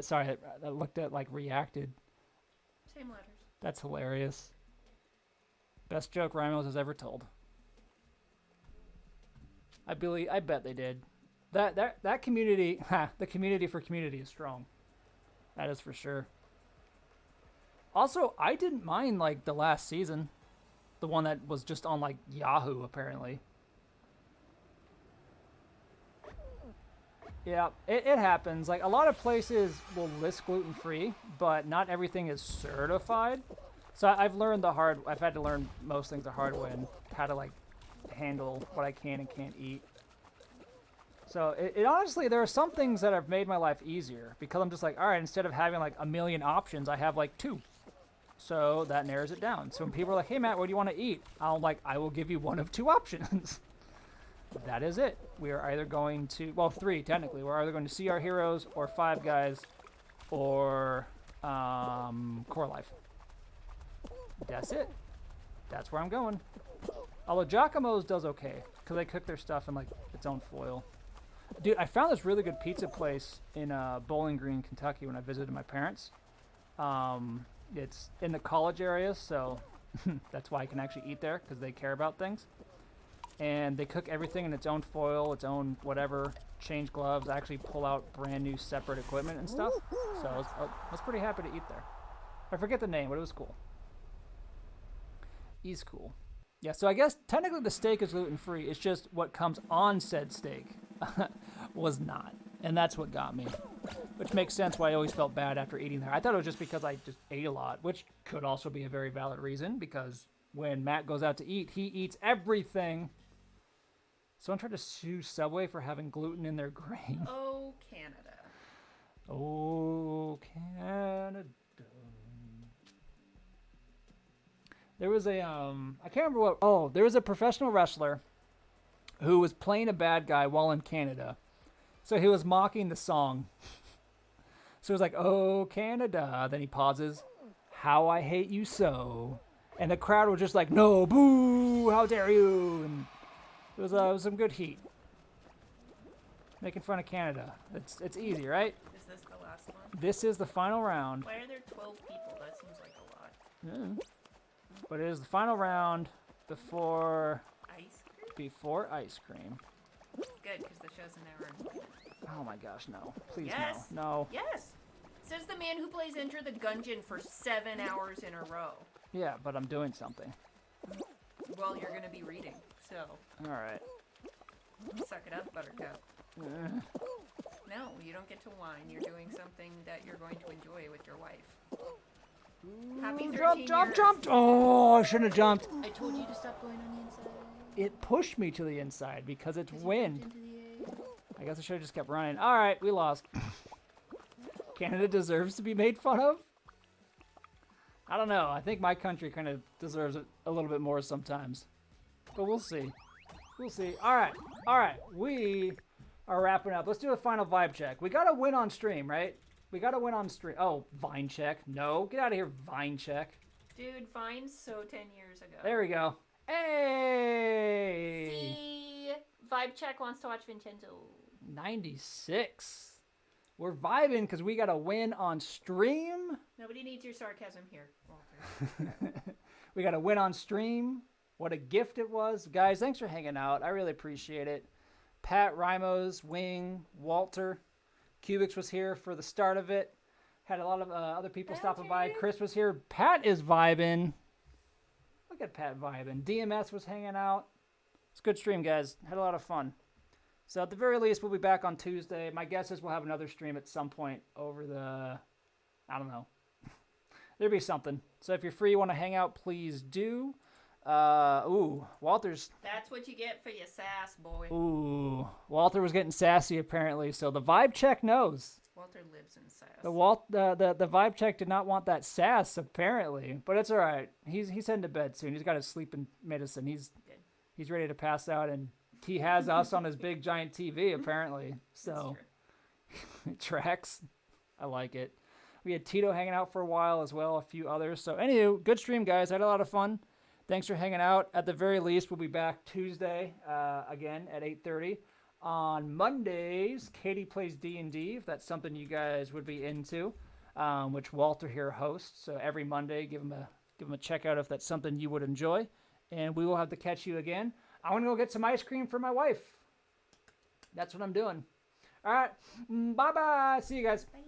Sorry, I looked at like reacted. Same letters. That's hilarious. Best joke Ramos has ever told. I bet they did. That community, the community for community is strong. That is for sure. Also, I didn't mind like the last season, the one that was just on like Yahoo apparently. Yeah, it happens. Like a lot of places will list gluten-free, but not everything is certified. So I've had to learn most things the hard way and how to like handle what I can and can't eat. So it honestly, there are some things that have made my life easier because I'm just like, all right, instead of having like a million options, I have like 2. So that narrows it down. So when people are like, hey Matt, what do you want to eat? I will give you one of 2 options. That is it. We are either going to, well, 3 technically. We're either going to See Our Heroes or Five Guys or Core Life. That's it. That's where I'm going. Although Giacomo's does okay because they cook their stuff in like its own foil. Dude, I found this really good pizza place in Bowling Green, Kentucky when I visited my parents. It's in the college area, so that's why I can actually eat there because they care about things. And they cook everything in its own foil, its own whatever, change gloves, actually pull out brand new separate equipment and stuff. So I was pretty happy to eat there. I forget the name, but it was cool. He's cool. Yeah, so I guess technically the steak is gluten-free. It's just what comes on said steak was not. And that's what got me. Which makes sense why I always felt bad after eating there. I thought it was just because I just ate a lot, which could also be a very valid reason, because when Matt goes out to eat, he eats everything. Someone tried to sue Subway for having gluten in their grain. Oh, Canada. Oh, Canada. There was a, I can't remember what, oh, there was a professional wrestler who was playing a bad guy while in Canada. So he was mocking the song. So it was like, oh, Canada. Then he pauses. How I hate you so. And the crowd was just like, no, boo, how dare you. And it was some good heat. Making fun of Canada. It's easy, right? Is this the last one? This is the final round. Why are there 12 people? That seems like a lot. Yeah. But it is the final round before Ice cream? ice cream. Good, because the show's never ended. Oh my gosh, no. Please, Yes. no. Yes! Says the man who plays Enter the Gungeon for 7 hours in a row. Yeah, but I'm doing something. Well, you're gonna be reading, so Alright. suck it up, Buttercup. No, you don't get to whine. You're doing something that you're going to enjoy with your wife. Happy 13 years. Jump! Oh, I shouldn't have jumped. I told you to stop going on the inside. It pushed me to the inside because it's 'Cause you wind. jumped into the air. I guess I should have just kept running. Alright, we lost. Canada deserves to be made fun of? I don't know. I think my country kind of deserves it a little bit more sometimes. But we'll see. We'll see. Alright. We are wrapping up. Let's do a final vibe check. We got to win on stream, right? We got to win on stream. Oh, Vine check. No. Get out of here, Vine check. Dude, fine, so 10 years ago. There we go. Hey! See? Vibe Check wants to watch Vincenzo. 96. We're vibing because we got to win on stream. Nobody needs your sarcasm here, Walter. We got to win on stream. What a gift it was. Guys, thanks for hanging out. I really appreciate it. Pat, Rimos, Wing, Walter. Cubics was here for the start of it. Had a lot of other people stopping by. Chris was here. Pat is vibing. Look at Pat vibing. DMS was hanging out. It's a good stream, guys. Had a lot of fun. So at the very least, we'll be back on Tuesday. My guess is we'll have another stream at some point over the, I don't know. There'll be something. So if you're free, you want to hang out, please do. Ooh, Walter's. That's what you get for your sass, boy. Ooh, Walter was getting sassy apparently. So the vibe check knows. Walter lives in sass. The vibe check did not want that sass apparently, but it's all right. He's heading to bed soon. He's got his sleeping medicine. He's ready to pass out, and he has us on his big giant TV apparently. So it tracks. I like it. We had Tito hanging out for a while as well, a few others. So anywho, good stream, guys. I had a lot of fun. Thanks for hanging out. At the very least, we'll be back Tuesday again at 8:30. On Mondays, Katie plays D&D, if that's something you guys would be into, which Walter here hosts. So every Monday, give him a check out if that's something you would enjoy. And we will have to catch you again. I want to go get some ice cream for my wife. That's what I'm doing. All right. Bye-bye. See you guys. Bye.